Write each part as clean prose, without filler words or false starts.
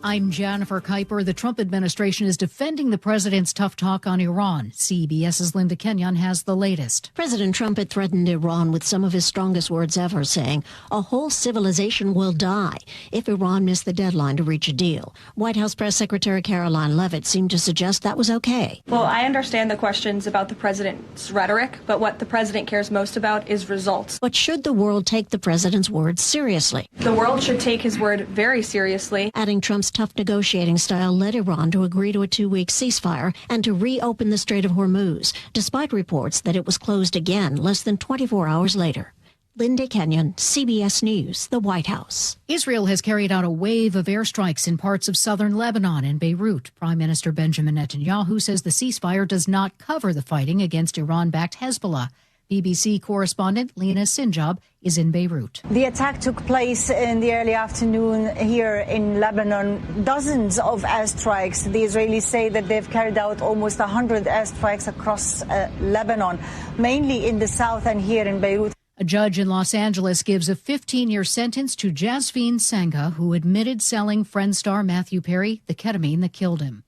I'm Jennifer Kuiper. The Trump administration is defending the president's tough talk on Iran. CBS's Linda Kenyon has the latest. President Trump had threatened Iran with some of his strongest words ever, saying a whole civilization will die if Iran missed the deadline to reach a deal. White House Press Secretary Caroline Leavitt seemed to suggest that was okay. Well, I understand the questions about the president's rhetoric, but what the president cares most about is results. But should the world take the president's words seriously? The world should take his word very seriously. Adding Trump's tough negotiating style led Iran to agree to a 2-week ceasefire and to reopen the Strait of Hormuz, despite reports that it was closed again less than 24 hours later. Linda Kenyon, CBS News, the White House. Israel has carried out a wave of airstrikes in parts of southern Lebanon and Beirut. Prime Minister Benjamin Netanyahu says the ceasefire does not cover the fighting against Iran-backed Hezbollah. BBC correspondent Lena Sinjab is in Beirut. The attack took place in the early afternoon here in Lebanon. Dozens of airstrikes. The Israelis say that they've carried out almost 100 airstrikes across Lebanon, mainly in the south and here in Beirut. A judge in Los Angeles gives a 15-year sentence to Jasveen Sangha, who admitted selling Friend star Matthew Perry the ketamine that killed him.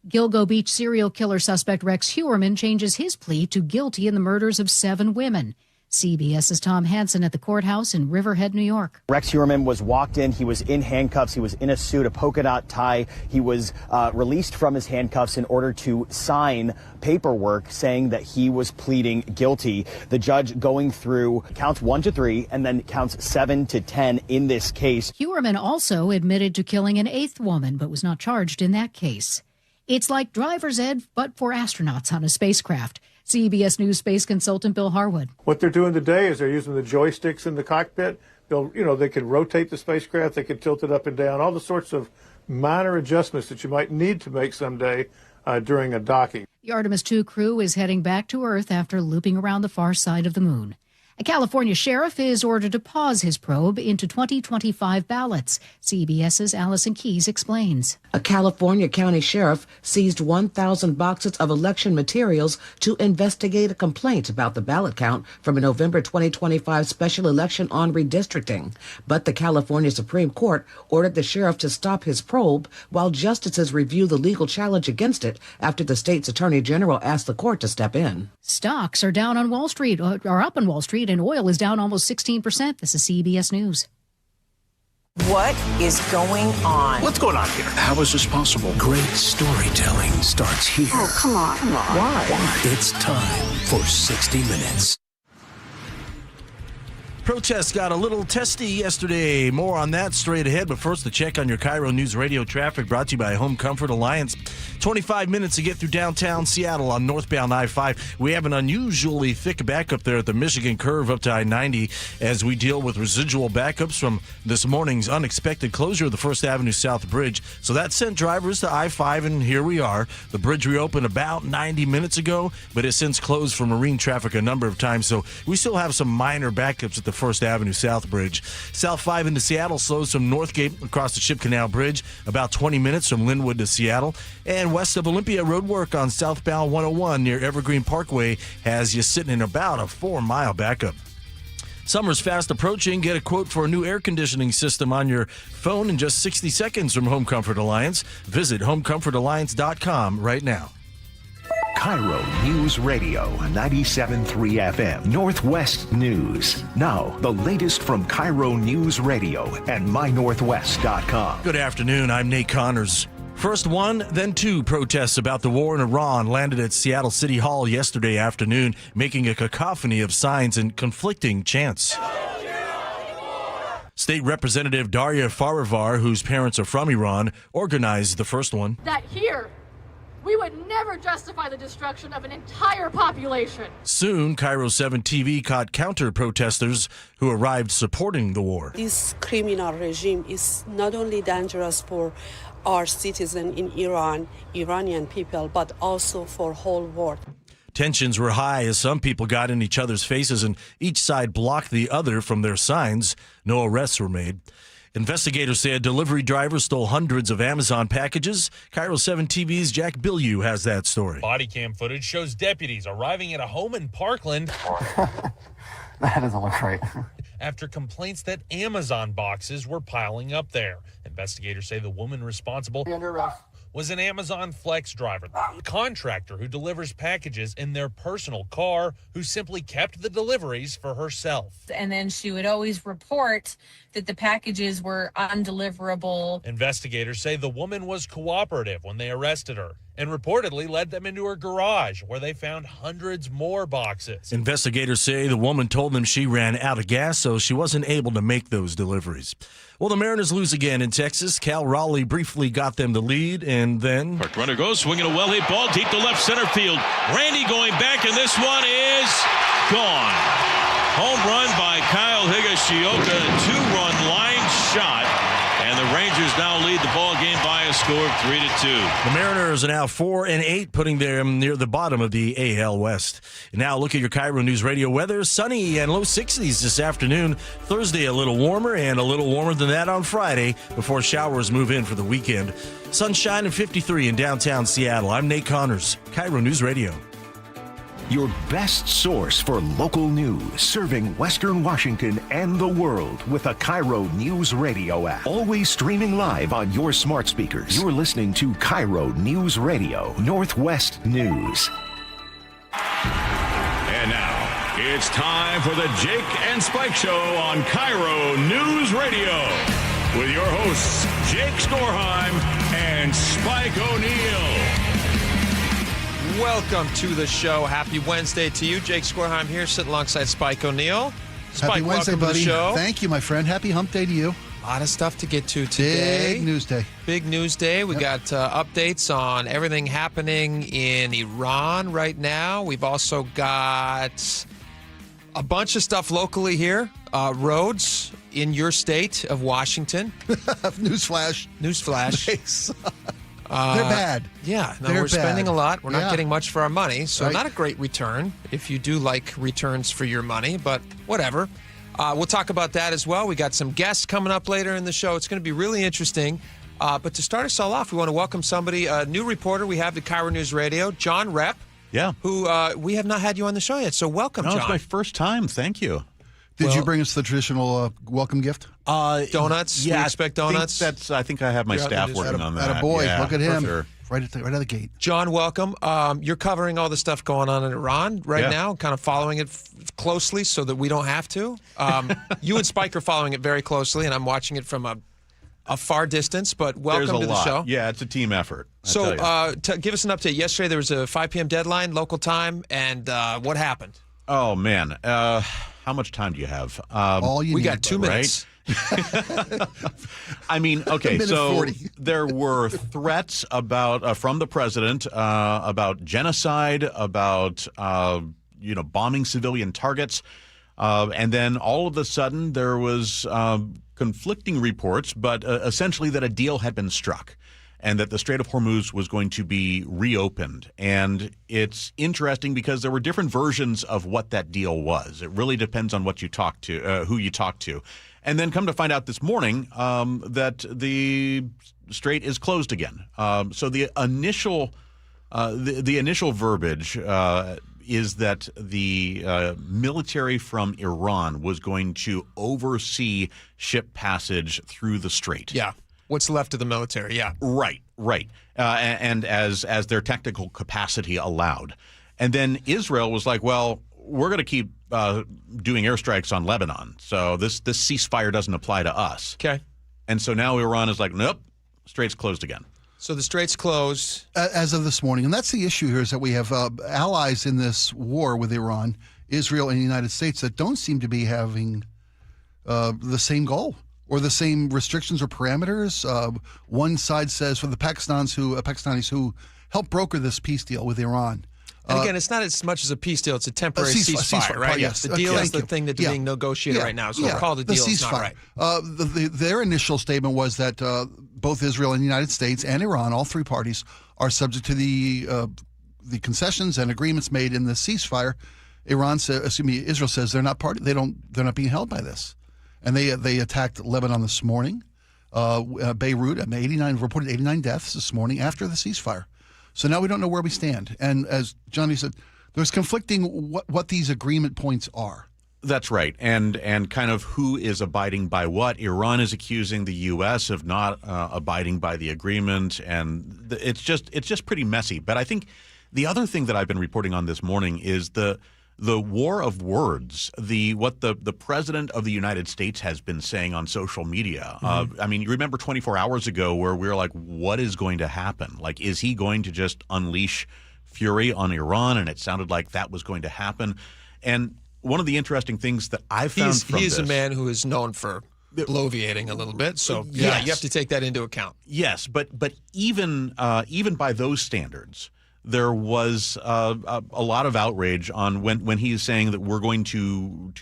Gilgo Beach serial killer suspect Rex Heuermann changes his plea to guilty in the murders of 7 women. CBS's Tom Hansen at the courthouse in Riverhead, New York. Rex Heuermann was walked in. He was in handcuffs. He was in a suit, a polka dot tie. He was released from his handcuffs in order to sign paperwork saying that he was pleading guilty. The judge going through counts 1 to 3 and then counts 7 to 10 in this case. Heuermann also admitted to killing an 8th woman, but was not charged in that case. It's like driver's ed, but for astronauts on a spacecraft. CBS News space consultant Bill Harwood. What they're doing today is they're using the joysticks in the cockpit. They can rotate the spacecraft, they can tilt it up and down, all the sorts of minor adjustments that you might need to make someday during a docking. The Artemis II crew is heading back to Earth after looping around the far side of the moon. A California sheriff is ordered to pause his probe into 2025 ballots. CBS's Allison Keyes explains. A California county sheriff seized 1,000 boxes of election materials to investigate a complaint about the ballot count from a November 2025 special election on redistricting. But the California Supreme Court ordered the sheriff to stop his probe while justices review the legal challenge against it after the state's attorney general asked the court to step in. Stocks are down on Wall Street, or up on Wall Street, and oil is down almost 16%. This is CBS News. What is going on? What's going on here? How is this possible? Great storytelling starts here. Oh, come on. Why? It's time for 60 Minutes. Protests got a little testy yesterday. More on that straight ahead. But first, the check on your KIRO Newsradio traffic brought to you by Home Comfort Alliance. 25 minutes to get through downtown Seattle on northbound I-5. We have an unusually thick backup there at the Michigan curve up to I-90 as we deal with residual backups from this morning's unexpected closure of the First Avenue South Bridge. So that sent drivers to I-5, and here we are. The bridge reopened about 90 minutes ago, but it's since closed for marine traffic a number of times. So we still have some minor backups at the First Avenue South Bridge. South 5 into Seattle slows from Northgate across the Ship Canal Bridge, about 20 minutes from Linwood to Seattle. And west of Olympia, road work on southbound 101 near Evergreen Parkway has you sitting in about a 4-mile backup. Summer's fast approaching. Get a quote for a new air conditioning system on your phone in just 60 seconds from Home Comfort Alliance. Visit homecomfortalliance.com right now. KIRO News Radio 97.3 FM Northwest News. Now, the latest from KIRO News Radio and mynorthwest.com. Good afternoon. I'm Nate Connors. First one, then 2 protests about the war in Iran landed at Seattle City Hall yesterday afternoon, making a cacophony of signs and conflicting chants. State Representative Daria Farivar, whose parents are from Iran, organized the first one. That here, we would never justify the destruction of an entire population. Soon, KIRO 7 TV caught counter-protesters who arrived supporting the war. This criminal regime is not only dangerous for our citizens in Iran, Iranian people, but also for whole world. Tensions were high as some people got in each other's faces and each side blocked the other from their signs. No arrests were made. Investigators say a delivery driver stole hundreds of Amazon packages. KIRO 7 TV's Jack Bilyeu has that story. Body cam footage shows deputies arriving at a home in Parkland. That doesn't look right. after complaints that Amazon boxes were piling up there. Investigators say the woman responsible was an Amazon Flex driver, the contractor who delivers packages in their personal car, who simply kept the deliveries for herself. And then she would always report that the packages were undeliverable. Investigators say the woman was cooperative when they arrested her and reportedly led them into her garage, where they found hundreds more boxes. Investigators say the woman told them she ran out of gas, so she wasn't able to make those deliveries. Well, the Mariners lose again in Texas. Cal Raleigh briefly got them the lead, and then... Park runner goes, swinging a well-hit ball deep to left center field. Randy going back, and this one is gone. Home run by Kyle Higashioka, a two-run line shot. And the Rangers now lead the ball game by a score of 3-2. The Mariners are now 4-8, putting them near the bottom of the AL West. And now look at your KIRO News Radio weather. Sunny and low 60s this afternoon. Thursday a little warmer, and a little warmer than that on Friday before showers move in for the weekend. Sunshine and 53 in downtown Seattle. I'm Nate Connors, KIRO News Radio. Your best source for local news, serving Western Washington and the world with a KIRO News Radio app. Always streaming live on your smart speakers. You're listening to KIRO News Radio, Northwest News. And now, it's time for the Jake and Spike Show on KIRO News Radio. With your hosts, Jake Skorheim and Spike O'Neill. Welcome to the show. Happy Wednesday to you. Jake Skorheim here, sitting alongside Spike O'Neill. Spike, happy Wednesday, welcome buddy. To the show. Thank you, my friend. Happy hump day to you. A lot of stuff to get to today. Big news day. Big news day. We got updates on everything happening in Iran right now. We've also got a bunch of stuff locally here. Roads in your state of Washington. Newsflash. Newsflash. They're bad. Yeah, no, They're we're spending bad. a lot. We're not Yeah. getting much for our money, so Right. not a great return if you do like returns for your money, but whatever. We'll talk about that as well. We got some guests coming up later in the show. It's going to be really interesting. But to start us all off, we want to welcome somebody, a new reporter we have at KIRO News Radio, John Repp. Yeah. Who we have not had you on the show yet, so welcome, John. It's my first time. Thank you. Did you bring us the traditional welcome gift? Donuts? Yeah, We expect donuts? I think I have my staff working on that. Attaboy. Yeah, Look at him. for sure. Right out of the gate. John, welcome. You're covering all the stuff going on in Iran right now, kind of following it closely so that we don't have to. You and Spike are following it very closely, and I'm watching it from a far distance, but welcome There's a to the lot. show. Yeah, it's a team effort. So give us an update. Yesterday there was a 5 p.m. deadline, local time, and what happened? Oh, man. How much time do you have? All you we need, got 2 minutes. I mean, okay, so 40. there were threats about from the president about genocide, about bombing civilian targets, and then all of a sudden there was conflicting reports, but essentially that a deal had been struck and that the Strait of Hormuz was going to be reopened. And it's interesting because there were different versions of what that deal was. It really depends on what you talk to, who you talk to. And then come to find out this morning that the strait is closed again. So the initial verbiage is that the military from Iran was going to oversee ship passage through the strait. Yeah. What's left of the military, yeah. Right. And as their technical capacity allowed. And then Israel was like, well, we're going to keep doing airstrikes on Lebanon. So this ceasefire doesn't apply to us. Okay. And so now Iran is like, nope, strait's closed again. So the strait's closed. As of this morning. And that's the issue here is that we have allies in this war with Iran, Israel, and the United States that don't seem to be having the same goal or the same restrictions or parameters. One side says for the Pakistanis who helped broker this peace deal with Iran. And again, it's not as much as a peace deal; it's a temporary ceasefire, right? Yes, the deal is the you. thing that's being negotiated right now. So we'll call the deal. It's not right. Their initial statement was that both Israel and the United States and Iran, all three parties, are subject to the concessions and agreements made in the ceasefire. Israel says they're not part. They're not being held by this, and they attacked Lebanon this morning. Beirut, reported 89 deaths this morning after the ceasefire. So now we don't know where we stand. And as Johnny said, there's conflicting what these agreement points are. That's right, and kind of who is abiding by what. Iran is accusing the U.S. of not abiding by the agreement, and it's just pretty messy. But I think the other thing that I've been reporting on this morning is the war of words. What the president of the United States has been saying on social media. I mean, you remember 24 hours ago where we were like, what is going to happen? Like, is he going to just unleash fury on Iran? And it sounded like that was going to happen. And one of the interesting things that I've found he's a man who is known for bloviating a little bit, so yeah, you have to take that into account. Yes, but even by those standards, there was a lot of outrage on when he's saying that we're going to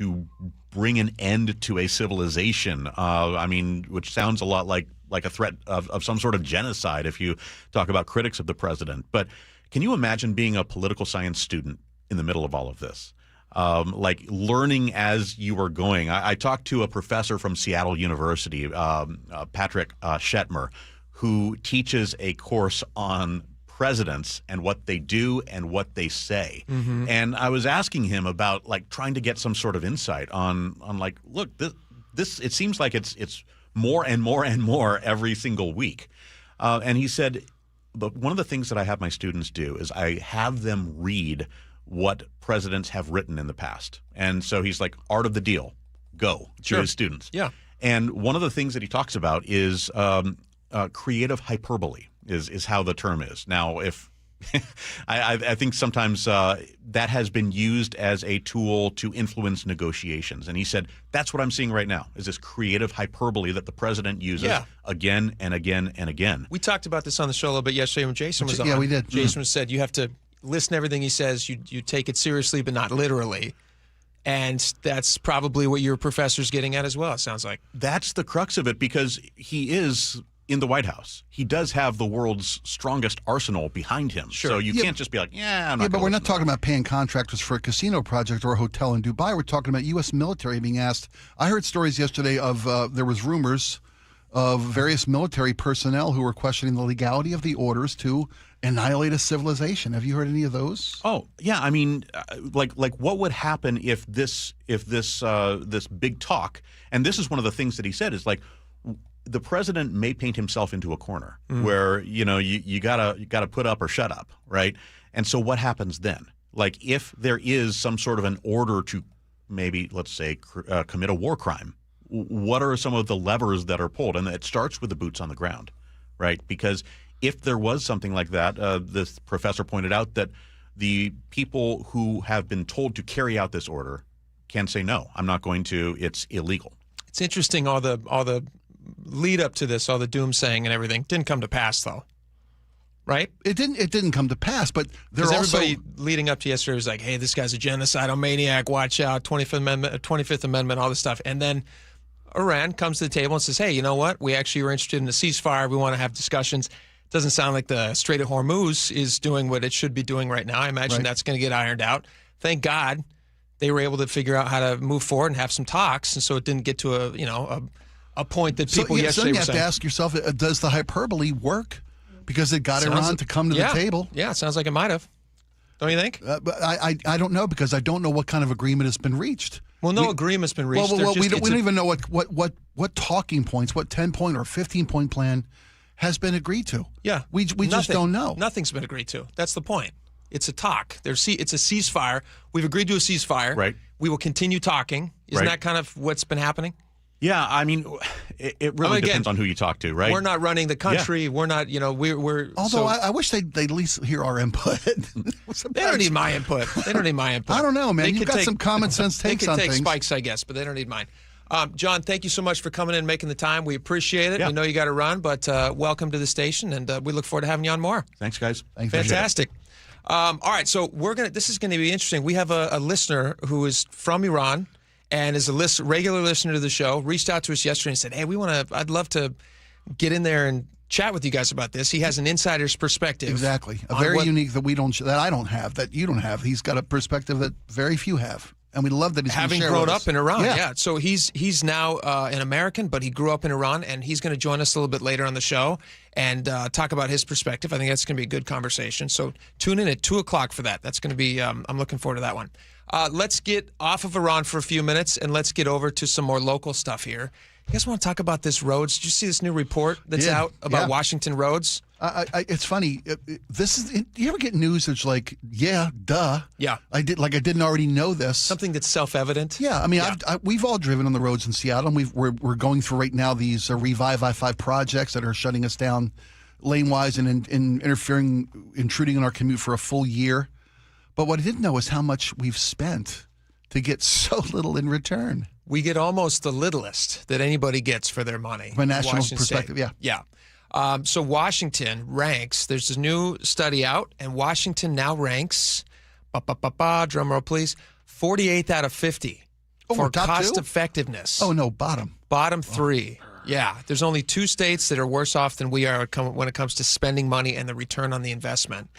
bring an end to a civilization. I mean, which sounds a lot like a threat of some sort of genocide if you talk about critics of the president. But can you imagine being a political science student in the middle of all of this? Like learning as you were going. I talked to a professor from Seattle University, Patrick Shetmer, who teaches a course on presidents and what they do and what they say. Mm-hmm. And I was asking him about like trying to get some sort of insight on like, look, this it seems like it's more and more and more every single week. And he said, one of the things that I have my students do is I have them read what presidents have written in the past. And so he's like, art of the deal, go to his students. Yeah. And one of the things that he talks about is creative hyperbole is how the term is. Now, if I think sometimes that has been used as a tool to influence negotiations. And he said, that's what I'm seeing right now, is this creative hyperbole that the president uses again and again and again. We talked about this on the show a little bit yesterday when Jason was on. Yeah, we did. Jason said you have to listen to everything he says. You take it seriously, but not literally. And that's probably what your professor's getting at as well, it sounds like. That's the crux of it, because he is in the White House. He does have the world's strongest arsenal behind him. Sure. So you can't just be like, I'm not but we're not talking about paying contractors for a casino project or a hotel in Dubai. We're talking about U.S. military being asked. I heard stories yesterday of there was rumors of various military personnel who were questioning the legality of the orders to annihilate a civilization. Have you heard any of those? Oh, yeah. I mean, like what would happen if this big talk, and this is one of the things that he said, is like, the president may paint himself into a corner where, you gotta put up or shut up, right? And so what happens then? Like, if there is some sort of an order to maybe, let's say, commit a war crime, what are some of the levers that are pulled? And it starts with the boots on the ground, right? Because if there was something like that, this professor pointed out that the people who have been told to carry out this order can say, no, I'm not going to, it's illegal. It's interesting, all the lead up to this, all the doomsaying and everything didn't come to pass, though, right? It didn't come to pass, but everybody leading up to yesterday was like, hey, this guy's a genocidal maniac, watch out, 25th Amendment, all this stuff. And then Iran comes to the table and says, hey, you know what? We actually were interested in a ceasefire. We want to have discussions. Doesn't sound like the Strait of Hormuz is doing what it should be doing right now. I imagine that's going to get ironed out. Thank God they were able to figure out how to move forward and have some talks, and so it didn't get to a point that people yesterday were saying. So you have to ask yourself, does the hyperbole work? Because it got Iran to come to the table. Yeah, it sounds like it might have. Don't you think? But I don't know, because I don't know what kind of agreement has been reached. Well, no agreement's been reached. Well, we don't even know what talking points, what 10-point or 15-point plan has been agreed to. Yeah. We just don't know. Nothing's been agreed to. That's the point. It's a talk. It's a ceasefire. We've agreed to a ceasefire. Right. We will continue talking. Isn't that kind of what's been happening? Yeah, I mean, it really depends on who you talk to, right? We're not running the country. Yeah. We're not, we're. Although I wish they'd at least hear our input. They don't need my input. I don't know, man. You've got some common sense takes on things. They can take Spike's, I guess, but they don't need mine. John, thank you so much for coming in and making the time. We appreciate it. Yeah. We know you got to run, but welcome to the station, and we look forward to having you on more. Thanks, guys. Fantastic. All right, so this is going to be interesting. We have a listener who is from Iran and is a regular listener to the show. Reached out to us yesterday and said, "Hey, I'd love to get in there and chat with you guys about this." He has an insider's perspective. Exactly, very unique that I don't have, that you don't have. He's got a perspective that very few have. And we love that he's having grown up in Iran. Yeah. So he's now an American, but he grew up in Iran, and he's going to join us a little bit later on the show and talk about his perspective. I think that's going to be a good conversation. So tune in at 2:00 for that. That's going to be. I'm looking forward to that one. Let's get off of Iran for a few minutes, and let's get over to some more local stuff here. You guys want to talk about this roads? Did you see this new report that's out about Washington roads? It's funny. Do you ever get news that's like, yeah, duh? Yeah. I didn't already know this. Something that's self-evident. Yeah, I mean, we've all driven on the roads in Seattle, and we're going through right now these Revive I-5 projects that are shutting us down lane-wise and intruding on our commute for a full year. But what I didn't know is how much we've spent to get so little in return. We get almost the littlest that anybody gets for their money. From a national perspective, Yeah. So Washington ranks, there's a new study out, and Washington now ranks, drum roll please, 48th out of 50 for cost effectiveness. Oh, no, bottom. Bottom 3. Yeah, there's only 2 states that are worse off than we are when it comes to spending money and the return on the investment.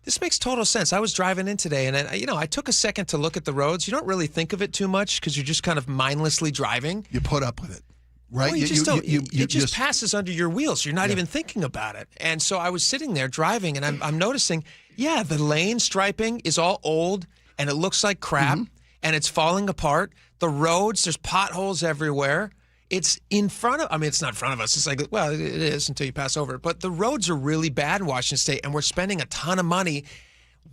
This makes total sense. I was driving in today, and I took a second to look at the roads. You don't really think of it too much because you're just kind of mindlessly driving. You put up with it, right? Well, it just passes under your wheels. You're not even thinking about it. And so I was sitting there driving, and I'm noticing, the lane striping is all old, and it looks like crap, and it's falling apart. The roads, there's potholes everywhere. It's in front of, it's not in front of us. It's like, well, it is until you pass over. But the roads are really bad in Washington State, and we're spending a ton of money.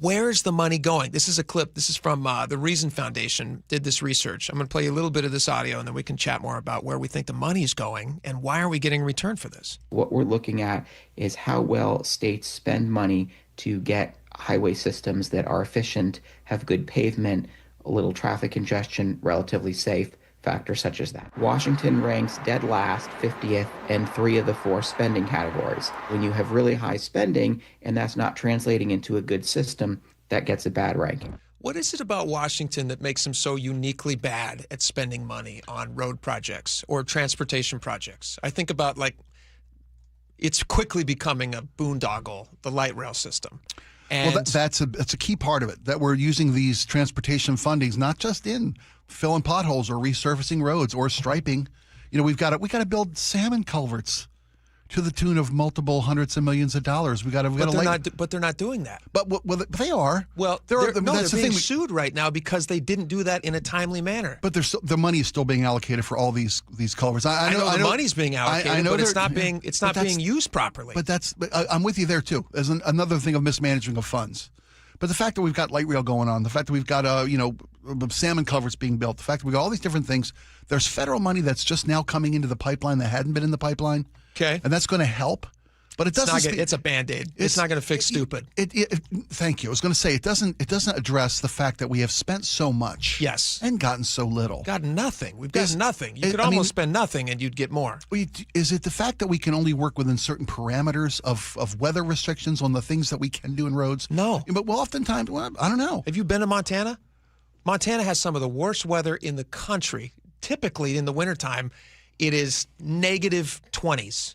Where's the money going? This is a clip. This is from the Reason Foundation, did this research. I'm going to play you a little bit of this audio, and then we can chat more about where we think the money is going and why are we getting return for this. What we're looking at is how well states spend money to get highway systems that are efficient, have good pavement, a little traffic congestion, relatively safe. Factors such as that. Washington ranks dead last, 50th, in 3 of the 4 spending categories. When you have really high spending and that's not translating into a good system, that gets a bad ranking. What is it about Washington that makes them so uniquely bad at spending money on road projects or transportation projects? I think about it's quickly becoming a boondoggle, the light rail system. And that's a key part of it, that we're using these transportation fundings, not just in filling potholes or resurfacing roads or striping. We've got to build salmon culverts to the tune of multiple hundreds of millions of dollars. But they're not doing that. But they are. Well, they're being sued right now because they didn't do that in a timely manner. But the money is still being allocated for all these culverts. I know the money's being allocated, but it's not being used properly. But I'm with you there too. There's another thing of mismanagement of funds. But the fact that we've got light rail going on, the fact that we've got salmon culverts being built, the fact that we've got all these different things, there's federal money that's just now coming into the pipeline that hadn't been in the pipeline. Okay. And that's going to help. But it's a Band-Aid. It's not going to fix stupid. Thank you. I was going to say it doesn't address the fact that we have spent so much. Yes. And gotten so little. Gotten nothing. We've gotten nothing. You could almost spend nothing and you'd get more. Is it the fact that we can only work within certain parameters of weather restrictions on the things that we can do in roads? No. But oftentimes, I don't know. Have you been to Montana? Montana has some of the worst weather in the country. Typically in the wintertime, it is negative 20s.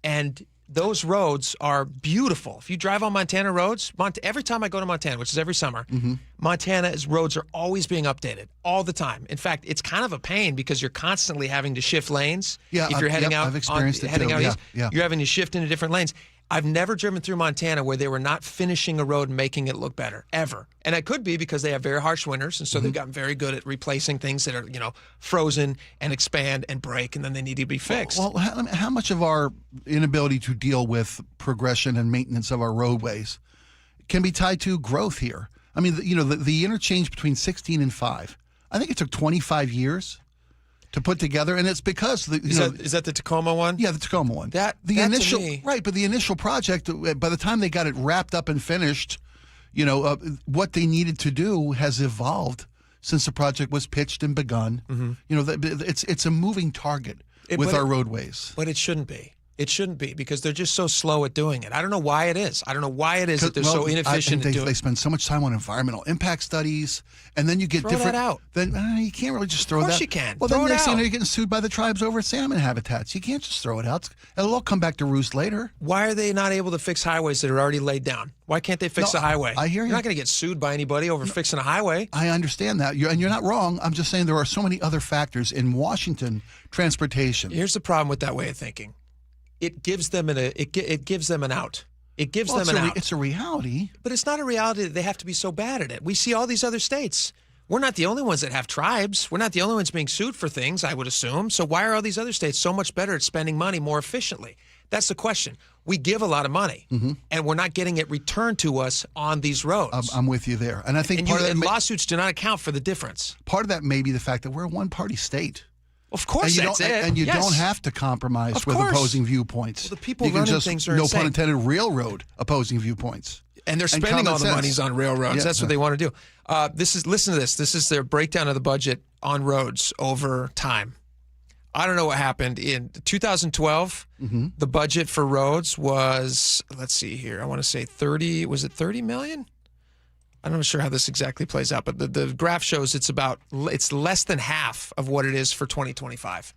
And those roads are beautiful. If you drive on Montana roads, every time I go to Montana, which is every summer, Montana's roads are always being updated all the time. In fact, it's kind of a pain because you're constantly having to shift lanes. Yeah, if you're heading out, I've experienced it too. East, you're having to shift into different lanes. I've never driven through Montana where they were not finishing a road and making it look better, ever. And it could be because they have very harsh winters, and so they've gotten very good at replacing things that are, frozen and expand and break, and then they need to be fixed. Well, how much of our inability to deal with progression and maintenance of our roadways can be tied to growth here? I mean, the interchange between 16 and 5, I think it took 25 years to put together, and it's because is that the Tacoma one? Yeah, the Tacoma one. But the initial project, by the time they got it wrapped up and finished, what they needed to do has evolved since the project was pitched and begun. It's a moving target with our roadways. But it shouldn't be. It shouldn't be because they're just so slow at doing it. I don't know why it is. I don't know why it is that they're so inefficient at doing it. They spend so much time on environmental impact studies, and then you get different. Throw that out. Then you can't really just throw that. Of course you can. Well, throw then it next out. thing you're getting sued by the tribes over salmon habitats. You can't just throw it out. It'll all come back to roost later. Why are they not able to fix highways that are already laid down? Why can't they fix a highway? I hear you. You're not going to get sued by anybody over fixing a highway. I understand that, and you're not wrong. I'm just saying there are so many other factors in Washington transportation. Here's the problem with that way of thinking. It gives them an out. It gives them an out. It's a reality. But it's not a reality that they have to be so bad at it. We see all these other states We're not the only ones that have tribes. We're not the only ones being sued for things, I would assume. So why are all these other states so much better at spending money more efficiently? That's the question. We give a lot of money, and we're not getting it returned to us on these roads. I'm with you there. And I think and lawsuits do not account for the difference. Part of that may be the fact that we're a one-party state. Of course, that's it. And you don't have to compromise with opposing viewpoints. Well, the people running running things are no insane. pun intended, railroad opposing viewpoints. And they're spending all the monies on railroads. Yeah. That's what they want to do. Listen to this. This is their breakdown of the budget on roads over time. I don't know what happened. In 2012, the budget for roads was, let's see here, I want to say 30, was it 30 million? I'm not sure how this exactly plays out, but the graph shows it's less than half of what it is for 2025.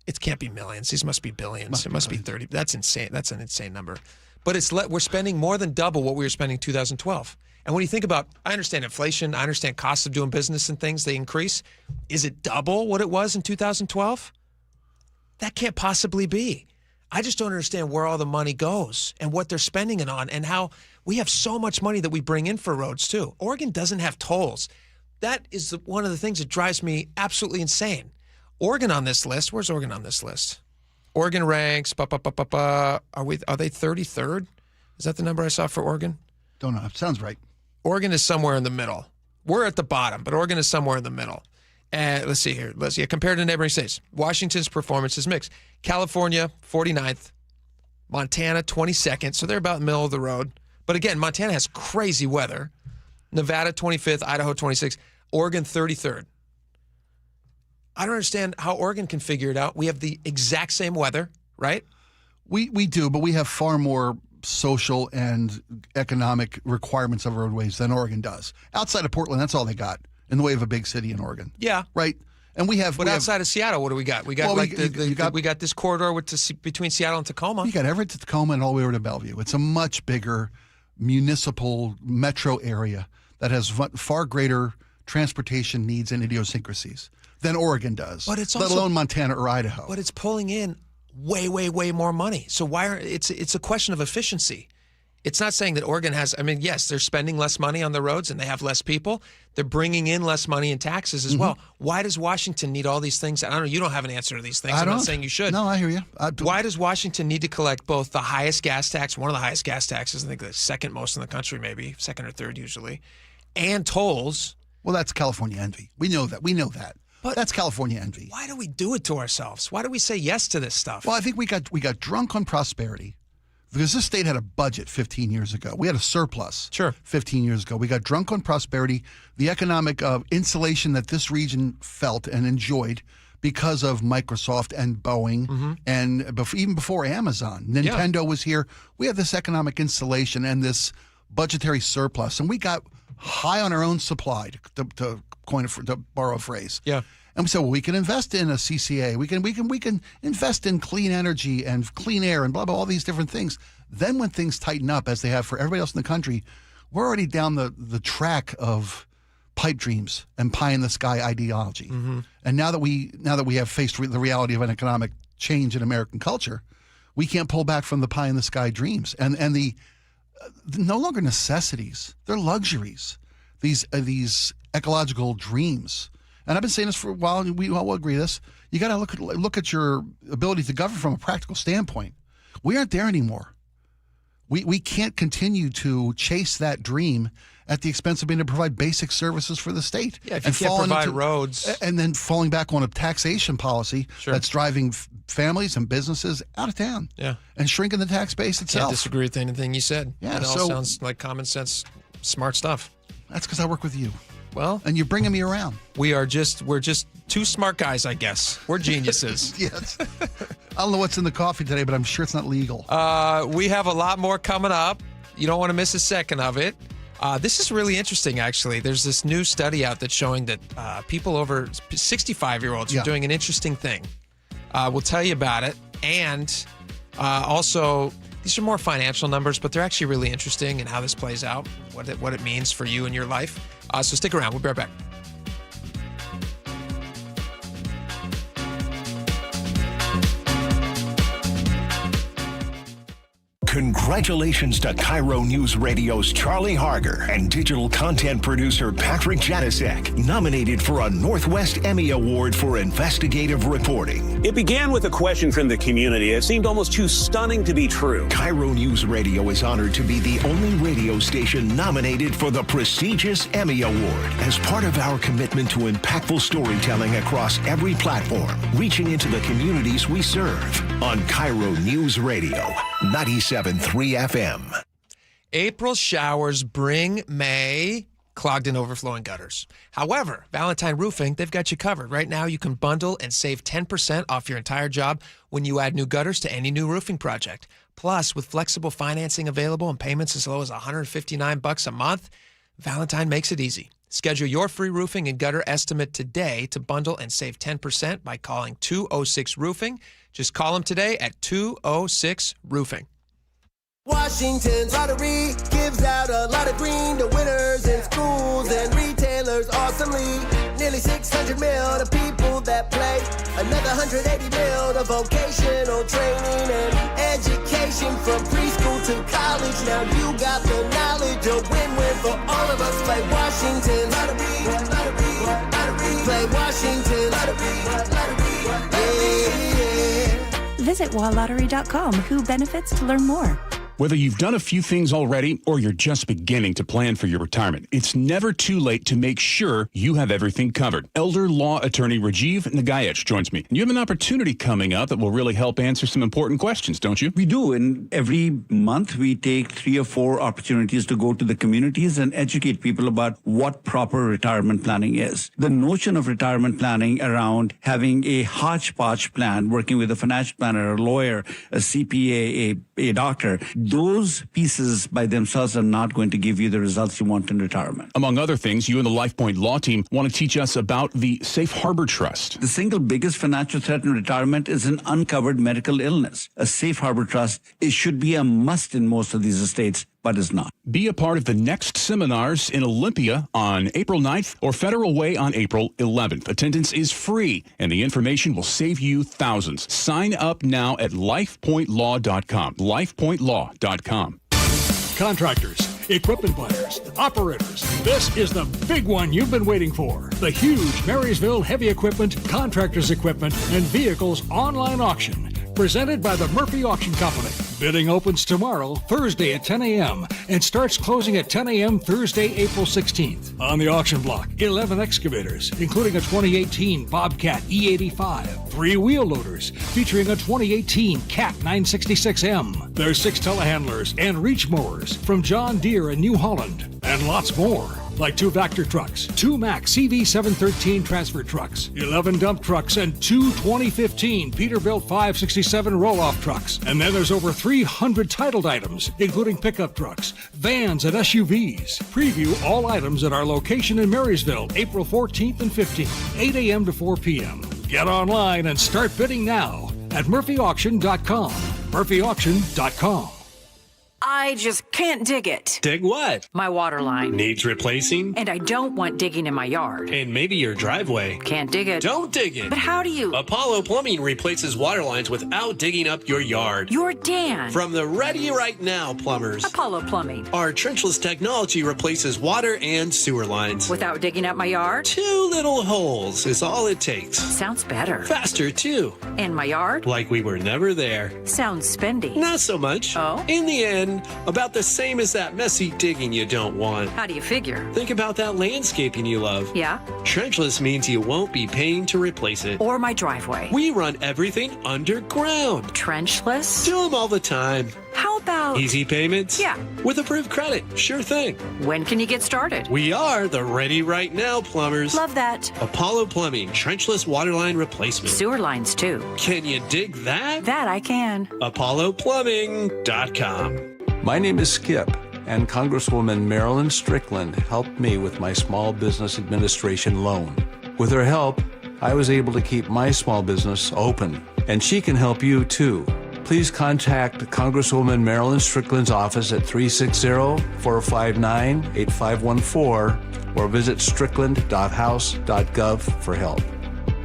It can't be millions. These must be billions. It must be 30. That's insane. That's an insane number. But we're spending more than double what we were spending in 2012. And when you think about, I understand inflation, I understand costs of doing business and things, they increase. Is it double what it was in 2012? That can't possibly be. I just don't understand where all the money goes and what they're spending it on and how we have so much money that we bring in for roads too. Oregon doesn't have tolls. That is one of the things that drives me absolutely insane. Oregon on this list, where's Oregon on this list? Oregon ranks, are they 33rd? Is that the number I saw for Oregon? Don't know. It sounds right. Oregon is somewhere in the middle. We're at the bottom, but Oregon is somewhere in the middle. And let's see here. Compared to neighboring states, Washington's performance is mixed. California, 49th. Montana, 22nd. So they're about in the middle of the road. But again, Montana has crazy weather. Nevada, 25th. Idaho, 26th. Oregon, 33rd. I don't understand how Oregon can figure it out. We have the exact same weather, right? We do, but we have far more social and economic requirements of roadways than Oregon does. Outside of Portland, that's all they got in the way of a big city in Oregon. Yeah. Right? And But outside of Seattle, what do we got? We got we got this corridor between Seattle and Tacoma. You got Everett to Tacoma and all the way over to Bellevue. It's a much bigger municipal metro area that has far greater transportation needs and idiosyncrasies than Oregon does. But it's let alone Montana or Idaho. But it's pulling in way, way, way more money. So it's a question of efficiency. It's not saying that Oregon has, yes, they're spending less money on the roads and they have less people. They're bringing in less money in taxes as well. Why does Washington need all these things? I don't know. You don't have an answer to these things. I'm not saying you should. No, I hear you. Why does Washington need to collect both the highest gas tax, one of the highest gas taxes, I think the second most in the country, maybe, second or third usually, and tolls? Well, that's California envy. We know that. But that's California envy. Why do we do it to ourselves? Why do we say yes to this stuff? Well, I think we got drunk on prosperity because this state had a budget 15 years ago. We had a surplus 15 years ago. We got drunk on prosperity, the economic insulation that this region felt and enjoyed because of Microsoft and Boeing and even before Amazon. Nintendo was here. We had this economic insulation and this budgetary surplus, and we got high on our own supply, to borrow a phrase. Yeah. And we said, well, we can invest in a CCA. We can invest in clean energy and clean air and blah, blah, all these different things. Then when things tighten up, as they have for everybody else in the country, we're already down the track of pipe dreams and pie in the sky ideology. And now that we have faced the reality of an economic change in American culture, we can't pull back from the pie in the sky dreams and the no longer necessities. They're luxuries. These ecological dreams. And I've been saying this for a while, and we all agree this. You got to look at your ability to govern from a practical standpoint. We aren't there anymore. We can't continue to chase that dream at the expense of being able to provide basic services for the state. Yeah, if you can't provide roads. And then falling back on a taxation policy that's driving families and businesses out of town. Yeah. And shrinking the tax base itself. Can't disagree with anything you said. Yeah, it all sounds like common sense, smart stuff. That's because I work with you. Well, and you're bringing me around. We're just two smart guys, I guess. We're geniuses. Yes. I don't know what's in the coffee today, but I'm sure it's not legal. We have a lot more coming up. You don't want to miss a second of it. This is really interesting, actually. There's this new study out that's showing that people over 65-year-olds are doing an interesting thing. We'll tell you about it. And also, these are more financial numbers, but they're actually really interesting in how this plays out, what it means for you and your life. So stick around. We'll be right back. Congratulations to KIRO News Radio's Charlie Harger and digital content producer Patrick Janasek, nominated for a Northwest Emmy Award for investigative reporting. It began with a question from the community. It seemed almost too stunning to be true. KIRO News Radio is honored to be the only radio station nominated for the prestigious Emmy Award as part of our commitment to impactful storytelling across every platform, reaching into the communities we serve. On KIRO News Radio, 97.3 FM. April showers bring May clogged and overflowing gutters. However, Valentine Roofing, they've got you covered. Right now, you can bundle and save 10% off your entire job when you add new gutters to any new roofing project. Plus, with flexible financing available and payments as low as $159 a month, Valentine makes it easy. Schedule your free roofing and gutter estimate today to bundle and save 10% by calling 206-ROOFING. Just call them today at 206-ROOFING. Washington's lottery gives out a lot of green to winners in schools and retailers awesomely. Nearly 600 mil to people that play. Another 180 mil to vocational training and education from preschool to college. Now you got the knowledge, a win-win for all of us. Play Washington lottery, lottery, lottery. Play Washington lottery, lottery, yeah. Visit walllottery.com. Who benefits to learn more. Whether you've done a few things already or you're just beginning to plan for your retirement, it's never too late to make sure you have everything covered. Elder law attorney Rajiv Nagayach joins me. And you have an opportunity coming up that will really help answer some important questions, don't you? We do. And every month we take 3 or 4 opportunities to go to the communities and educate people about what proper retirement planning is. The notion of retirement planning around having a hodgepodge plan, working with a financial planner, a lawyer, a CPA, a doctor, those pieces by themselves are not going to give you the results you want in retirement. Among other things, you and the LifePoint Law team want to teach us about the Safe Harbor Trust. The single biggest financial threat in retirement is an uncovered medical illness. A Safe Harbor Trust, it should be a must in most of these estates, but is not. Be a part of the next seminars in Olympia on April 9th or Federal Way on April 11th. Attendance is free, and the information will save you thousands. Sign up now at lifepointlaw.com. lifepointlaw.com. Contractors, equipment buyers, operators, this is the big one you've been waiting for. The huge Marysville Heavy Equipment, Contractors Equipment, and Vehicles online auction, presented by the Murphy Auction Company. Bidding opens tomorrow, Thursday at 10 a.m. and starts closing at 10 a.m. Thursday, April 16th. On the auction block, 11 excavators, including a 2018 Bobcat E85, 3 wheel loaders featuring a 2018 Cat 966M. There's 6 telehandlers and reach mowers from John Deere and New Holland, and lots more. Like 2 Vector trucks, 2 Mack CV713 transfer trucks, 11 dump trucks, and 2 2015 Peterbilt 567 roll-off trucks. And then there's over 300 titled items, including pickup trucks, vans, and SUVs. Preview all items at our location in Marysville, April 14th and 15th, 8 a.m. to 4 p.m. Get online and start bidding now at murphyauction.com. murphyauction.com. I just can't dig it. Dig what? My water line. Needs replacing? And I don't want digging in my yard. And maybe your driveway. Can't dig it. Don't dig it. But how do you? Apollo Plumbing replaces water lines without digging up your yard. You're Dan. From the Ready Right Now plumbers. Apollo Plumbing. Our trenchless technology replaces water and sewer lines. Without digging up my yard? 2 little holes is all it takes. Sounds better. Faster, too. And my yard? Like we were never there. Sounds spendy. Not so much. Oh? In the end, about the same as that messy digging you don't want. How do you figure? Think about that landscaping you love. Yeah? Trenchless means you won't be paying to replace it. Or my driveway. We run everything underground. Trenchless? Do them all the time. How about... Easy payments? Yeah. With approved credit. Sure thing. When can you get started? We are the Ready Right Now plumbers. Love that. Apollo Plumbing, trenchless waterline replacement. Sewer lines, too. Can you dig that? That I can. ApolloPlumbing.com. My name is Skip, and Congresswoman Marilyn Strickland helped me with my small business administration loan. With her help, I was able to keep my small business open, and she can help you too. Please contact Congresswoman Marilyn Strickland's office at 360-459-8514 or visit strickland.house.gov for help.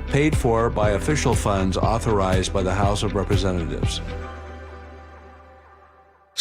Paid for by official funds authorized by the House of Representatives.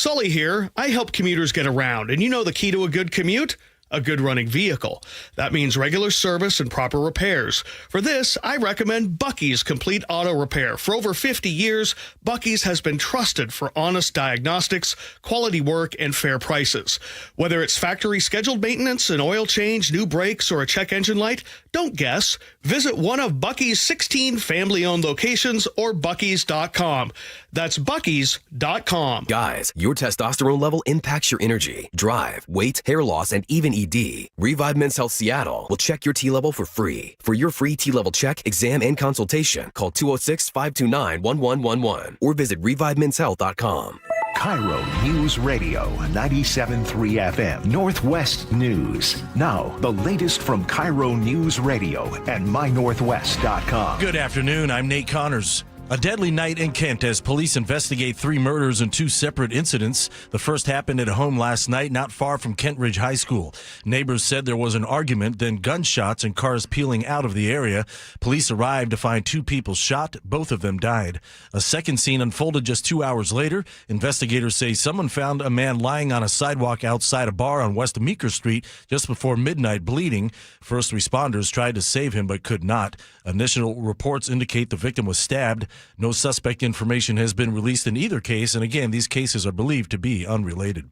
Sully here. I help commuters get around, and you know the key to a good commute? A good running vehicle. That means regular service and proper repairs. For this, I recommend Bucky's Complete Auto Repair. For over 50 years, Bucky's has been trusted for honest diagnostics, quality work, and fair prices. Whether it's factory scheduled maintenance, an oil change, new brakes, or a check engine light, don't guess. Visit one of Bucky's 16 family-owned locations or buckys.com. That's buckys.com. Guys, your testosterone level impacts your energy, drive, weight, hair loss, and even ED. Revive Men's Health Seattle will check your T level for free. For your free T level check, exam, and consultation, call 206-529-1111 or visit revivemenshealth.com. KIRO News Radio 97.3 FM, Northwest News. Now, the latest from KIRO News Radio and mynorthwest.com. Good afternoon. I'm Nate Connors. A deadly night in Kent as police investigate 3 murders in 2 separate incidents. The first happened at a home last night not far from Kent Ridge High School. Neighbors said there was an argument, then gunshots and cars peeling out of the area. Police arrived to find 2 people shot. Both of them died. A second scene unfolded just 2 hours later. Investigators say someone found a man lying on a sidewalk outside a bar on West Meeker Street just before midnight, bleeding. First responders tried to save him but could not. Initial reports indicate the victim was stabbed. No suspect information has been released in either case, and again, these cases are believed to be unrelated.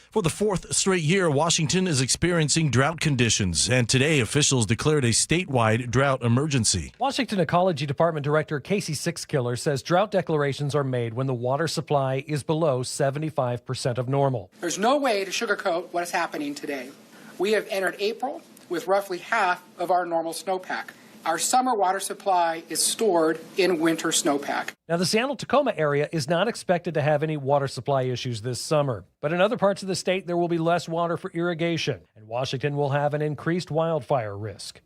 For the 4th straight year, Washington is experiencing drought conditions, and today officials declared a statewide drought emergency. Washington Ecology Department Director Casey Sixkiller says drought declarations are made when the water supply is below 75% of normal. There's no way to sugarcoat what is happening today. We have entered April with roughly half of our normal snowpack. Our summer water supply is stored in winter snowpack. Now, the Seattle-Tacoma area is not expected to have any water supply issues this summer. But in other parts of the state, there will be less water for irrigation, and Washington will have an increased wildfire risk.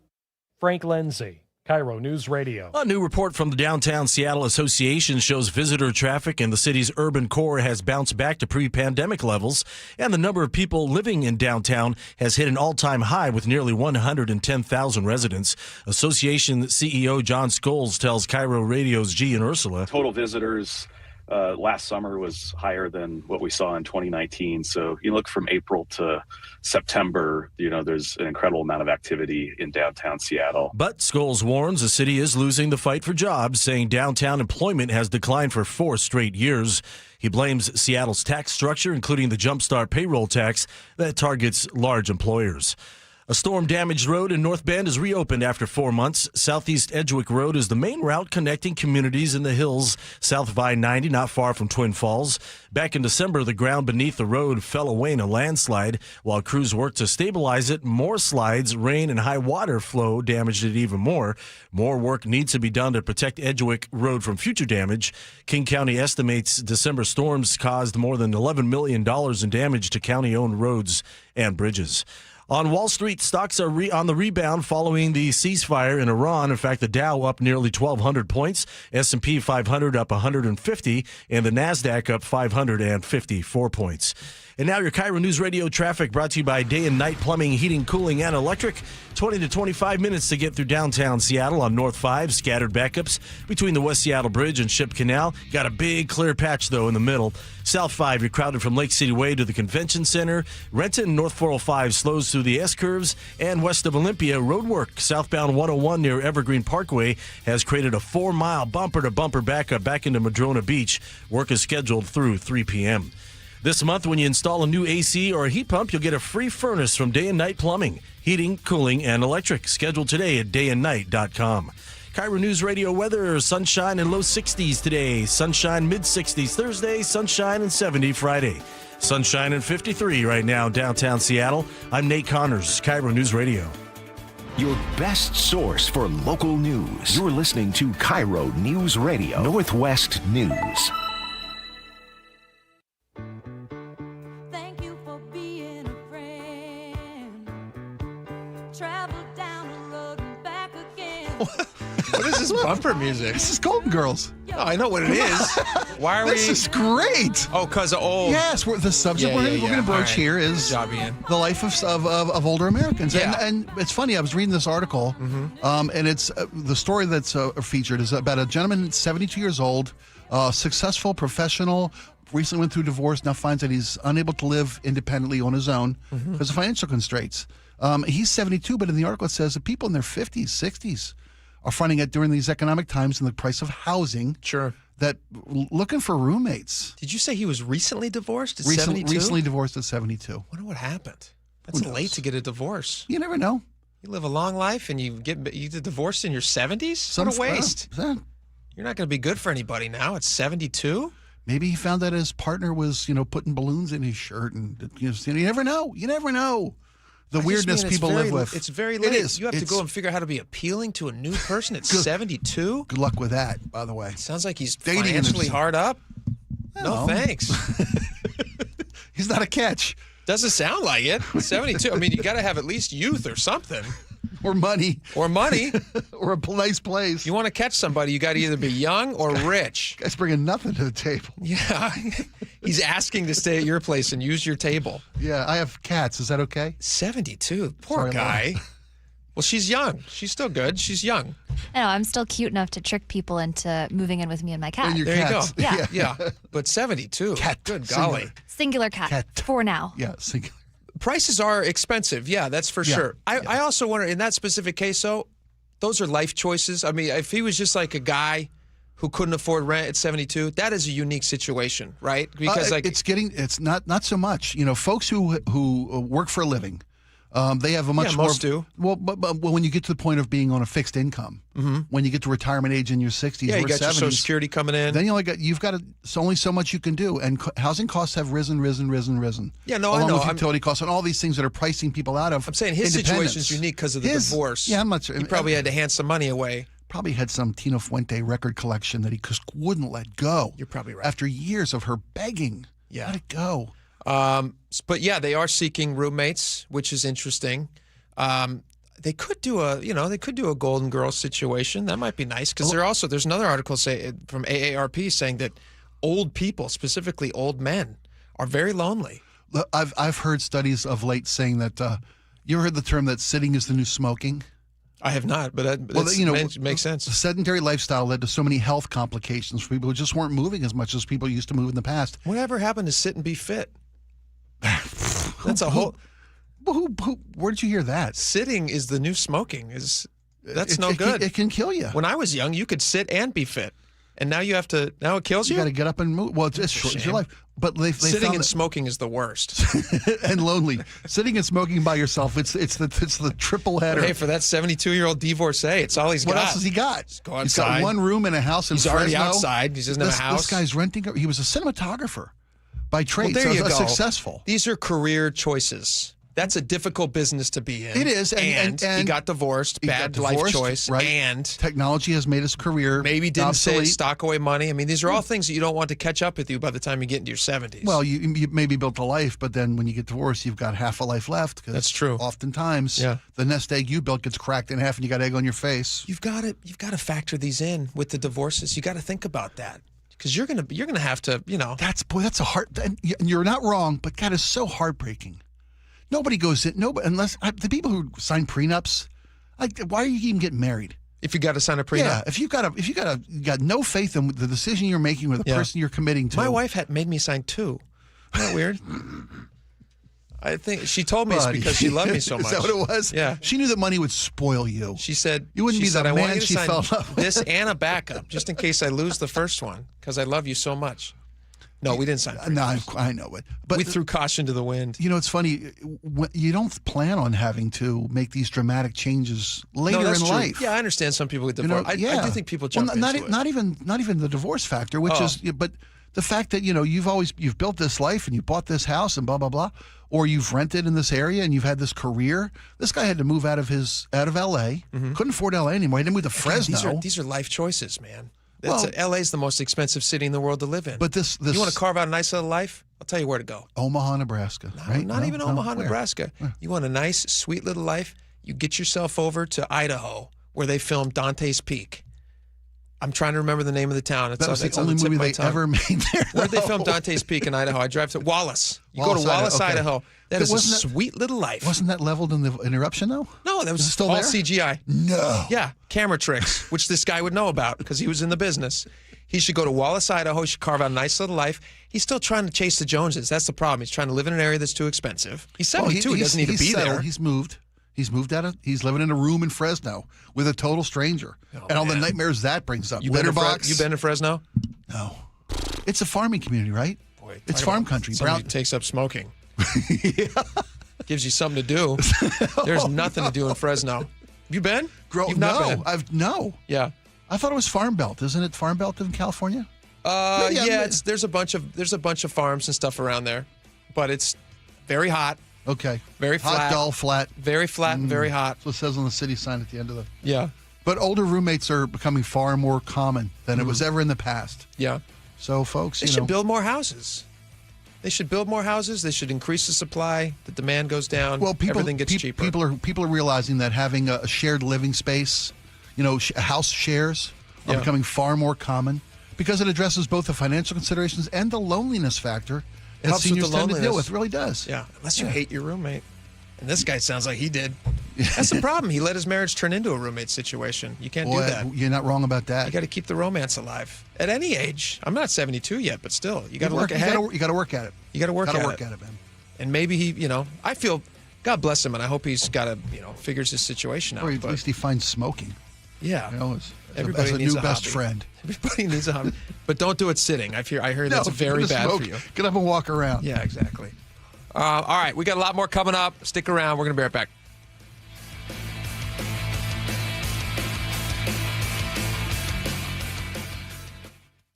Frank Lindsay, KIRO News Radio. A new report from the Downtown Seattle Association shows visitor traffic in the city's urban core has bounced back to pre-pandemic levels, and the number of people living in downtown has hit an all-time high with nearly 110,000 residents. Association CEO John Scholes tells KIRO Radio's G and Ursula. Total visitors last summer was higher than what we saw in 2019. So you look from April to September, there's an incredible amount of activity in downtown Seattle. But Scholes warns the city is losing the fight for jobs, saying downtown employment has declined for 4 straight years. He blames Seattle's tax structure, including the Jumpstart payroll tax that targets large employers. A storm-damaged road in North Bend is reopened after 4 months. Southeast Edgewick Road is the main route connecting communities in the hills south of I-90, not far from Twin Falls. Back in December, the ground beneath the road fell away in a landslide. While crews worked to stabilize it, more slides, rain, and high water flow damaged it even more. More work needs to be done to protect Edgewick Road from future damage. King County estimates December storms caused more than $11 million in damage to county-owned roads and bridges. On Wall Street, stocks are on the rebound following the ceasefire in Iran. In fact, the Dow up nearly 1,200 points, S&P 500 up 150, and the NASDAQ up 554 points. And now your KIRO News Radio traffic brought to you by Day and Night Plumbing, Heating, Cooling, and Electric. 20 to 25 minutes to get through downtown Seattle on North 5. Scattered backups between the West Seattle Bridge and Ship Canal. Got a big clear patch, though, in the middle. South 5, you're crowded from Lake City Way to the Convention Center. Renton, North 405 slows through the S-curves. And west of Olympia, roadwork southbound 101 near Evergreen Parkway has created a 4-mile bumper-to-bumper backup back into Madrona Beach. Work is scheduled through 3 p.m. This month, when you install a new AC or a heat pump, you'll get a free furnace from Day and Night Plumbing, Heating, Cooling, and Electric. Scheduled today at dayandnight.com. KIRO News Radio weather, sunshine and low 60s today. Sunshine mid-60s Thursday, sunshine and 70 Friday. Sunshine and 53 right now downtown Seattle. I'm Nate Connors, KIRO News Radio. Your best source for local news. You're listening to KIRO News Radio, Northwest News. What is this bumper music? This is Golden Girls. Oh, I know what it is. Why are we? This is great. Oh, because of old. Yes, the subject we're going to broach here is the life of older Americans. Yeah. And it's funny, I was reading this article, and it's the story that's featured is about a gentleman, 72 years old, successful professional, recently went through divorce, now finds that he's unable to live independently on his own Mm-hmm. because of financial constraints. He's 72, but in the article it says that people in their 50s, 60s are finding it during these economic times and the price of housing. Sure. That looking for roommates. Did you say he was recently divorced at 72? Recently divorced at 72. Wonder what happened. That's late to get a divorce. You never know. You live a long life and you get divorced in your 70s? What a waste. You're not going to be good for anybody now at 72? Maybe he found that his partner was, putting balloons in his shirt, and you never know. You never know the weirdness people live with. It's very late. It is. You have to go and figure out how to be appealing to a new person at 72? Good luck with that, by the way. Sounds like he's Dating financially hard up. No, thanks. He's not a catch. Doesn't sound like it. 72. I mean, you got to have at least youth or something. Or money. Or money. Or a nice place. You want to catch somebody, you got to either be young or rich. Guy's bringing nothing to the table. Yeah. He's asking to stay at your place and use your table. Yeah, I have cats. Is that okay? 72. Poor Sorry, guy. Well, she's young. She's still good. She's young. I know. I'm still cute enough to trick people into moving in with me and my cat. There you go. Yeah. Yeah. But 72. Cat. Good golly. Singular cat. For now. Yeah, singular. Prices are expensive. Yeah, that's for sure. I also wonder, in that specific case, though, those are life choices. I mean, if he was just like a guy who couldn't afford rent at 72, that is a unique situation, right? Because it's not so much. Folks who work for a living, they have a much more. Most do. Well, but when you get to the point of being on a fixed income, when you get to retirement age in your 60s, yeah, you or got 70s, your Social Security coming in. Then it's only so much you can do, and housing costs have risen. Yeah, no, along I know. with utility costs and all these things that are pricing people out of. I'm saying his situation is unique because of the divorce. Yeah, I'm not sure. He probably had to hand some money away. Probably had some Tina Fuente record collection that he just wouldn't let go. You're probably right. After years of her begging, let it go. But yeah, they are seeking roommates, which is interesting. They could do a Golden Girls situation. That might be nice because there's another article from AARP saying that old people, specifically old men, are very lonely. I've heard studies of late saying that you ever heard the term that sitting is the new smoking? I have not, but that makes sense. The sedentary lifestyle led to so many health complications for people who just weren't moving as much as people used to move in the past. Whatever happened to sit and be fit? That's a whole. Where did you hear that? Sitting is the new smoking. That's no good. It can kill you. When I was young, you could sit and be fit, and now it kills you. You got to get up and move. Well, it's short. It's your life. But they sitting and smoking is the worst. And lonely. Sitting and smoking by yourself. It's the triple header. Hey, for that 72-year-old divorcee, it's all he's got. What else has he got? Just go outside. He's got one room in a house in Fresno. He's already outside. He doesn't have a house. This guy's renting. He was a cinematographer by trade. Well, there you go. Successful. These are career choices. That's a difficult business to be in. It is, and he got divorced. Bad life choice. Right. And technology has made his career maybe didn't obsolete. Save stock away money. I mean, these are all things that you don't want to catch up with you by the time you get into your 70s. Well, you maybe built a life, but then when you get divorced, you've got half a life left. That's true. Oftentimes, the nest egg you built gets cracked in half, and you got egg on your face. You've got to factor these in with the divorces. You got to think about that. Because you're gonna have to, That's a hard. And you're not wrong, but God, it's so heartbreaking. Nobody goes in. Unless the people who sign prenups. Why are you even getting married? If you got to sign a prenup, yeah. If you got no faith in the decision you're making with the person you're committing to. My wife had made me sign 2. Isn't that weird? I think she told me it's because she loved me so much. Is that what it was? Yeah. She knew that money would spoil you. She said you wouldn't be the man she felt up with. This and a backup, just in case I lose the first one, because I love you so much. No, we didn't sign. No, I know it. But we threw caution to the wind. It's funny. You don't plan on having to make these dramatic changes later in life. Yeah, I understand some people get divorced. I do think people jump into it. Not even the divorce factor, which is, but the fact that you've built this life and you bought this house and blah blah blah, or you've rented in this area and you've had this career. This guy had to move out of L.A. Couldn't afford L.A. anymore. He had to move to Fresno. These are life choices, man. LA's the most expensive city in the world to live in. But this you want to carve out a nice little life? I'll tell you where to go. Omaha, Nebraska. Not even Omaha, Nebraska. You want a nice, sweet little life? You get yourself over to Idaho, where they filmed Dante's Peak. I'm trying to remember the name of the town. That was the only movie they ever made there. Where'd they film Dante's Peak in Idaho? I drive to Wallace. You go to Wallace, Idaho. That is a sweet little life. Wasn't that leveled in the interruption, though? No, that was still all there? CGI. No. Yeah, camera tricks, which this guy would know about because he was in the business. He should go to Wallace, Idaho. He should carve out a nice little life. He's still trying to chase the Joneses. That's the problem. He's trying to live in an area that's too expensive. He's 72. He doesn't need to be settled. there. He's moved. He's moved out of. He's living in a room in Fresno with a total stranger, and all the nightmares that brings up. Litter box. You been to Fresno? No. It's a farming community, right? Boy, it's farm country. Somebody takes up smoking. Gives you something to do. There's nothing to do in Fresno. You been? You've not been. No. Yeah. I thought it was Farm Belt. Isn't it Farm Belt in California? There's a bunch of farms and stuff around there, but it's very hot. Okay. Very flat. Hot, dull, flat. Very flat and very hot. That's what it says on the city sign at the end of the. Yeah. But older roommates are becoming far more common than it was ever in the past. Yeah. So, folks, they should build more houses. They should build more houses. They should increase the supply. The demand goes down. Well, everything gets cheaper. People are realizing that having a shared living space, house shares are becoming far more common because it addresses both the financial considerations and the loneliness factor that helps seniors with the tend to deal loneliness. with. It really does. Yeah, unless you hate your roommate. And this guy sounds like he did. That's the problem. He let his marriage turn into a roommate situation. You can't do that. You're not wrong about that. You got to keep the romance alive at any age. I'm not 72 yet, but still, you got to look ahead. You got to work at it. You got to work at it. Man. And maybe he, I feel, God bless him, and I hope he's got to, figures his situation out. Or at least he finds smoking. Yeah. As a new best friend. Everybody needs a hobby. But don't do it sitting. I heard that's very bad for you. Get up and walk around. Yeah, exactly. All right, we got a lot more coming up. Stick around. We're going to be right back.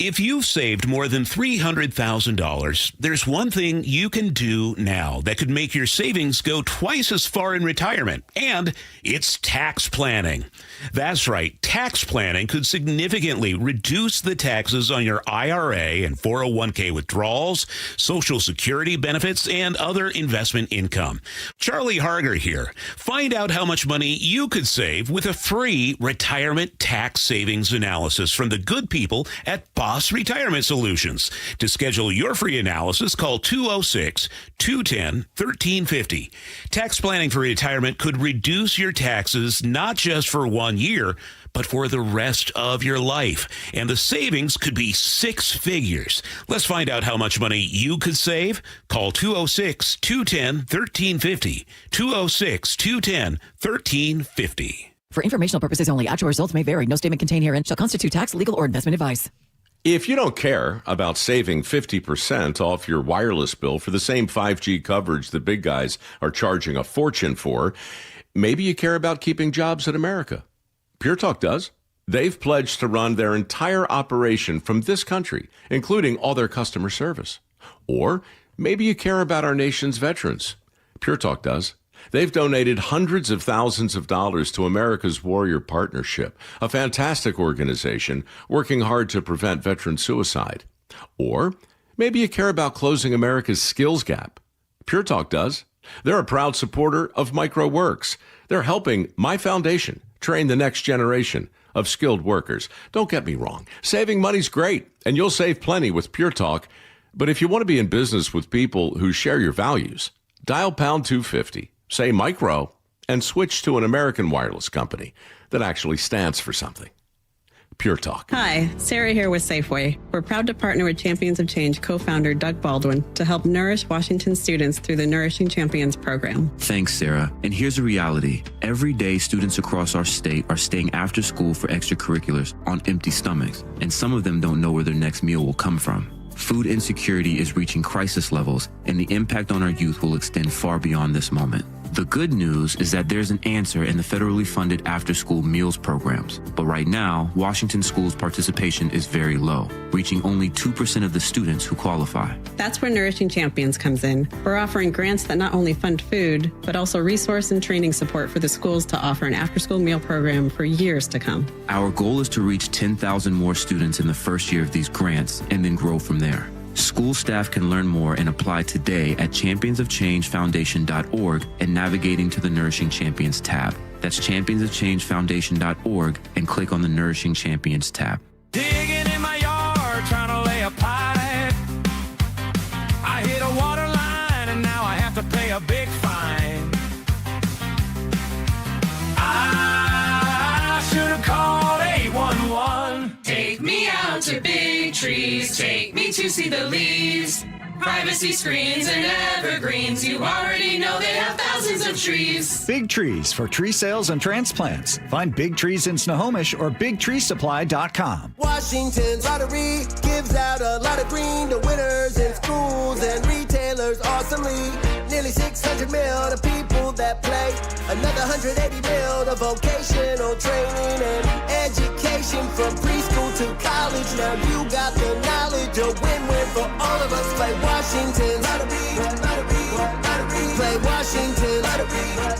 If you've saved more than $300,000, there's one thing you can do now that could make your savings go twice as far in retirement, and it's tax planning. That's right, tax planning could significantly reduce the taxes on your IRA and 401k withdrawals, Social Security benefits, and other investment income. Charlie Harger here. Find out how much money you could save with a free retirement tax savings analysis from the good people at Boss Retirement Solutions. To schedule your free analysis, call 206-210-1350. Tax planning for retirement could reduce your taxes not just for 1 year, but for the rest of your life. And the savings could be six figures. Let's find out how much money you could save. Call 206-210-1350. 206-210-1350. For informational purposes only, actual results may vary. No statement contained herein shall constitute tax, legal, or investment advice. If you don't care about saving 50% off your wireless bill for the same 5G coverage the big guys are charging a fortune for, maybe you care about keeping jobs in America. Pure Talk does. They've pledged to run their entire operation from this country, including all their customer service. Or maybe you care about our nation's veterans. Pure Talk does. They've donated hundreds of thousands of dollars to America's Warrior Partnership, a fantastic organization working hard to prevent veteran suicide. Or maybe you care about closing America's skills gap. Pure Talk does. They're a proud supporter of MicroWorks. They're helping my foundation train the next generation of skilled workers. Don't get me wrong. Saving money's great, and you'll save plenty with Pure Talk. But if you want to be in business with people who share your values, dial pound 250. Say micro, and switch to an American wireless company that actually stands for something. Pure Talk. Hi, Sarah here with Safeway. We're proud to partner with Champions of Change co-founder Doug Baldwin to help nourish Washington students through the Nourishing Champions program. Thanks, Sarah. And here's the reality. Every day, students across our state are staying after school for extracurriculars on empty stomachs, and some of them don't know where their next meal will come from. Food insecurity is reaching crisis levels, and the impact on our youth will extend far beyond this moment. The good news is that there's an answer in the federally funded after-school meals programs. But right now, Washington schools' participation is very low, reaching only 2% of the students who qualify. That's where Nourishing Champions comes in. We're offering grants that not only fund food, but also resource and training support for the schools to offer an after-school meal program for years to come. Our goal is to reach 10,000 more students in the first year of these grants and then grow from there. School staff can learn more and apply today at championsofchangefoundation.org and navigating to the Nourishing Champions tab. That's championsofchangefoundation.org and click on the Nourishing Champions tab. Digging in my yard, trying to lay a pipe. I hit a water line and now I have to pay a big fine. I should have called 811. Take me out to big trees, take me to see the leaves. Privacy screens and evergreens. You already know they have thousands of trees. Big Trees for tree sales and transplants. Find Big Trees in Snohomish or BigTreeSupply.com. Washington's lottery gives out a lot of green to winners in schools and retailers awesomely. Nearly 600 mil to people that play. Another 180 mil to vocational training and education from preschool to college. Now you got the knowledge, a win-win for all of us. Play Washington lottery, lottery, lottery. Play Washington lottery, yeah.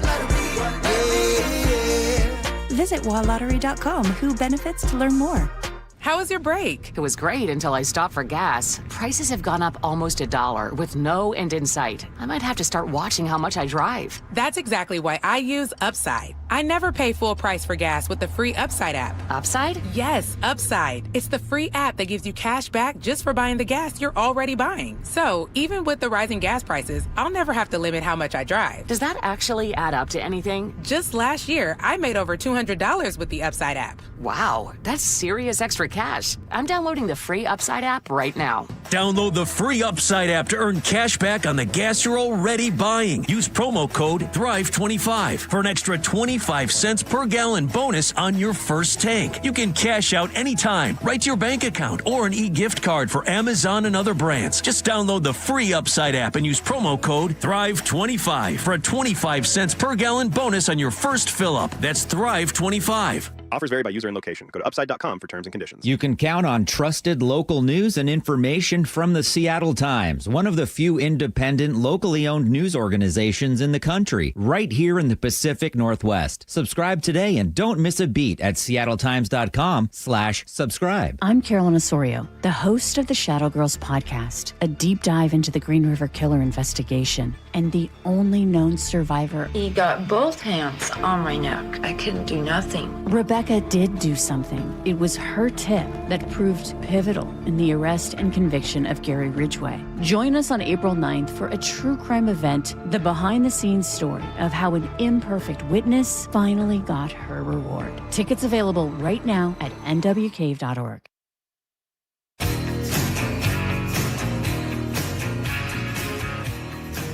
Visit WaLottery.com. Who benefits to learn more. How was your break? It was great until I stopped for gas. Prices have gone up almost $1 with no end in sight. I might have to start watching how much I drive. That's exactly why I use Upside. I never pay full price for gas with the free Upside app. Upside? Yes, Upside. It's the free app that gives you cash back just for buying the gas you're already buying. So even with the rising gas prices, I'll never have to limit how much I drive. Does that actually add up to anything? Just last year, I made over $200 with the Upside app. Wow, that's serious extra cash. I'm downloading the free Upside app right now. Download the free Upside app to earn cash back on the gas you're already buying. Use promo code THRIVE25 for an extra 25 cents per gallon bonus on your first tank. You can cash out anytime, right to your bank account, or an e-gift card for Amazon and other brands. Just download the free Upside app and use promo code THRIVE25 for a 25 cents per gallon bonus on your first fill-up. That's THRIVE25. Offers vary by user and location. Go to upside.com for terms and conditions. You can count on trusted local news and information from the Seattle Times, one of the few independent, locally owned news organizations in the country, right here in the Pacific Northwest. Subscribe today and don't miss a beat at seattletimes.com/subscribe. I'm Carolyn Osorio, the host of the Shadow Girls podcast, a deep dive into the Green River Killer investigation, and the only known survivor. He got both hands on my neck. I couldn't do nothing. Rebecca did do something. It was her tip that proved pivotal in the arrest and conviction of Gary Ridgway. Join us on April 9th for a true crime event, the behind-the-scenes story of how an imperfect witness finally got her reward. Tickets available right now at nwcave.org.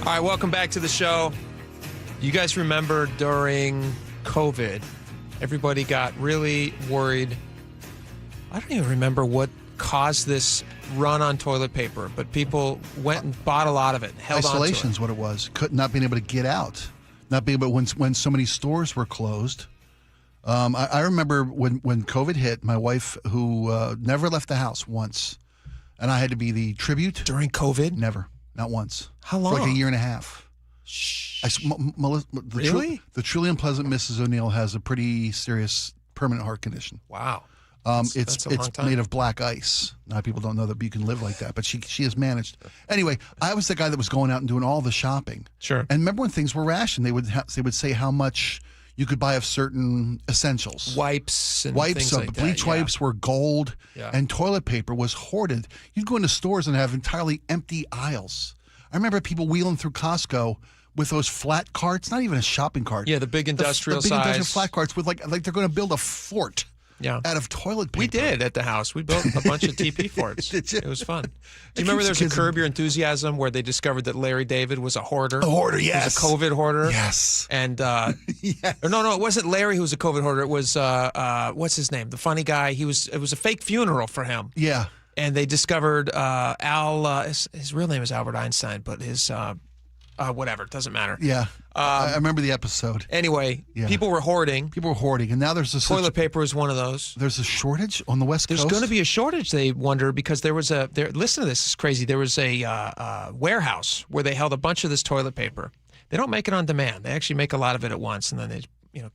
All right, welcome back to the show. You guys remember during COVID, everybody got really worried. I don't even remember what caused this run on toilet paper, but people went and bought a lot of it. Isolation is what it was. Not being able to get out. Not being able, when so many stores were closed. I remember when COVID hit, my wife, who never left the house once, and I had to be the tribute. During COVID? Never. Not once. How long? For like a year and a half. Really? The truly unpleasant Mrs. O'Neill has a pretty serious permanent heart condition. Wow. It's made of black ice. A lot of people don't know that you can live like that, but she has managed. Anyway, I was the guy that was going out and doing all the shopping. Sure. And remember when things were rationed, they would say how much you could buy of certain essentials. Wipes and things like that. Bleach wipes were gold, and toilet paper was hoarded. You'd go into stores and have entirely empty aisles. I remember people wheeling through Costco with those flat carts, not even a shopping cart. Yeah, the big industrial the big size. Industrial flat carts with like they're going to build a fort out of toilet paper. We did at the house. We built a bunch of TP forts. It was fun. Do you remember there was a Curb Your Enthusiasm where they discovered that Larry David was a hoarder? A hoarder, yes. He was a COVID hoarder. Yes. And, yes. No, it wasn't Larry who was a COVID hoarder. It was, what's his name? The funny guy. It was a fake funeral for him. Yeah. And they discovered Al, his real name is Albert Einstein, but his, whatever, it doesn't matter. Yeah. I remember the episode. Anyway, people were hoarding. And now there's toilet paper is one of those. There's a shortage on the West Coast? There's going to be a shortage, they wonder, because listen to this, it's crazy. There was a warehouse where they held a bunch of this toilet paper. They don't make it on demand. They actually make a lot of it at once, and then they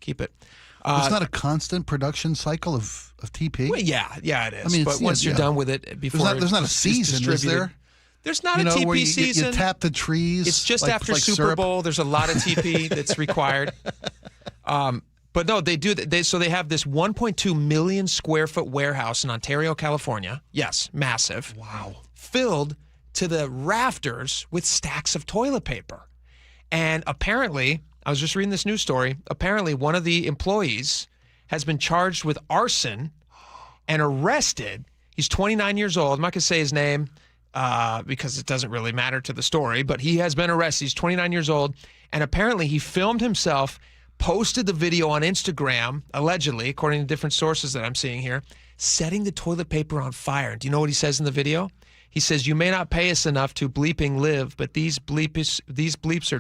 keep it. It's not a constant production cycle of TP? Well, yeah, it is. I mean, but once you're done with it, before there's not a season, is there? There's not a TP where season. You tap the trees. It's just after Super syrup. Bowl. There's a lot of TP that's required. But no, they do. So they have this 1.2 million square foot warehouse in Ontario, California. Yes, massive. Wow. Filled to the rafters with stacks of toilet paper. And apparently, I was just reading this news story. Apparently, one of the employees has been charged with arson and arrested. He's 29 years old. I'm not going to say his name. because it doesn't really matter to the story, but he has been arrested. He's 29 years old, and apparently he filmed himself, posted the video on Instagram, allegedly, according to different sources that I'm seeing here, setting the toilet paper on fire. Do you know what he says in the video? He says, "You may not pay us enough to bleeping live, but these bleeps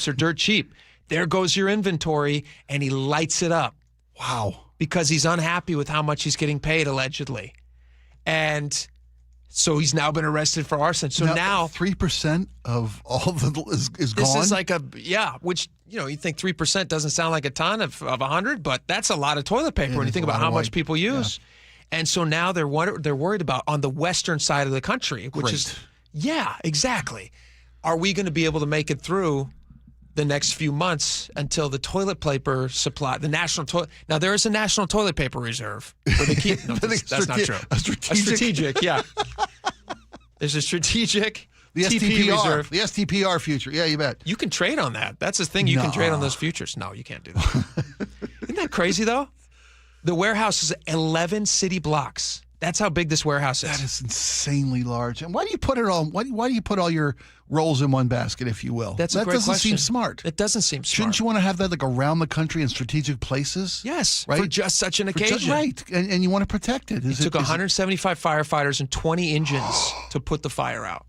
are dirt cheap. There goes your inventory," and he lights it up. Wow. Because he's unhappy with how much he's getting paid, allegedly. And so he's now been arrested for arson. So now 3% of all the is this gone. This is like which, you think 3% doesn't sound like a ton of 100, but that's a lot of toilet paper when you think about how much people use. Yeah. And so now they're worried about on the western side of the country, which is, exactly. Are we going to be able to make it through the next few months until the toilet paper supply, the national toilet. Now, there is a national toilet paper reserve where they keep. No, that's not true. A strategic, yeah. There's a strategic the TP reserve. The STPR future. Yeah, you bet. You can trade on that. That's the thing. You can trade on those futures. No, you can't do that. Isn't that crazy, though? The warehouse is 11 city blocks. That's how big this warehouse is. That is insanely large. And why do you put it all? Why do you put all your rolls in one basket, if you will? That doesn't seem smart. It doesn't seem smart. Shouldn't you want to have that around the country in strategic places? Yes, right. For just such an occasion, right? And you want to protect it. It took 175 firefighters and 20 engines to put the fire out.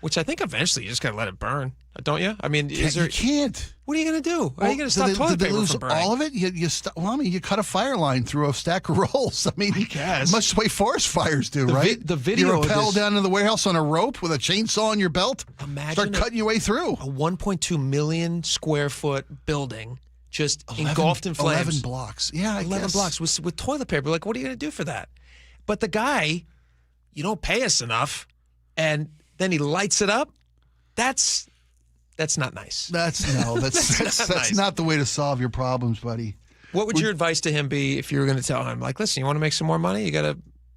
Which I think eventually you just got to let it burn, don't you? I mean, you can't. What are you going to do? Are you going to stop toilet paper lose from burning? All of it? You cut a fire line through a stack of rolls. I mean, I guess. Much the way forest fires do, right? The video. You rappel down to the warehouse on a rope with a chainsaw on your belt. Imagine start cutting your way through a 1.2 million square foot building just engulfed in flames. 11 blocks. Yeah, 11 blocks with toilet paper. Like, what are you going to do for that? But the guy, you don't pay us enough, and then he lights it up. That's not nice. That's nice. not the way to solve your problems, buddy. What would your advice to him be if you were going to tell him, like, listen, you want to make some more money?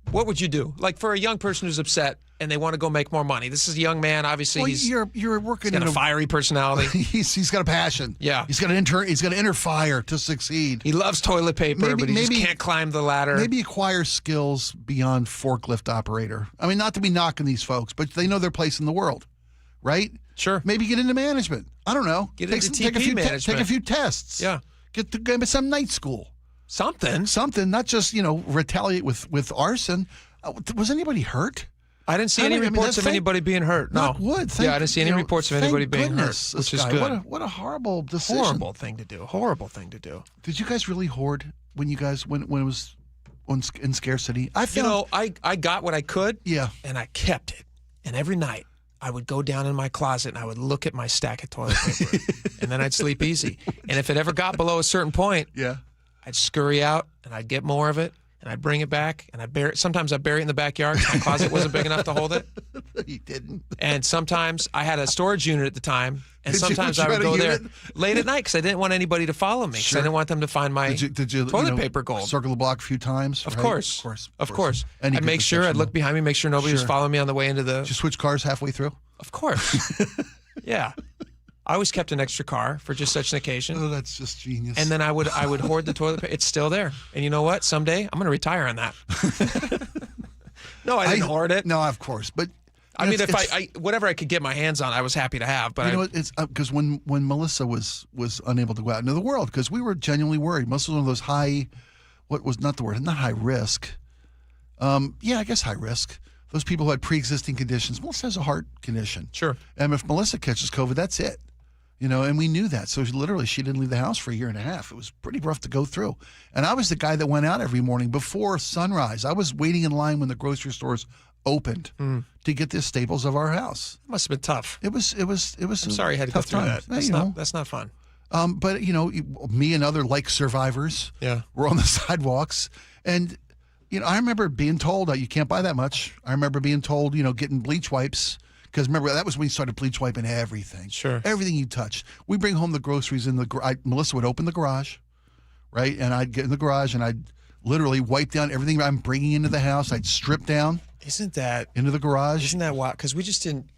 What would you do? Like, for a young person who's upset and they want to go make more money. This is a young man, obviously. Well, you're working he's got a fiery personality. he's got a passion. Yeah. He's got an inner fire to succeed. He loves toilet paper, but he just can't climb the ladder. Maybe acquire skills beyond forklift operator. I mean, not to be knocking these folks, but they know their place in the world, right? Sure. Maybe get into management. I don't know. Take a few tests. Yeah. Get some night school. Something. Not just, retaliate with arson. Was anybody hurt? I didn't see any reports of anybody being hurt. No. Not wood. I didn't see any reports of anybody being hurt, which is good. What a horrible decision. Horrible thing to do. Did you guys really hoard when it was in scarcity? I got what I could. Yeah. And I kept it. And every night I would go down in my closet and I would look at my stack of toilet paper, and then I'd sleep easy. And if it ever got below a certain point, I'd scurry out and I'd get more of it and I'd bring it back and I'd bury it. Sometimes I'd bury it in the backyard because my closet wasn't big enough to hold it. You didn't. And sometimes I had a storage unit at the time, and sometimes I would go there late at night because I didn't want anybody to follow me because I didn't want them to find my toilet paper gold. Circle the block a few times? Of course. I'd make sure, I'd look behind me, make sure nobody was following me on the way into the... Did you switch cars halfway through? Of course. Yeah. I always kept an extra car for just such an occasion. Oh, that's just genius. And then I would hoard the toilet paper. It's still there. And you know what? Someday I'm going to retire on that. No, I didn't hoard it. No, of course. But I mean, if I whatever I could get my hands on, I was happy to have. But it's because when Melissa was unable to go out into the world, because we were genuinely worried. Melissa was one of those high, what was not the word, not high risk. I guess high risk. Those people who had pre-existing conditions. Melissa has a heart condition. Sure. And if Melissa catches COVID, that's it. And we knew that. So she didn't leave the house for a year and a half. It was pretty rough to go through. And I was the guy that went out every morning before sunrise. I was waiting in line when the grocery stores opened to get the staples of our house. It must have been tough. It was. I'm sorry you had to go through that. That's not fun. But me and other like survivors were on the sidewalks. And, I remember being told you can't buy that much. I remember being told, getting bleach wipes. Because remember, that was when you started bleach wiping everything. Sure. Everything you touched. We bring home the groceries in Melissa would open the garage, right? And I'd get in the garage and I'd literally wipe down everything I'm bringing into the house. I'd strip down. Isn't that... Into the garage. Isn't that wild? Because we didn't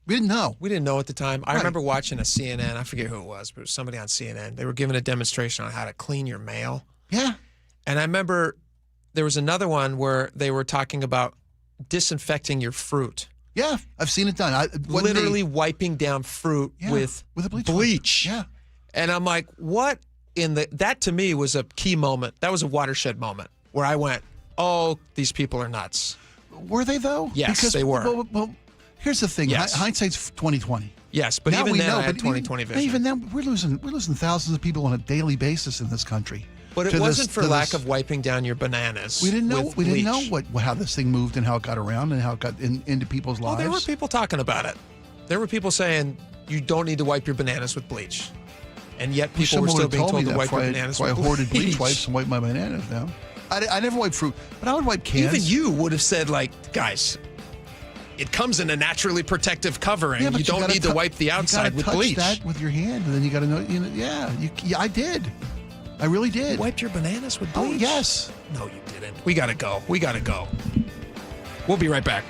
know. We didn't know at the time. I remember watching a CNN. I forget who it was, but it was somebody on CNN. They were giving a demonstration on how to clean your mail. Yeah. And I remember there was another one where they were talking about disinfecting your fruit. Yeah, I've seen it done. Literally wiping down fruit with a bleach. Yeah. And I'm like, what that to me was a key moment. That was a watershed moment where I went, oh, these people are nuts. Were they, though? Yes, they were. Well, here's the thing. Yes. Hindsight's 2020. Yes, but now even we then know, I had but 2020 vision. Even then, we're losing thousands of people on a daily basis in this country. But it wasn't for lack of wiping down your bananas. We didn't know. with We didn't bleach. know how this thing moved and how it got around and how it got into people's lives. Oh, there were people talking about it. There were people saying you don't need to wipe your bananas with bleach, and yet people were still being told to wipe your bananas with I bleach. hoarded bleach wipes and wiped my bananas down. I never wiped fruit, but I would wipe cans. Even you would have said, like, guys, it comes in a naturally protective covering. Yeah, but you don't need to wipe the outside with bleach. You got to touch that with your hand, and then you got to know. Yeah, I did. I really did. You wiped your bananas with bleach? Oh, yes. No, you didn't. We got to go. We'll be right back.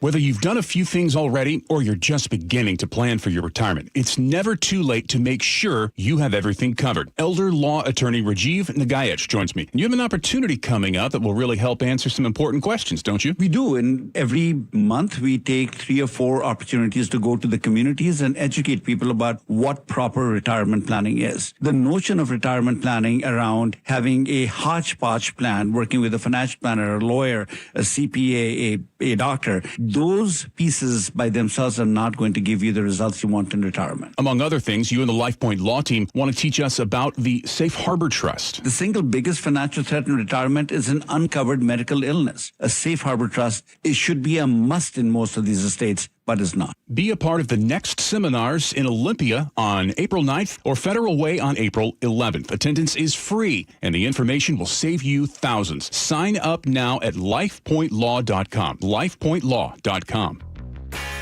Whether you've done a few things already or you're just beginning to plan for your retirement, it's never too late to make sure you have everything covered. Elder law attorney Rajiv Nagayach joins me. And you have an opportunity coming up that will really help answer some important questions, don't you? We do. And every month we take 3 or 4 opportunities to go to the communities and educate people about what proper retirement planning is. The notion of retirement planning around having a hodgepodge plan, working with a financial planner, a lawyer, a CPA, a doctor, those pieces by themselves are not going to give you the results you want in retirement. Among other things, you and the LifePoint Law team want to teach us about the Safe Harbor Trust. The single biggest financial threat in retirement is an uncovered medical illness. A Safe Harbor Trust should be a must in most of these estates, but is not. Be a part of the next seminars in Olympia on April 9th or Federal Way on April 11th. Attendance is free, and the information will save you thousands. Sign up now at lifepointlaw.com. lifepointlaw.com.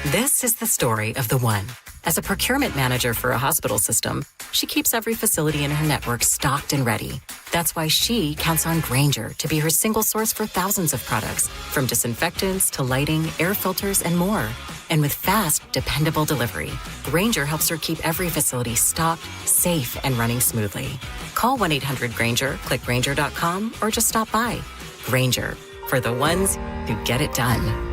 This is the story of the one. As a procurement manager for a hospital system, she keeps every facility in her network stocked and ready. That's why she counts on Grainger to be her single source for thousands of products, from disinfectants to lighting, air filters, and more. And with fast, dependable delivery, Grainger helps her keep every facility stocked, safe, and running smoothly. Call 1-800-GRAINGER, click Grainger.com, or just stop by. Grainger, for the ones who get it done.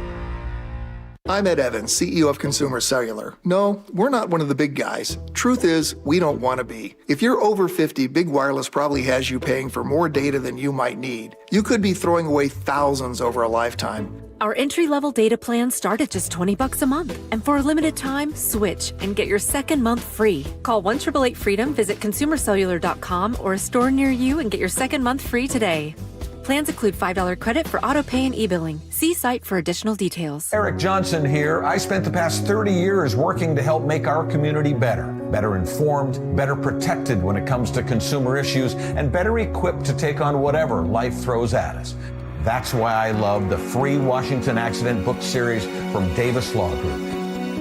I'm Ed Evans, CEO of Consumer Cellular. No, we're not one of the big guys. Truth is, we don't want to be. If you're over 50, Big Wireless probably has you paying for more data than you might need. You could be throwing away thousands over a lifetime. Our entry-level data plans start at just $20 a month. And for a limited time, switch and get your second month free. Call 1-888-FREEDOM, visit consumercellular.com or a store near you and get your second month free today. Plans include $5 credit for auto pay and e-billing. See site for additional details. Eric Johnson here. I spent the past 30 years working to help make our community better informed, better protected when it comes to consumer issues, and better equipped to take on whatever life throws at us. That's why I love the free Washington Accident book series from Davis Law Group.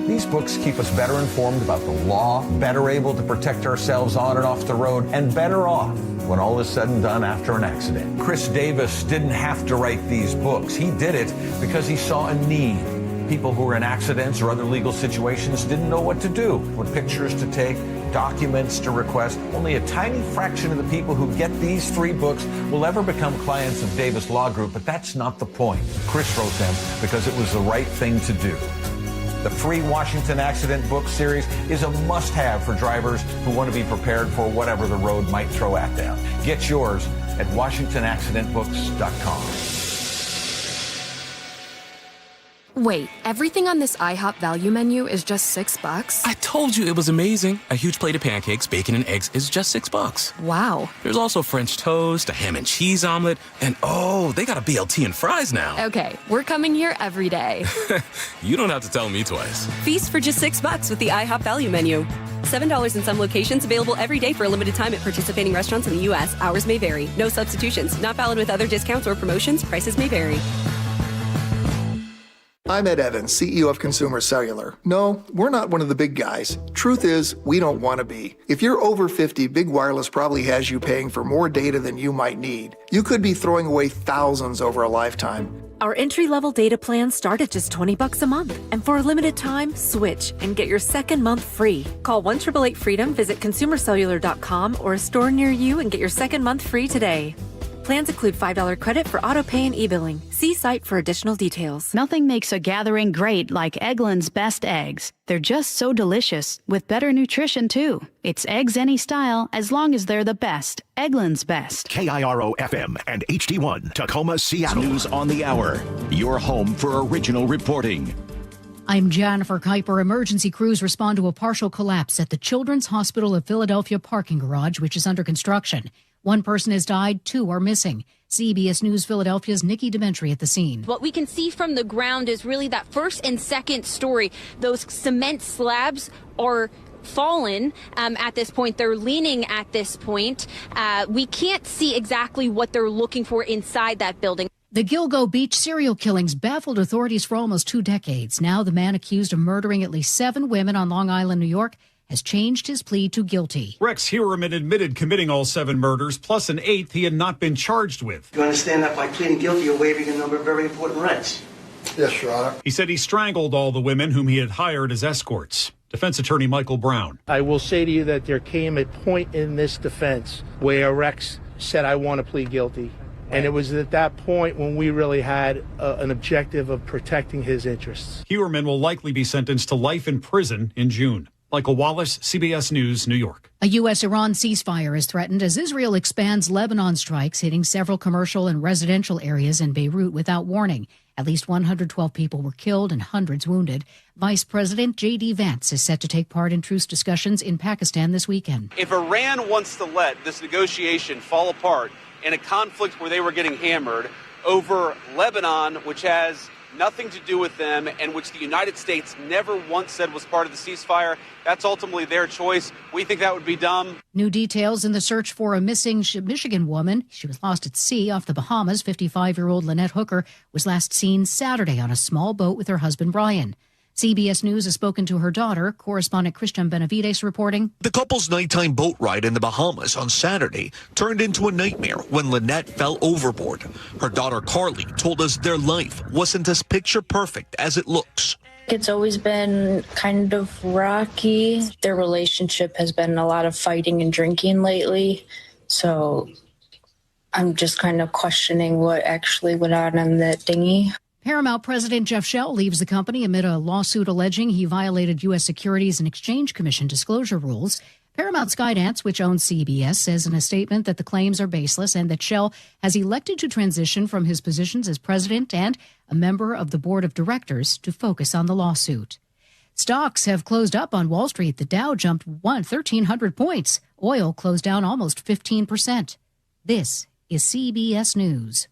These books keep us better informed about the law, better able to protect ourselves on and off the road, and better off when all is said and done after an accident. Chris Davis didn't have to write these books. He did it because he saw a need. People who were in accidents or other legal situations didn't know what to do, what pictures to take, documents to request. Only a tiny fraction of the people who get these 3 books will ever become clients of Davis Law Group, but that's not the point. Chris wrote them because it was the right thing to do. The free Washington Accident book series is a must-have for drivers who want to be prepared for whatever the road might throw at them. Get yours at WashingtonAccidentBooks.com. Wait, everything on this IHOP value menu is just $6? I told you it was amazing. A huge plate of pancakes, bacon, and eggs is just $6. Wow. There's also French toast, a ham and cheese omelet, and oh, they got a BLT and fries now. Okay, we're coming here every day. You don't have to tell me twice. Feast for just $6 with the IHOP value menu. $7 in some locations, available every day for a limited time at participating restaurants in the U.S. Hours may vary. No substitutions. Not valid with other discounts or promotions. Prices may vary. I'm Ed Evans, CEO of Consumer Cellular. No, we're not one of the big guys. Truth is, we don't want to be. If you're over 50, Big Wireless probably has you paying for more data than you might need. You could be throwing away thousands over a lifetime. Our entry-level data plans start at just $20 a month. And for a limited time, switch and get your second month free. Call 1-888-FREEDOM, visit consumercellular.com or a store near you and get your second month free today. Plans include $5 credit for auto pay and e-billing. See site for additional details. Nothing makes a gathering great like Eggland's best eggs. They're just so delicious, with better nutrition, too. It's eggs any style, as long as they're the best. Eggland's best. KIRO FM and HD1, Tacoma, Seattle. News on the hour. Your home for original reporting. I'm Jennifer Kuiper. Emergency crews respond to a partial collapse at the Children's Hospital of Philadelphia parking garage, which is under construction. One person has died, 2 are missing. CBS News Philadelphia's Nikki Dementri at the scene. What we can see from the ground is really that first and second story. Those cement slabs are fallen at this point. They're leaning at this point. We can't see exactly what they're looking for inside that building. The Gilgo Beach serial killings baffled authorities for almost 2 decades. Now the man accused of murdering at least 7 women on Long Island, New York, has changed his plea to guilty. Rex Heuermann admitted committing all 7 murders, plus an 8th he had not been charged with. You understand that by pleading guilty, you're waiving a number of very important rights? Yes, Your Honor. He said he strangled all the women whom he had hired as escorts. Defense attorney Michael Brown. I will say to you that there came a point in this defense where Rex said, I want to plead guilty. And it was at that point when we really had an objective of protecting his interests. Heuermann will likely be sentenced to life in prison in June. Michael Wallace, CBS News, New York. A U.S.-Iran ceasefire is threatened as Israel expands Lebanon strikes, hitting several commercial and residential areas in Beirut without warning. At least 112 people were killed and hundreds wounded. Vice President J.D. Vance is set to take part in truce discussions in Pakistan this weekend. If Iran wants to let this negotiation fall apart in a conflict where they were getting hammered over Lebanon, which has nothing to do with them and which the United States never once said was part of the ceasefire, that's ultimately their choice. We think that would be dumb. New details in the search for a missing Michigan woman. She was lost at sea off the Bahamas. 55-year-old Lynette Hooker was last seen Saturday on a small boat with her husband, Brian. CBS News has spoken to her daughter. Correspondent Christian Benavides reporting. The couple's nighttime boat ride in the Bahamas on Saturday turned into a nightmare when Lynette fell overboard. Her daughter Carly told us their life wasn't as picture perfect as it looks. It's always been kind of rocky. Their relationship has been a lot of fighting and drinking lately. So I'm just kind of questioning what actually went on in that dinghy. Paramount President Jeff Shell leaves the company amid a lawsuit alleging he violated U.S. Securities and Exchange Commission disclosure rules. Paramount Skydance, which owns CBS, says in a statement that the claims are baseless and that Shell has elected to transition from his positions as president and a member of the board of directors to focus on the lawsuit. Stocks have closed up on Wall Street. The Dow jumped 1,300 points. Oil closed down almost 15%. This is CBS News.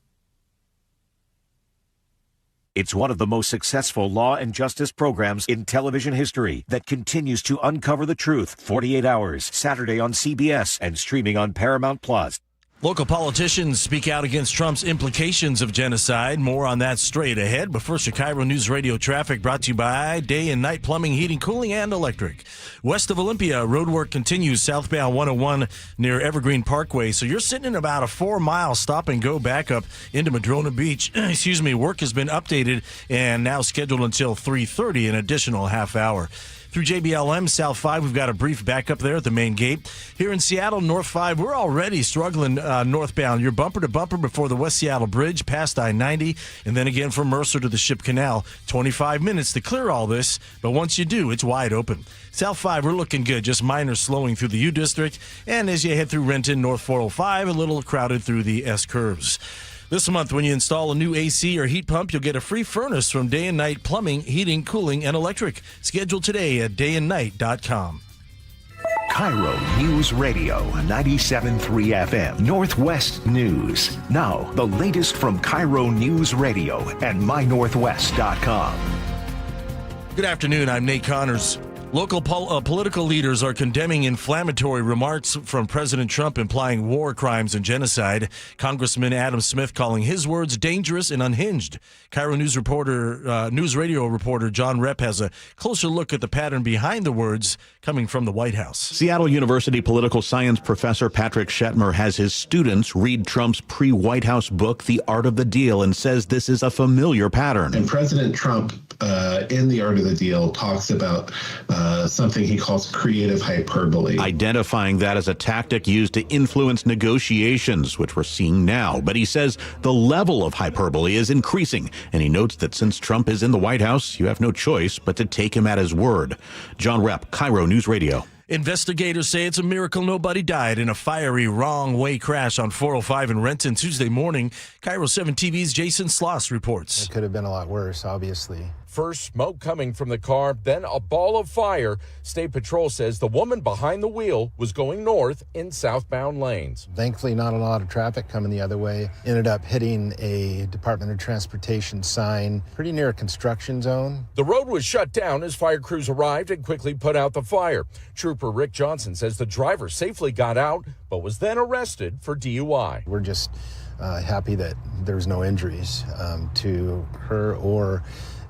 It's one of the most successful law and justice programs in television history that continues to uncover the truth 48 hours, Saturday on CBS and streaming on Paramount Plus. Local politicians speak out against Trump's implications of genocide. More on that straight ahead. But first, your KIRO News Radio traffic brought to you by Day and Night Plumbing, Heating, Cooling, and Electric. West of Olympia, roadwork continues southbound 101 near Evergreen Parkway. So you're sitting in about a 4-mile stop and go back up into Madrona Beach. Work has been updated and now scheduled until 3:30, an additional half hour. Through JBLM, South 5, we've got a brief backup there at the main gate. Here in Seattle, North 5, we're already struggling northbound. You're bumper to bumper before the West Seattle Bridge, past I-90, and then again from Mercer to the Ship Canal. 25 minutes to clear all this, but once you do, it's wide open. South 5, we're looking good, just minor slowing through the U District. And as you head through Renton, North 405, a little crowded through the S curves. This month, when you install a new AC or heat pump, you'll get a free furnace from Day and Night Plumbing, Heating, Cooling, and Electric. Schedule today at dayandnight.com. KIRO News Radio, 97.3 FM, Northwest News. Now, the latest from KIRO News Radio and mynorthwest.com. Good afternoon. I'm Nate Connors. Local political leaders are condemning inflammatory remarks from President Trump implying war crimes and genocide. Congressman Adam Smith calling his words dangerous and unhinged. KIRO News Radio reporter John Repp has a closer look at the pattern behind the words coming from the White House. Seattle University political science professor Patrick Shetmer has his students read Trump's pre-White House book, The Art of the Deal, and says this is a familiar pattern. And President Trump in The Art of the Deal, talks about something he calls creative hyperbole. Identifying that as a tactic used to influence negotiations, which we're seeing now. But he says the level of hyperbole is increasing, and he notes that since Trump is in the White House, you have no choice but to take him at his word. John Repp, KIRO News Radio. Investigators say it's a miracle nobody died in a fiery wrong-way crash on 405 in Renton Tuesday morning. KIRO 7 TV's Jason Sloss reports. It could have been a lot worse, obviously. First smoke coming from the car, then a ball of fire. State Patrol says the woman behind the wheel was going north in southbound lanes. Thankfully, not a lot of traffic coming the other way. Ended up hitting a Department of Transportation sign pretty near a construction zone. The road was shut down as fire crews arrived and quickly put out the fire. Trooper Rick Johnson says the driver safely got out, but was then arrested for DUI. We're just happy that there's no injuries to her or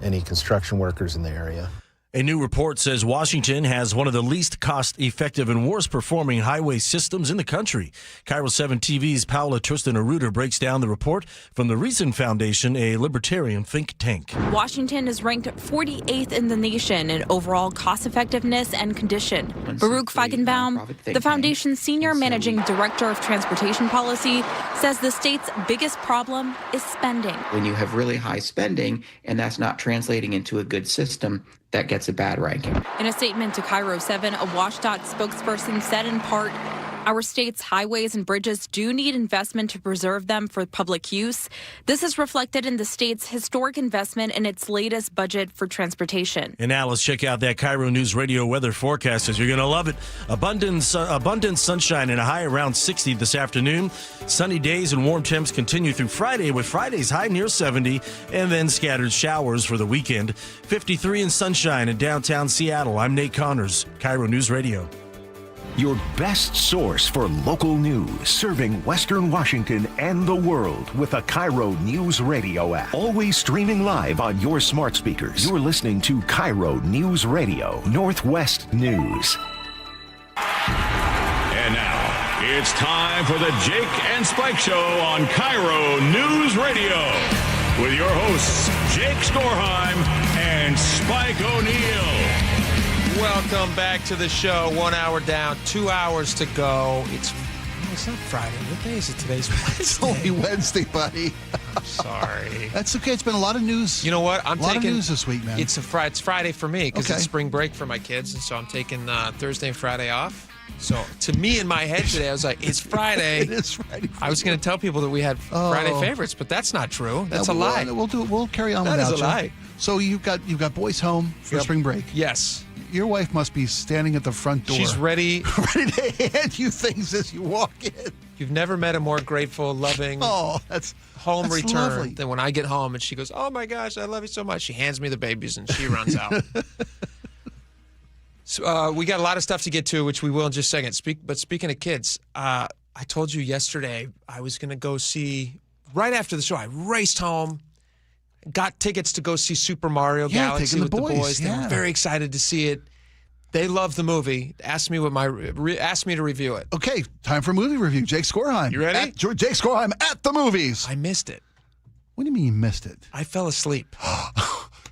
any construction workers in the area. A new report says Washington has one of the least cost-effective and worst-performing highway systems in the country. KIRO 7 TV's Paula Tristan-Aruda breaks down the report from the Reason Foundation, a libertarian think tank. Washington is ranked 48th in the nation in overall cost-effectiveness and condition. Baruch Feigenbaum, the foundation's senior managing director of transportation policy, says the state's biggest problem is spending. When you have really high spending and that's not translating into a good system, that gets a bad ranking. In a statement to KIRO 7, a WashDOT spokesperson said in part, our state's highways and bridges do need investment to preserve them for public use. This is reflected in the state's historic investment in its latest budget for transportation. And now let's check out that KIRO News Radio weather forecast, as you're going to love it. Abundant sunshine and a high around 60 this afternoon. Sunny days and warm temps continue through Friday, with Friday's high near 70, and then scattered showers for the weekend. 53 and sunshine in downtown Seattle. I'm Nate Connors, KIRO News Radio. Your best source for local news, serving Western Washington and the world with the KIRO News Radio app. Always streaming live on your smart speakers. You're listening to KIRO News Radio, Northwest News. And now, it's time for the Jake and Spike Show on KIRO News Radio. With your hosts, Jake Skorheim and Spike O'Neill. Welcome back to the show. 1 hour down, 2 hours to go. It's not Friday. What day is it today? It's only Wednesday, buddy. I'm sorry. That's okay. It's been a lot of news. You know what? A lot of news this week, man. It's Friday for me because it's spring break for my kids, and so I'm taking Thursday and Friday off. So to me, in my head today, I was like, it's Friday. It is Friday. I was going to tell people that we had Friday favorites, but that's not true. That's a lie. We'll carry on without you. That is a lie. So you've got boys home for spring break. Yes. Your wife must be standing at the front door. She's ready. Ready to hand you things as you walk in. You've never met a more grateful, loving that's return lovely. than when I get home and she goes, oh my gosh, I love you so much. She hands me the babies and she runs out. So we got a lot of stuff to get to, which we will in just a second. But speaking of kids, I told you yesterday I was going to go see, right after the show, I raced home. Got tickets to go see Super Mario Galaxy with the boys. They were very excited to see it. They love the movie. Asked me to review it. Okay, time for movie review. Jake Skorheim. You ready? Jake Skorheim at the movies. I missed it. What do you mean you missed it? I fell asleep.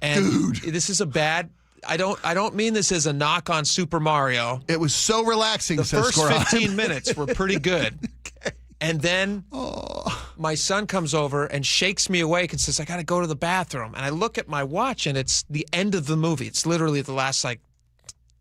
And dude, this is a bad. I don't mean this as a knock on Super Mario. It was so relaxing. The first Skorheim. 15 minutes were pretty good. Okay. And then my son comes over and shakes me awake and says, I got to go to the bathroom. And I look at my watch, and it's the end of the movie. It's literally the last,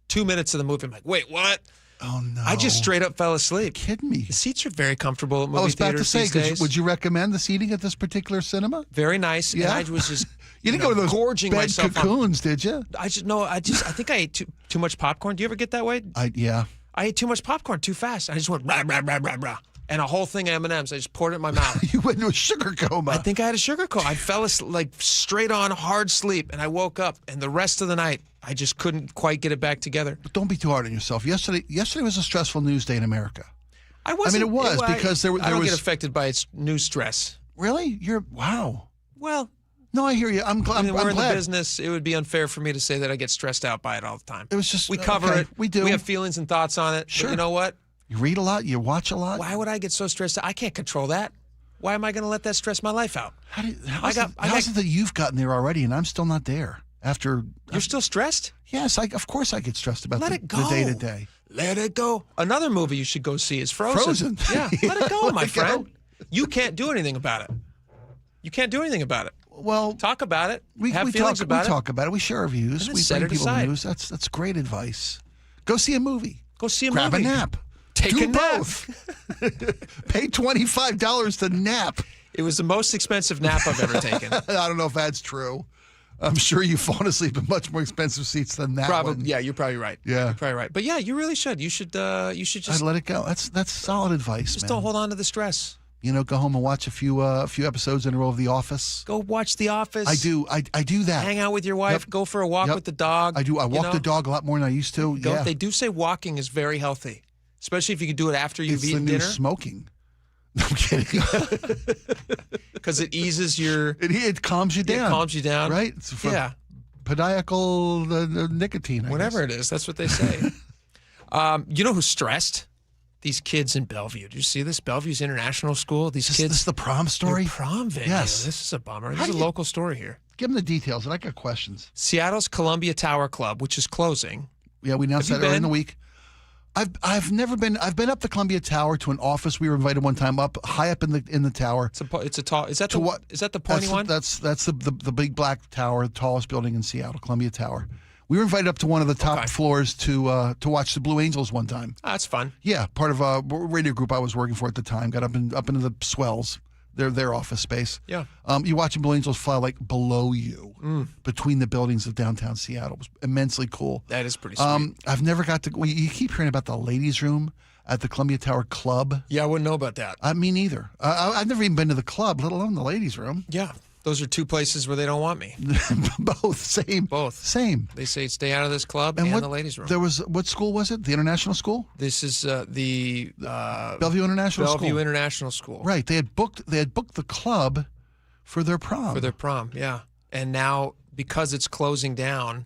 2 minutes of the movie. I'm like, wait, what? Oh, no. I just straight up fell asleep. Are you kidding me? The seats are very comfortable at movie I was about theaters to say, these days. would you recommend the seating at this particular cinema? Very nice. Yeah. And I was just you didn't go to those gorging bed myself cocoons, did you? I think I ate too much popcorn. Do you ever get that way? Yeah. I ate too much popcorn too fast. I just went rah, rah, rah, rah, rah. And a whole thing of M&Ms. I just poured it in my mouth. You went into a sugar coma. I think I had a sugar coma. I fell asleep, straight on hard sleep, and I woke up, and the rest of the night, I just couldn't quite get it back together. But don't be too hard on yourself. Yesterday was a stressful news day in America. I wasn't. I mean, it was because there I don't was. get affected by its news stress. Really? Wow. Well, no, I hear you. I'm glad. We're in the business. It would be unfair for me to say that I get stressed out by it all the time. It was just we cover it. We do. We have feelings and thoughts on it. Sure. But you know what? You read a lot. You watch a lot. Why would I get so stressed out? I can't control that. Why am I going to let that stress my life out? How is it that you've gotten there already and I'm still not there? After You're still stressed? Yes, of course I get stressed about Let the it go. day-to-day. Let it go. Another movie you should go see is Frozen. Yeah, let it go, my friend. You can't do anything about it. You can't do anything about it. Well, talk about it. We have talk feelings about it. We talk about it. We share our views. And then We set bring it people aside. news. That's great advice. Go see a movie. Go see a Grab movie. a nap. Take Do a nap. both. Pay $25 to nap. It was the most expensive nap I've ever taken. I don't know if that's true. I'm sure you've fallen asleep in much more expensive seats than that Probably, one. yeah, you're probably right. Yeah. You're probably right. But yeah, you really should. You should just I'd let it go. That's solid advice, just man. don't hold on to the stress. You know, go home and watch a few episodes in a row of The Office. Go watch The Office. I do. I do that. Hang out with your wife. Yep. Go for a walk Yep. with the dog. I do. I you walk know? the dog a lot more than I used to. Go, Yeah. They do say walking is very healthy, especially if you can do it after you've It's the eaten new dinner. smoking. No, I'm kidding. Because it eases your. It calms you down. It calms you down. Right? It's for Yeah. podiacal nicotine. Whatever it is, that's what they say. You know who's stressed? These kids in Bellevue. Did you see this? Bellevue's International School. These kids. This is the prom story? Their prom venue. Yes. This is a bummer. How This is do a you- local story here. Give them the details, and I got questions. Seattle's Columbia Tower Club, which is closing. Yeah, we announced Have that you early in been? the week. I've never been. I've been up the Columbia Tower to an office. We were invited one time up high up in the tower. It's a tall. Is that To the what? Is that the pointy one? That's the big black tower, the tallest building in Seattle, Columbia Tower. We were invited up to one of the top floors to watch the Blue Angels one time. Ah, that's fun. Yeah, part of a radio group I was working for at the time. Got up into the swells, their office space. Yeah. You watch the Blue Angels fly like below you between the buildings of downtown Seattle. It was immensely cool. That is pretty sweet. I've never got to. You keep hearing about the ladies' room at the Columbia Tower Club. Yeah, I wouldn't know about that. Me neither. I've never even been to the club, let alone the ladies' room. Yeah. Those are two places where they don't want me. Both same. Both same. They say stay out of this club and the ladies' room. There was what school was it? The International School. This is the Bellevue International School. Bellevue International School. Right. They had booked the club for their prom. For their prom, yeah. And now because it's closing down,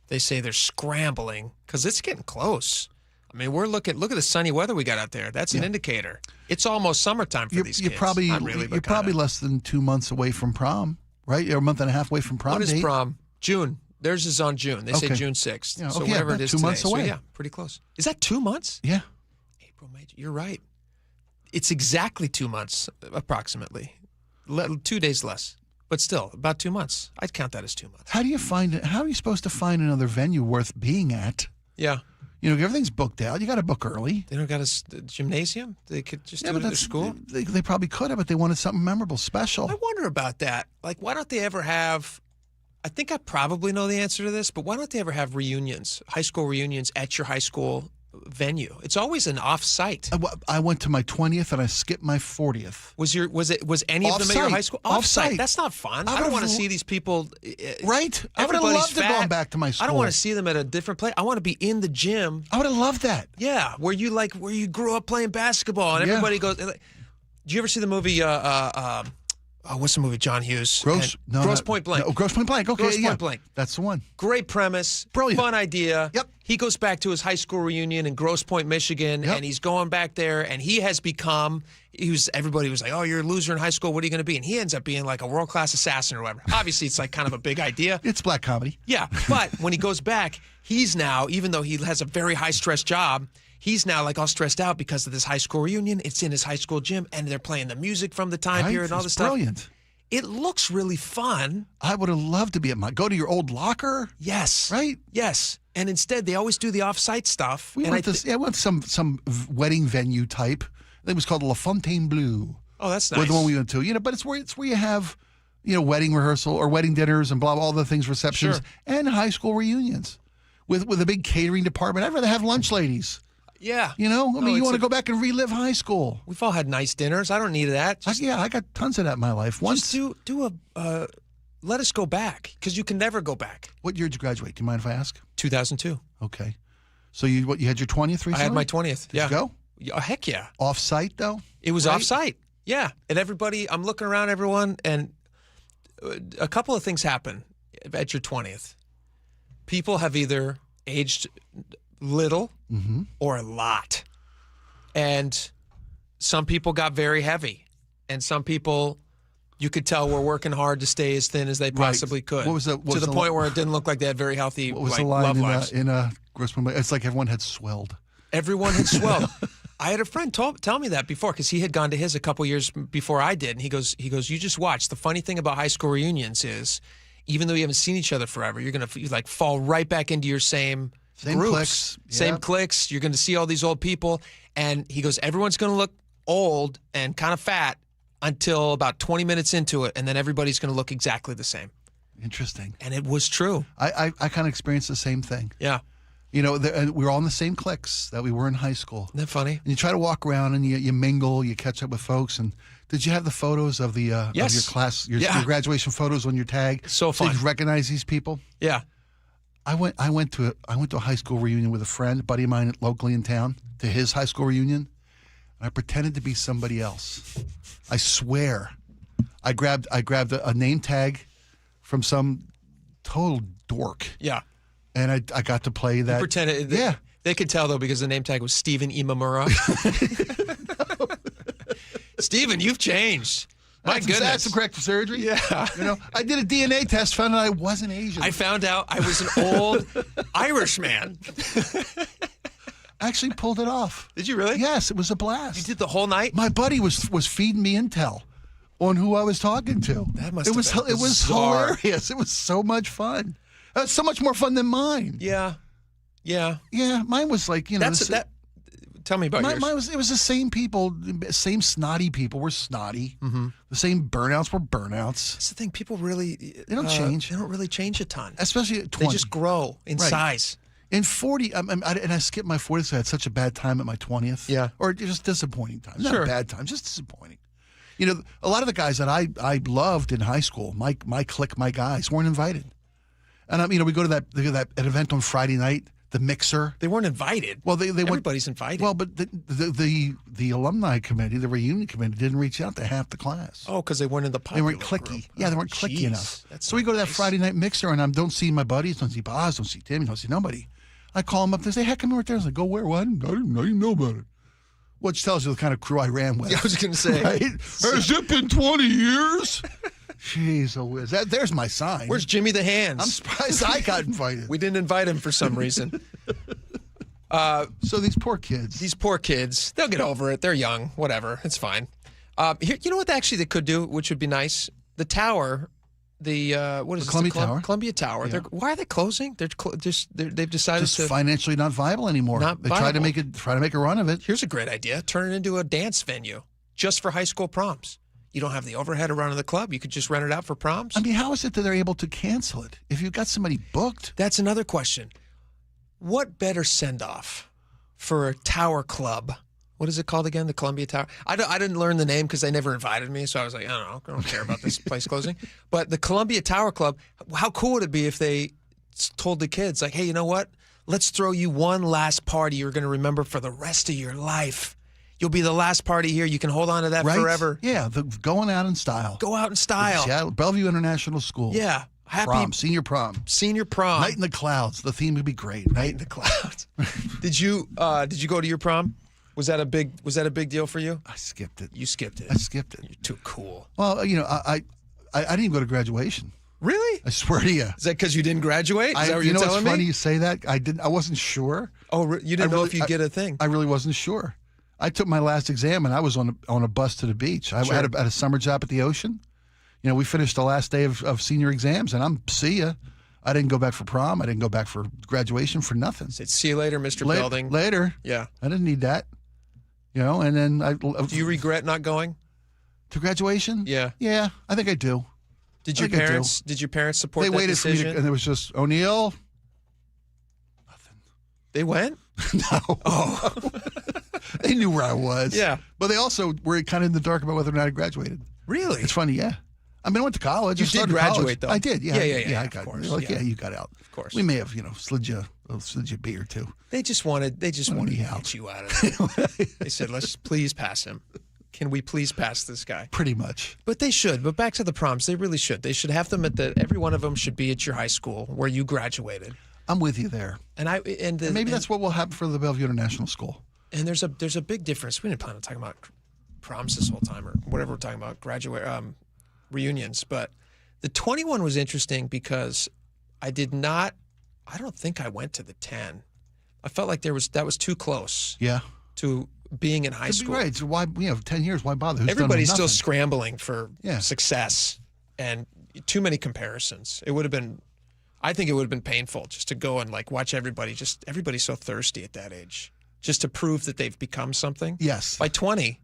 they say they're scrambling because it's getting close. I mean, look at the sunny weather we got out there. That's an indicator. It's almost summertime for these kids. You're probably Not really, but probably kinda. less than 2 months away from prom, right? You're a month and a half away from prom. What is date. prom? June. Theirs is on June. They say Okay. June 6th. Yeah, so okay, whatever about it is 2 today. months away. So yeah, pretty close. Is that 2 months? Yeah. April, May. You're right. It's exactly 2 months, approximately. 2 days less, but still about 2 months. I'd count that as 2 months. How do you find it? How are you supposed to find another venue worth being at? Yeah. You know, everything's booked out. You got to book early. They don't got a gymnasium. They could just do it at their school. They probably could have, but they wanted something memorable, special. I wonder about that. Like, why don't they ever have? I think I probably know the answer to this, but why don't they ever have reunions, high school reunions at your high school venue? It's always an off-site. I went to my 20th and I skipped my 40th. Was any of them at your high school? Off-site. That's not fun. I don't want to see these people. Right? I would have Everybody's loved to fat. go back to my school. I don't want to see them at a different place. I want to be in the gym. I would have loved that. Yeah, where you grew up playing basketball and Yeah. everybody goes. Do you ever see the movie? What's the movie? John Hughes. Gross Point Blank. No, Gross Point Blank. Okay, Gross yeah. Point Blank. That's the one. Great premise. Brilliant. Fun idea. Yep. He goes back to his high school reunion in Grosse Pointe, Michigan, Yep. and he's going back there, and he has become. Everybody was like, "Oh, you're a loser in high school. What are you going to be?" And he ends up being like a world-class assassin or whatever. Obviously, it's like kind of a big idea. It's black comedy. Yeah, but when he goes back, he's now, even though he has a very high-stress job, he's now like all stressed out because of this high school reunion. It's in his high school gym, and they're playing the music from the time period and all It's this stuff. brilliant. It looks really fun. I would have loved to be at go to your old locker. Yes. Right? Yes. And instead, they always do the off-site stuff. We went some wedding venue type. I think it was called La Fontainebleau. Oh, that's Was nice. the one we went to. You know, but it's where you have, you know, wedding rehearsal or wedding dinners and blah, all the things, receptions, Sure. and high school reunions with a big catering department. I'd rather have lunch ladies. Yeah. You know, I mean, you want to go back and relive high school. We've all had nice dinners. I don't need that. I got tons of that in my life. Once, just do a. Let us go back because you can never go back. What year did you graduate? Do you mind if I ask? 2002. Okay. So you had your 20th recently? I had my 20th. Did you go? Oh, heck yeah. Off-site, though? It was Right? off-site. Yeah. And everybody, I'm looking around everyone, and a couple of things happen at your 20th. People have either aged little or a lot. And some people got very heavy. And some people You could tell we're working hard to stay as thin as they possibly could. What was the to the point where it didn't look like they had very healthy what was like, the line love lives. in Grossman? It's like everyone had swelled. Everyone had swelled. I had a friend tell me that before because he had gone to his a couple years before I did, and he goes, you just watch. The funny thing about high school reunions is, even though you haven't seen each other forever, you're gonna like fall right back into your same groups, cliques. same cliques. You're gonna see all these old people, and he goes, everyone's gonna look old and kind of fat until about 20 minutes into it, and then everybody's gonna look exactly the same. Interesting. And it was true. I kind of experienced the same thing. Yeah. You know, we were all in the same cliques that we were in high school. Isn't that funny? And you try to walk around and you mingle, you catch up with folks. And did you have the photos of the of your class, your graduation photos on your tag? So fun. So you recognize these people? Yeah. I went to a high school reunion with a friend, a buddy of mine locally in town, to his high school reunion. And I pretended to be somebody else. I swear. I grabbed a name tag from some total dork. Yeah. And I got to play that. You pretended. They could tell, though, because the name tag was Stephen Imamura. Stephen, you've changed. My goodness. That's some corrective surgery. Yeah. You know, I did a DNA test, found out I wasn't Asian. I found out I was an old Irish man. I actually pulled it off. Did you really? Yes, it was a blast. You did the whole night? My buddy was feeding me intel on who I was talking to. That must it have was been it was bizarre. hilarious. It was so much fun. So much more fun than mine. Yeah. Yeah. Yeah, mine was like, you know. Tell me about yours. Mine was the same people, same snotty people were snotty. Mm-hmm. The same burnouts were burnouts. That's the thing. People really they don't change. They don't really change a ton, especially at 20. They just grow in size. In 40, and I skipped my 40th, so I had such a bad time at my 20th. Yeah, or just disappointing time. Not sure. a bad time, just disappointing. You know, a lot of the guys that I loved in high school, my clique, my guys, weren't invited. And we go to that event on Friday night. The Mixer. They weren't invited. Well, everybody's invited. Well, but the alumni committee, the reunion committee, didn't reach out to half the class. Oh, because they weren't in the popular They weren't cliquey. group. Yeah, they weren't cliquey enough. So we go to that Friday night Mixer, and I don't see my buddies, don't see Boz, don't see Timmy, don't see nobody. I call them up. They say, "Heck, come over there." I was like, "Go where? What? I didn't know about it." Which tells you the kind of crew I ran with. Yeah, I was going to say. Right? Has it been 20 years? Jeez, oh whiz. There's my sign. Where's Jimmy the Hands? I'm surprised I got invited. We didn't invite him for some reason. So these poor kids. They'll get over it. They're young. Whatever. It's fine. Here, you know what actually they could do, which would be nice? The tower, what is the Columbia Tower? Columbia Tower. Yeah. Why are they closing? They've decided just financially not viable anymore. They try to make a run of it. Here's a great idea. Turn it into a dance venue just for high school proms. You don't have the overhead around the club. You could just rent it out for proms. I mean, how is it that they're able to cancel it? If you've got somebody booked. That's another question. What better send-off for a tower club? What is it called again? The Columbia Tower? I didn't learn the name because they never invited me, so I was like, I don't care about this place closing. But the Columbia Tower Club, how cool would it be if they told the kids, like, hey, you know what? Let's throw you one last party you're going to remember for the rest of your life. You'll be the last party here. You can hold on to that forever. Yeah, going out in style. Go out in style. Seattle, Bellevue International School. Yeah. Senior prom. Senior prom. Night in the Clouds. The theme would be great. Night in the Clouds. Did you go to your prom? Was that a big deal for you? I skipped it. You skipped it. I skipped it. You're too cool. Well, I didn't even go to graduation. Really? I swear to you. Is that because you didn't graduate? Is that what you're telling me? It's funny you say that. I wasn't sure. Oh, you didn't know if you'd get a thing. I really wasn't sure. I took my last exam and I was on a bus to the beach. I had a summer job at the ocean. You know, we finished the last day of senior exams, and see ya. I didn't go back for prom. I didn't go back for graduation for nothing. Said, see you later, Mr. Belding. Later. Yeah. I didn't need that. You know, and then Do you regret not going to graduation? Yeah. Yeah, I think I do. Did your parents support that waited decision? for me and it was just O'Neill. Nothing. They went? No. Oh. They knew where I was. Yeah. But they also were kind of in the dark about whether or not I graduated. Really? It's funny, yeah. I mean, I went to college. You did graduate, though. I did, yeah. Yeah, I got, of course. Like, yeah, you got out. Of course. We may have, slid you a beer or two. They just wanted to get you out of there. They said, let's please pass him. Can we please pass this guy? Pretty much. But they should. But back to the proms, they really should. They should have them every one of them should be at your high school where you graduated. I'm with you there. And maybe that's what will happen for the Bellevue International School. And there's a big difference. We didn't plan on talking about proms this whole time or whatever we're talking about. reunions, but the 21 was interesting because I don't think I went to the 10. I felt like that was too close. Yeah. To being in high school. Right. So why 10 years? Why bother? Everybody's still scrambling for success, and too many comparisons. I think it would have been painful just to go and like watch everybody's so thirsty at that age, just to prove that they've become something. Yes. By 20,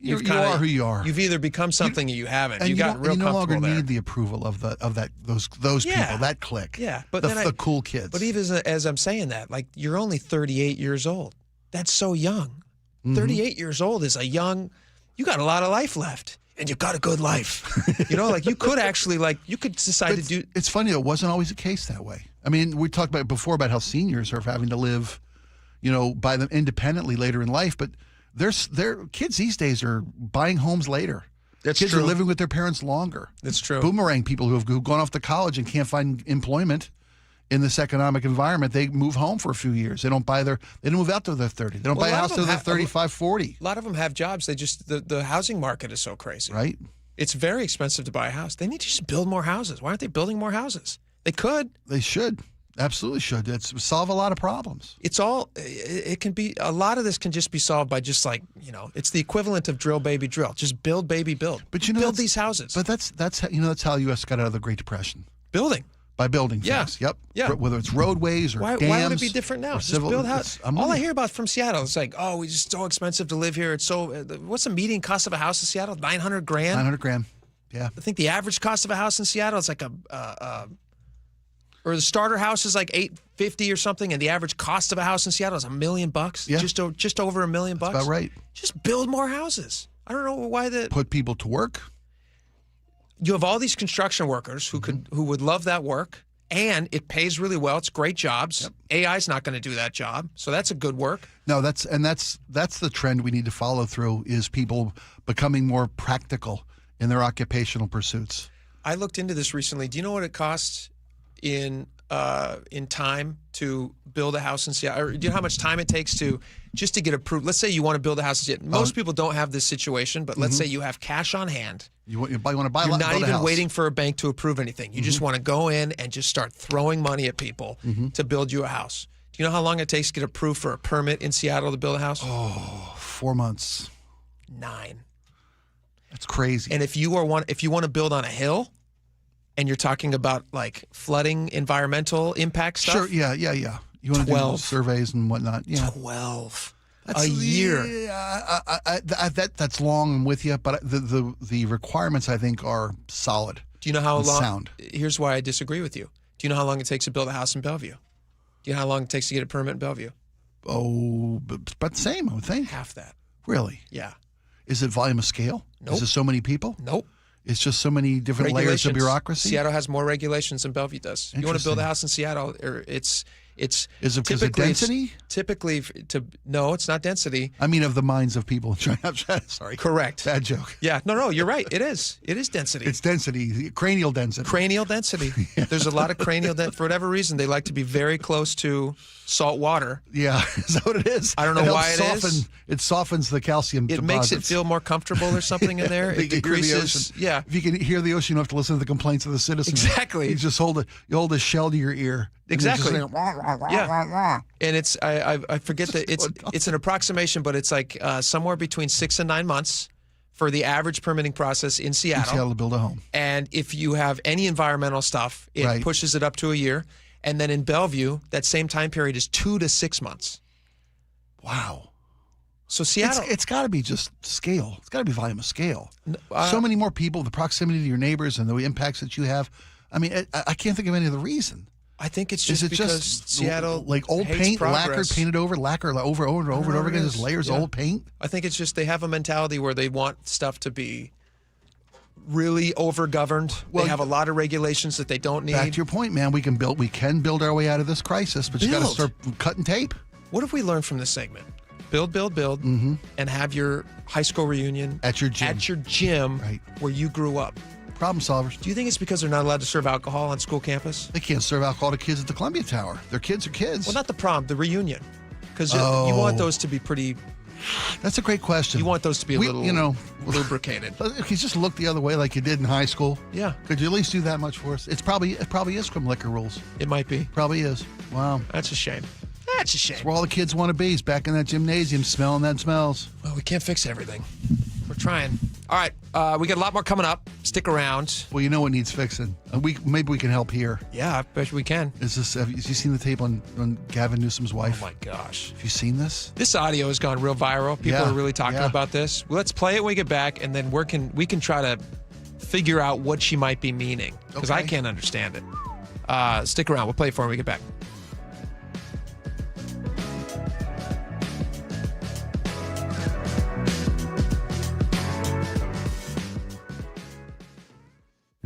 you are who you are. You've either become something or you haven't. And you got real no longer comfortable there. need the approval of those people, that clique. Yeah, but the cool kids. But even as I'm saying that, like, you're only 38 years old. That's so young. 38 years old is you got a lot of life left. And you've got a good life. Like you could actually, you could decide to do. It's funny, it wasn't always the case that way. I mean, we talked about before about how seniors are having to live, by them independently later in life. But their kids these days are buying homes later. That's kids true. are living with their parents longer. That's true. Boomerang people who've gone off to college and can't find employment in this economic environment, they move home for a few years. They don't move out till they're 30. They don't buy a house till they're 35, 40. A lot of them have jobs. They just, the housing market is so crazy. Right. It's very expensive to buy a house. They need to just build more houses. Why aren't they building more houses? They could. They should. Absolutely should. It's solve a lot of problems. It can be, a lot of this can just be solved by just it's the equivalent of drill, baby, drill. Just build, baby, build. But build these houses. But that's how U.S. got out of the Great Depression. Building. By building things. Yep. Yeah. Whether it's roadways or dams. Why would it be different now? Just build houses. All I hear about from Seattle is it's just so expensive to live here. It's so. What's the median cost of a house in Seattle? $900,000. $900,000. Yeah. I think the average cost of a house in Seattle is like or the starter house is like $850,000 or something, and the average cost of a house in Seattle is $1 million. Yeah. Just over $1 million. That's about right. Just build more houses. I don't know why put people to work. You have all these construction workers who would love that work, and it pays really well. It's great jobs. Yep. AI's not going to do that job, so that's a good work. No, that's the trend we need to follow through, is people becoming more practical in their occupational pursuits. I looked into this recently. Do you know what it costs in time to build a house in Seattle? Or do you know how much time it takes to get approved? Let's say you want to build a house in Seattle. Most people don't have this situation, but let's say you have cash on hand. You want to buy a You're lot. Not even waiting for a bank to approve anything. You just want to go in and just start throwing money at people to build you a house. Do you know how long it takes to get approved for a permit in Seattle to build a house? 4 months. 9. That's crazy. And if you want to build on a hill, and you're talking about like flooding, environmental impact stuff. Sure. Yeah. You want to do surveys and whatnot. Yeah. 12. That's a year. Yeah, that's long. I'm with you, but the requirements I think are solid. Do you know how long? Sound. Here's why I disagree with you. Do you know how long it takes to build a house in Bellevue? Do you know how long it takes to get a permit in Bellevue? Oh, but the same, I would think. Half that. Really? Yeah. Is it volume of scale? Nope. Is it so many people? Nope. It's just so many different layers of bureaucracy? Seattle has more regulations than Bellevue does. You want to build a house in Seattle, it's Is it because of density? No, it's not density. I mean, of the minds of people. Sorry. Correct. Bad joke. Yeah. No, you're right. It is. It is density. It's density. Cranial density. Cranial density. Yeah. There's a lot of cranial density. For whatever reason, they like to be very close to salt water. Yeah. Is that what it is? I don't know why it is. It softens the calcium deposits. Makes it feel more comfortable or something in there. It decreases. Yeah. If you can hear the ocean, you don't have to listen to the complaints of the citizens. Exactly. You just hold a shell to your ear. Exactly. Yeah. And it's I forget that it's an approximation, but it's like somewhere between 6 and 9 months for the average permitting process in Seattle. In Seattle to build a home. And if you have any environmental stuff, it pushes it up to a year. And then in Bellevue, that same time period is 2 to 6 months. Wow. So Seattle, it's got to be just scale. It's got to be volume of scale. So many more people, the proximity to your neighbors and the impacts that you have. I mean, I can't think of any other reason. I think it's just because Seattle like old paint, lacquered, painted over, lacquer over and over again, just layers of old paint. I think it's just they have a mentality where they want stuff to be really over-governed. Well, they have a lot of regulations that they don't need. Back to your point, man, we can build our way out of this crisis, but you got to start cutting tape. What have we learned from this segment? Build, and have your high school reunion at your gym, where you grew up. Problem solvers. Do you think it's because they're not allowed to serve alcohol on school campus? They can't serve alcohol to kids at the Columbia Tower. Their kids are kids. Well, not the prom, the reunion. Because you want those to be pretty That's a great question. You want those to be a little lubricated. If you just look the other way like you did in high school. Yeah. Could you at least do that much for us? It probably is from liquor rules. It might be. Probably is. Wow. That's a shame. That's a shame. That's where all the kids want to be, is back in that gymnasium smelling them smells. Well, we can't fix everything. We're trying. All right. We got a lot more coming up. Stick around. Well, you know what needs fixing. Maybe we can help here. Yeah, I bet we can. Have you seen the tape on Gavin Newsom's wife? Oh, my gosh. Have you seen this? This audio has gone real viral. People are really talking about this. Well, let's play it when we get back, and then we can try to figure out what she might be meaning, because I can't understand it. Stick around. We'll play it for when we get back.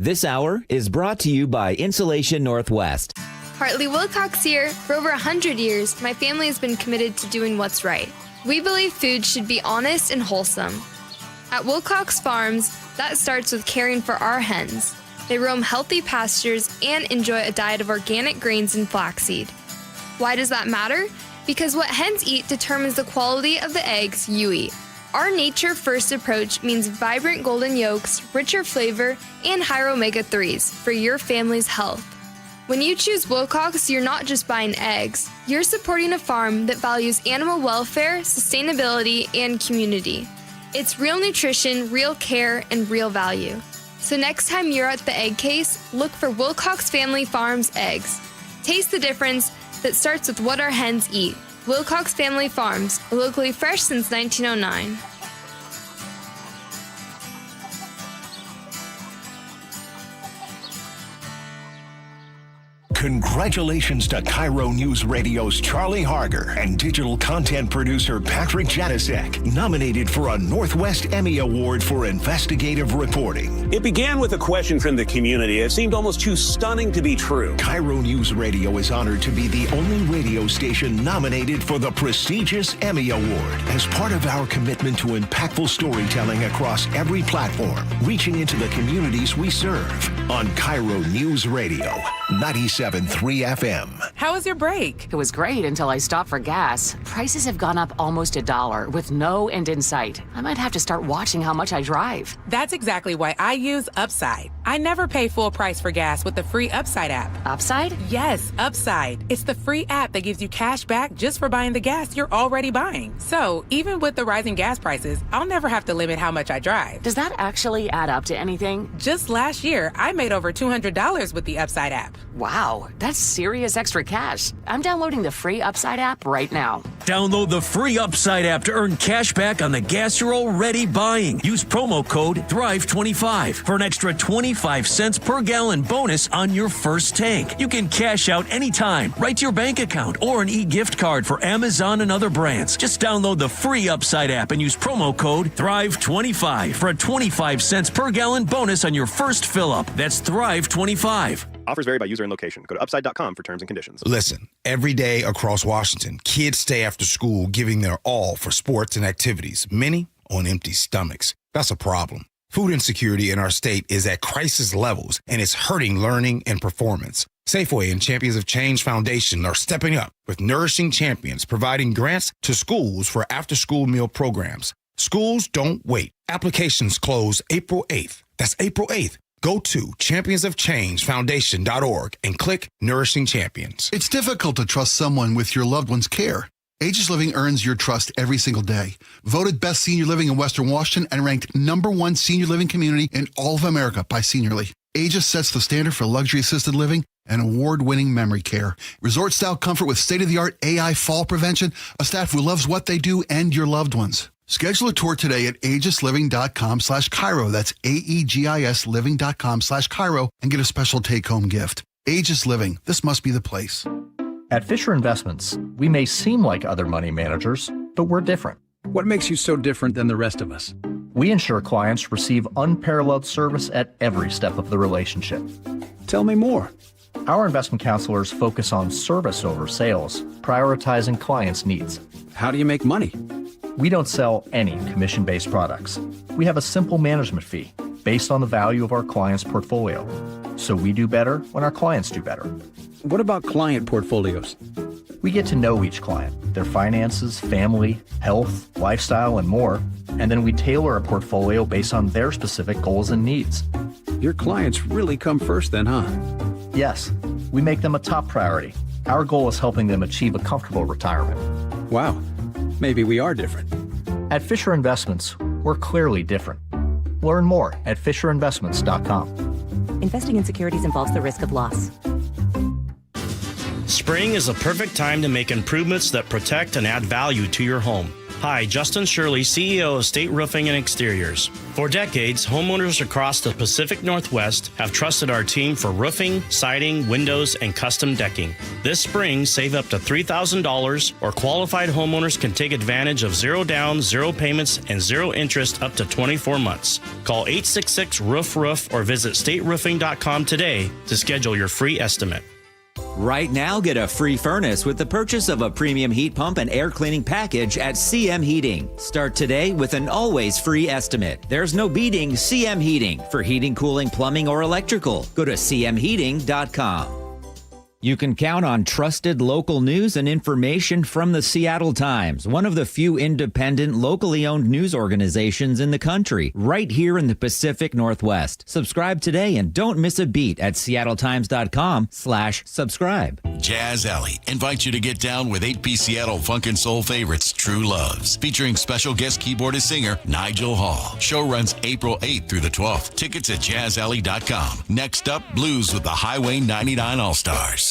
This hour is brought to you by Insulation Northwest. Hartley Wilcox here. For over 100 years, my family has been committed to doing what's right. We believe food should be honest and wholesome. At Wilcox Farms, that starts with caring for our hens. They roam healthy pastures and enjoy a diet of organic grains and flaxseed. Why does that matter? Because what hens eat determines the quality of the eggs you eat. Our nature-first approach means vibrant golden yolks, richer flavor, and higher omega-3s for your family's health. When you choose Wilcox, you're not just buying eggs. You're supporting a farm that values animal welfare, sustainability, and community. It's real nutrition, real care, and real value. So next time you're at the egg case, look for Wilcox Family Farms eggs. Taste the difference that starts with what our hens eat. Wilcox Family Farms, locally fresh since 1909. Congratulations to KIRO Newsradio's Charlie Harger and digital content producer Patrick Janasek, nominated for a Northwest Emmy Award for investigative reporting. It began with a question from the community. It seemed almost too stunning to be true. KIRO Newsradio is honored to be the only radio station nominated for the prestigious Emmy Award as part of our commitment to impactful storytelling across every platform, reaching into the communities we serve. On KIRO Newsradio, 97.3 FM. How was your break? It was great until I stopped for gas. Prices have gone up almost $1 with no end in sight. I might have to start watching how much I drive. That's exactly why I use Upside. I never pay full price for gas with the free Upside app. Upside? Yes, Upside. It's the free app that gives you cash back just for buying the gas you're already buying. So even with the rising gas prices, I'll never have to limit how much I drive. Does that actually add up to anything? Just last year, I made over $200 with the Upside app. Wow, that's serious extra cash. I'm downloading the free Upside app right now. Download the free Upside app to earn cash back on the gas you're already buying. Use promo code THRIVE25 for an extra 25 cents per gallon bonus on your first tank. You can cash out anytime, right to your bank account, or an e-gift card for Amazon and other brands. Just download the free Upside app and use promo code THRIVE25 for a 25 cents per gallon bonus on your first fill-up. That's THRIVE25. Offers vary by user and location. Go to upside.com for terms and conditions. Listen, every day across Washington, kids stay after school giving their all for sports and activities, many on empty stomachs. That's a problem. Food insecurity in our state is at crisis levels, and it's hurting learning and performance. Safeway and Champions of Change Foundation are stepping up with Nourishing Champions, providing grants to schools for after-school meal programs. Schools don't wait. Applications close April 8th. That's April 8th. Go to championsofchangefoundation.org and click Nourishing Champions. It's difficult to trust someone with your loved one's care. Aegis Living earns your trust every single day. Voted best senior living in Western Washington and ranked #1 senior living community in all of America by Seniorly. Aegis sets the standard for luxury assisted living and award-winning memory care. Resort-style comfort with state-of-the-art AI fall prevention, a staff who loves what they do, and your loved ones. Schedule a tour today at aegisliving.com/KIRO. That's AEGIS living.com/KIRO and get a special take-home gift. Aegis Living. This must be the place. At Fisher Investments, we may seem like other money managers, but we're different. What makes you so different than the rest of us? We ensure clients receive unparalleled service at every step of the relationship. Tell me more. Our investment counselors focus on service over sales, prioritizing clients' needs. How do you make money? We don't sell any commission-based products. We have a simple management fee based on the value of our clients' portfolio. So we do better when our clients do better. What about client portfolios? We get to know each client, their finances, family, health, lifestyle, and more, and then we tailor a portfolio based on their specific goals and needs. Your clients really come first then, huh? Yes, we make them a top priority. Our goal is helping them achieve a comfortable retirement. Wow, maybe we are different. At Fisher Investments, we're clearly different. Learn more at FisherInvestments.com. Investing in securities involves the risk of loss. Spring is a perfect time to make improvements that protect and add value to your home. Hi, Justin Shirley, CEO of State Roofing and Exteriors. For decades, homeowners across the Pacific Northwest have trusted our team for roofing, siding, windows, and custom decking. This spring, save up to $3,000, or qualified homeowners can take advantage of 0 down, 0 payments, and 0 interest up to 24 months. Call 866-ROOF-ROOF or visit stateroofing.com today to schedule your free estimate. Right now, get a free furnace with the purchase of a premium heat pump and air cleaning package at CM Heating. Start today with an always free estimate. There's no beating CM Heating for heating, cooling, plumbing, or electrical. Go to cmheating.com. You can count on trusted local news and information from the Seattle Times, one of the few independent, locally owned news organizations in the country, right here in the Pacific Northwest. Subscribe today and don't miss a beat at seattletimes.com/subscribe. Jazz Alley invites you to get down with 8-piece Seattle funk and soul favorites, True Loves, featuring special guest keyboardist singer Nigel Hall. Show runs April 8th through the 12th. Tickets at jazzalley.com. Next up, blues with the Highway 99 All-Stars.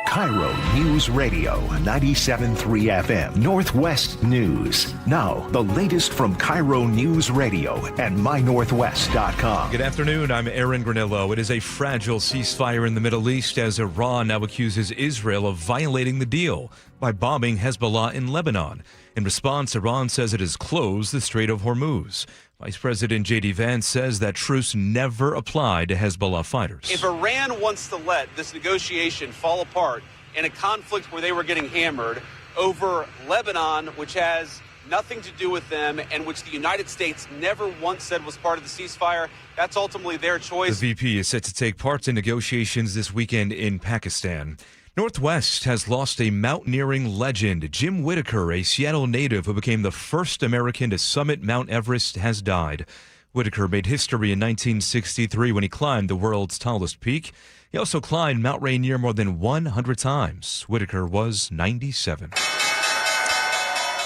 KIRO News Radio 97.3 FM Northwest News. Now, the latest from KIRO News Radio and mynorthwest.com. Good afternoon. I'm Aaron Granillo. It is a fragile ceasefire in the Middle East as Iran now accuses Israel of violating the deal by bombing Hezbollah in Lebanon. In response, Iran says it has closed the Strait of Hormuz. Vice President J.D. Vance says that truce never applied to Hezbollah fighters. If Iran wants to let this negotiation fall apart in a conflict where they were getting hammered over Lebanon, which has nothing to do with them and which the United States never once said was part of the ceasefire, that's ultimately their choice. The VP is set to take part in negotiations this weekend in Pakistan. Northwest has lost a mountaineering legend. Jim Whittaker, a Seattle native who became the first American to summit Mount Everest, has died. Whittaker made history in 1963 when he climbed the world's tallest peak. He also climbed Mount Rainier more than 100 times. Whittaker was 97.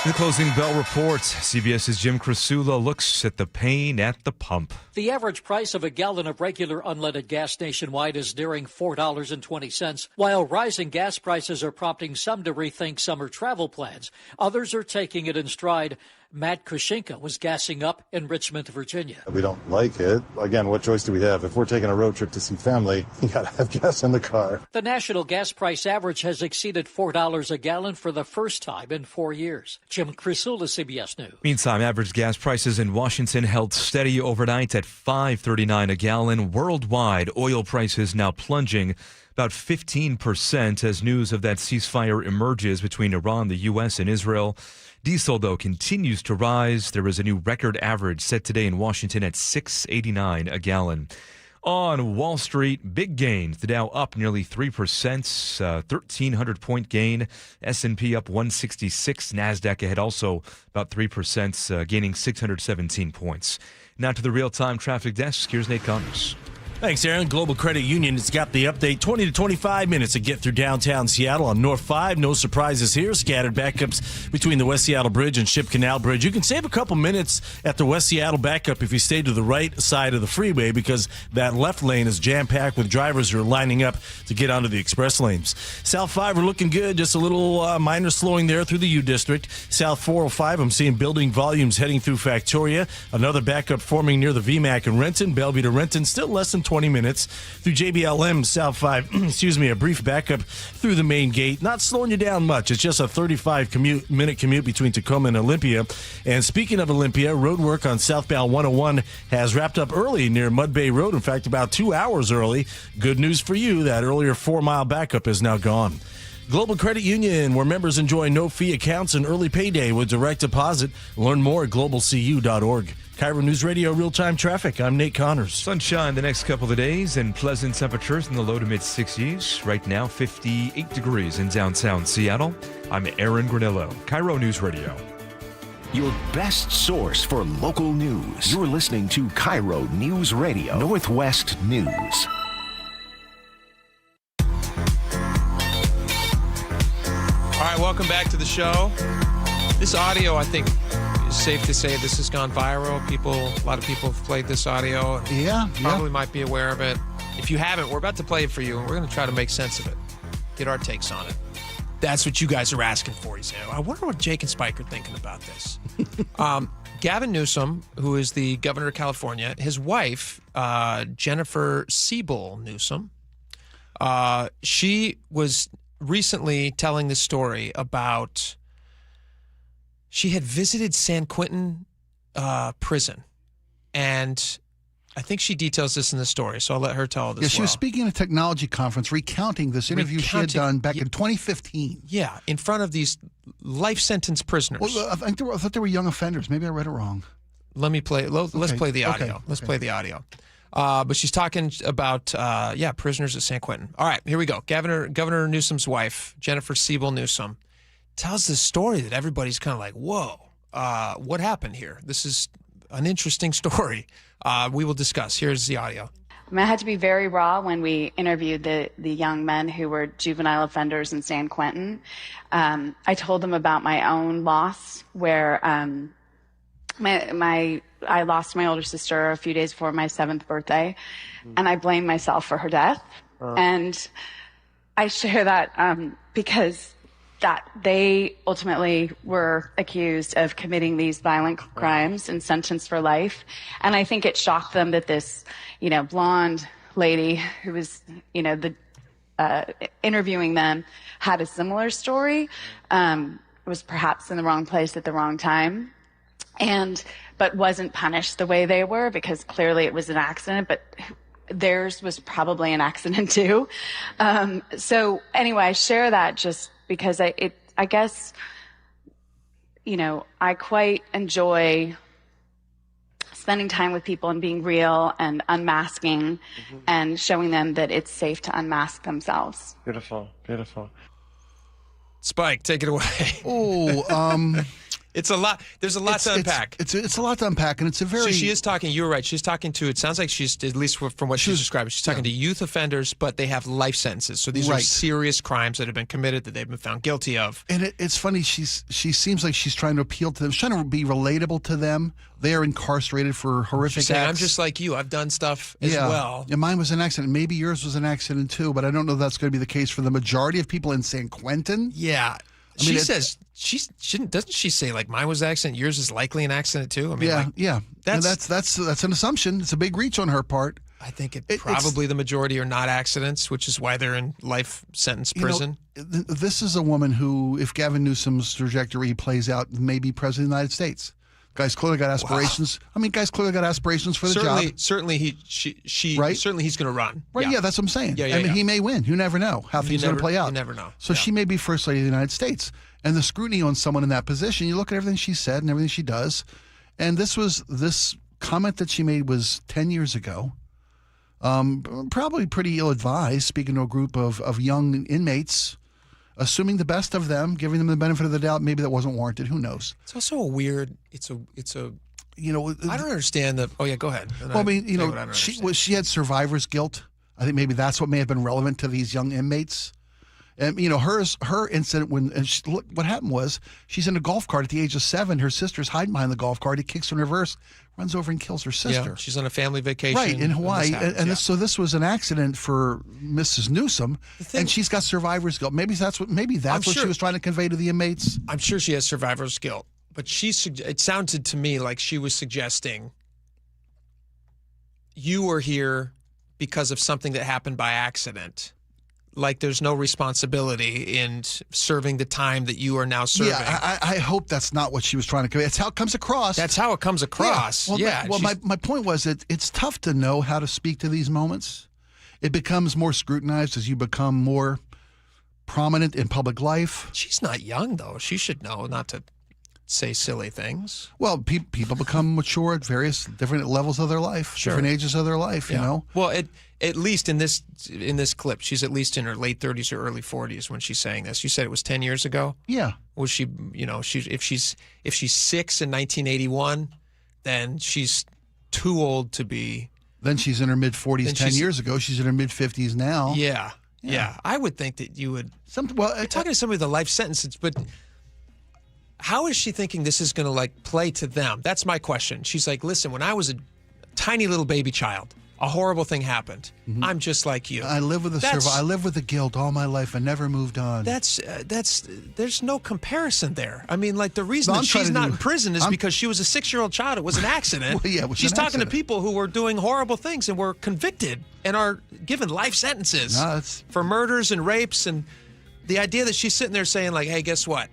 In the closing bell report, CBS's Jim Crisula looks at the pain at the pump. The average price of a gallon of regular unleaded gas nationwide is nearing $4.20. While rising gas prices are prompting some to rethink summer travel plans, others are taking it in stride. Matt Kushinka was gassing up in Richmond, Virginia. We don't like it. Again, what choice do we have? If we're taking a road trip to see family, you got to have gas in the car. The national gas price average has exceeded $4 a gallon for the first time in 4 years. Jim Crisula, CBS News. Meantime, average gas prices in Washington held steady overnight at $5.39 a gallon. Worldwide, oil prices now plunging about 15% as news of that ceasefire emerges between Iran, the U.S., and Israel. Diesel, though, continues to rise. There is a new record average set today in Washington at $6.89 a gallon. On Wall Street, big gains. The Dow up nearly 3%, 1,300-point gain. S&P up 166. NASDAQ ahead also about 3%, gaining 617 points. Now to the real-time traffic desk. Here's Nate Connors. Thanks, Aaron. Global Credit Union has got the update. 20 to 25 minutes to get through downtown Seattle on North 5. No surprises here. Scattered backups between the West Seattle Bridge and Ship Canal Bridge. You can save a couple minutes at the West Seattle backup if you stay to the right side of the freeway because that left lane is jam-packed with drivers who are lining up to get onto the express lanes. South 5 are looking good. Just a little minor slowing there through the U District. South 405, I'm seeing building volumes heading through Factoria. Another backup forming near the VMAC in Renton. Bellevue to Renton, still less than 20 minutes. Through JBLM, South 5, a brief backup through the main gate. Not slowing you down much. It's just a 35-minute commute between Tacoma and Olympia. And speaking of Olympia, road work on southbound 101 has wrapped up early near Mud Bay Road. In fact, about 2 hours early. Good news for you, that earlier 4-mile backup is now gone. Global Credit Union, where members enjoy no-fee accounts and early payday with direct deposit. Learn more at globalcu.org. KIRO News Radio real-time traffic. I'm Nate Connors. Sunshine the next couple of days and pleasant temperatures in the low to mid-60s. Right now, 58 degrees in downtown Seattle. I'm Aaron Granillo, KIRO News Radio. Your best source for local news. You're listening to KIRO News Radio, Northwest News. All right, welcome back to the show. This audio, I think, is safe to say this has gone viral. A lot of people have played this audio. Probably might be aware of it. If you haven't, we're about to play it for you, and we're going to try to make sense of it, get our takes on it. That's what you guys are asking for. You say, I wonder what Jake and Spike are thinking about this. Gavin Newsom, who is the governor of California, his wife, Jennifer Siebel Newsom, she was recently telling the story about she had visited San Quentin prison, and I think she details this in the story, so I'll let her tell this. Yeah, she was speaking at a technology conference, recounting this interview she had done back in 2015. Yeah, in front of these life sentence prisoners. Well, I thought they were young offenders. Maybe I read it wrong. Let me play. Let's play the audio. Let's play the audio. But she's talking about prisoners at San Quentin. All right, here we go. Governor Newsom's wife, Jennifer Siebel Newsom, tells this story that everybody's kind of like, whoa, what happened here? This is an interesting story. We will discuss. Here's the audio. I had to be very raw when we interviewed the young men who were juvenile offenders in San Quentin. I told them about my own loss, where I lost my older sister a few days before my 7th birthday, and I blamed myself for her death. And I share that because that they ultimately were accused of committing these violent crimes and sentenced for life. And I think it shocked them that this, blonde lady who was, interviewing them had a similar story, was perhaps in the wrong place at the wrong time, but wasn't punished the way they were, because clearly it was an accident, but theirs was probably an accident too. So anyway, I share that just because I guess, I quite enjoy spending time with people and being real and unmasking and showing them that it's safe to unmask themselves. Beautiful. Spike, take it away. It's a lot. There's a lot to unpack. It's a lot to unpack, and it's a very. So she is talking. You were right. She's talking to. It sounds like she's, at least from what she's describing, she's talking to youth offenders, but they have life sentences. So these are serious crimes that have been committed that they've been found guilty of. And it's funny. She seems like she's trying to appeal to them. She's trying to be relatable to them. They are incarcerated for horrific acts. I'm just like you. I've done stuff as well. Yeah, mine was an accident. Maybe yours was an accident too, but I don't know if that's going to be the case for the majority of people in San Quentin. Yeah. She says doesn't she say like mine was an accident, yours is likely an accident too? I mean, that's an assumption. It's a big reach on her part. I think probably the majority are not accidents, which is why they're in life sentence prison. This is a woman who, if Gavin Newsom's trajectory plays out, may be president of the United States. Guy's clearly got aspirations. Wow. I mean, guy's clearly got aspirations for the job. Certainly, certainly he's going to run. Right? Yeah, that's what I'm saying. I mean, he may win. You never know how things are going to play out. You never know. So she may be first lady of the United States. And the scrutiny on someone in that position, you look at everything she said and everything she does. And this comment that she made was 10 years ago. Probably pretty ill-advised, speaking to a group of young inmates, assuming the best of them, giving them the benefit of the doubt. Maybe that wasn't warranted. Who knows? It's also a weird. It's a. I don't understand the. Oh yeah, go ahead. Well, I mean, she had survivor's guilt. I think maybe that's what may have been relevant to these young inmates. And her incident what happened was she's in a golf cart at the age of 7. Her sister's hiding behind the golf cart. He kicks her in reverse, runs over and kills her sister. Yeah, she's on a family vacation, right, in Hawaii. This was an accident for Mrs. Newsom, and she's got survivor's guilt. Maybe that's what she was trying to convey to the inmates. I'm sure she has survivor's guilt, but it sounded to me like she was suggesting you were here because of something that happened by accident. Like there's no responsibility in serving the time that you are now serving. Yeah, I hope that's not what she was trying to convey. That's how it comes across. That's how it comes across. Yeah. My point was that it's tough to know how to speak to these moments. It becomes more scrutinized as you become more prominent in public life. She's not young, though. She should know not to say silly things. Well, people become mature at various different levels of their life, different ages of their life, you know? Well, at least in this clip, she's at least in her late 30s or early 40s when she's saying this. You said it was 10 years ago? Yeah. Was she, if she's 6 in 1981, then she's too old to be. Then she's in her mid-40s 10 years ago. She's in her mid-50s now. Yeah. I would think that you would. You're talking to somebody with a life sentence, but how is she thinking this is going to play to them? That's my question. She's like, listen, when I was a tiny little baby child, a horrible thing happened. Mm-hmm. I'm just like you. I live with I live with the guilt all my life. I never moved on. There's no comparison there. I mean, the reason that she's not in prison is because she was a 6-year-old child. It was an accident. She's talking to people who were doing horrible things and were convicted and are given life sentences for murders and rapes. And the idea that she's sitting there saying, hey, guess what?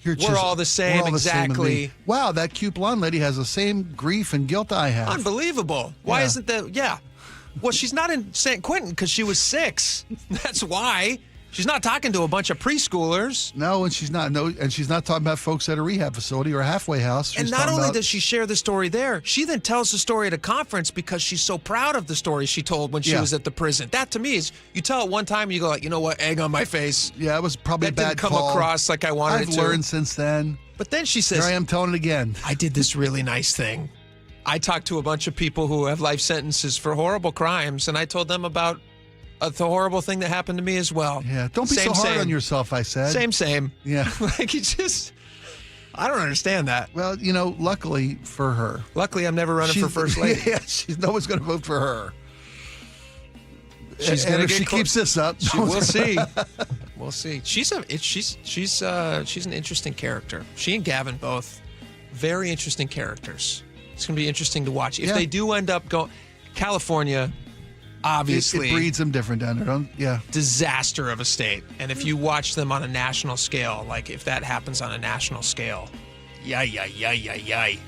We're all the same, exactly. Wow, that cute blonde lady has the same grief and guilt I have. Unbelievable. Why isn't that? Yeah. Well, she's not in San Quentin because she was 6. That's why. She's not talking to a bunch of preschoolers. No, and she's not. And she's not talking about folks at a rehab facility or a halfway house. And not only does she share the story there, she then tells the story at a conference because she's so proud of the story she told when she was at the prison. That to me is, you tell it one time and you go you know what, egg on my face. Yeah, it was probably a bad call. That didn't come across like I wanted it to. I've learned since then. But then she says, here I am telling it again. I did this really nice thing. I talked to a bunch of people who have life sentences for horrible crimes, and I told them about the horrible thing that happened to me as well. Yeah, don't be so hard on yourself, I said. Same. Yeah. I don't understand that. Well, luckily for her. Luckily, I'm never running for first lady. Yeah, no one's going to vote for her. She's and if she keeps this up, we'll see. We'll see. She's an interesting character. She and Gavin both very interesting characters. It's going to be interesting to watch. If they do end up going, California, obviously. It breeds them different down there. Yeah. Disaster of a state. And if you watch them on a national scale, if that happens on a national scale, yay.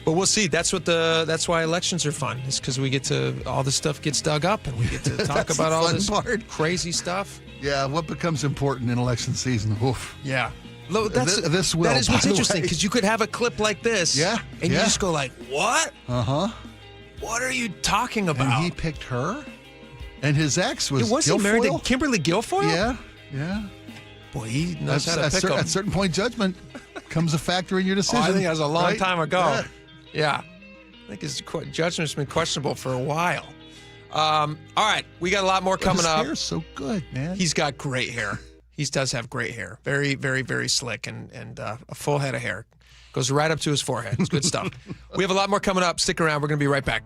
But we'll see. That's why elections are fun. It's because we get to, all this stuff gets dug up and we get to talk about all this crazy stuff. Yeah, what becomes important in election season. Oof. Yeah. That is what's interesting, because you could have a clip like this. Yeah. And you just go what? Uh-huh. What are you talking about? And he picked her? And his ex was he married to Kimberly Guilfoyle? Yeah. Boy, he knows how to pick them. At a certain point, judgment comes a factor in your decision. I think that was a long time ago. Yeah. I think his judgment's been questionable for a while. All right, we got a lot more coming up. His hair's so good, man. He's got great hair. He does have great hair. Very, very, very slick and a full head of hair. Goes right up to his forehead. It's good stuff. We have a lot more coming up. Stick around. We're going to be right back.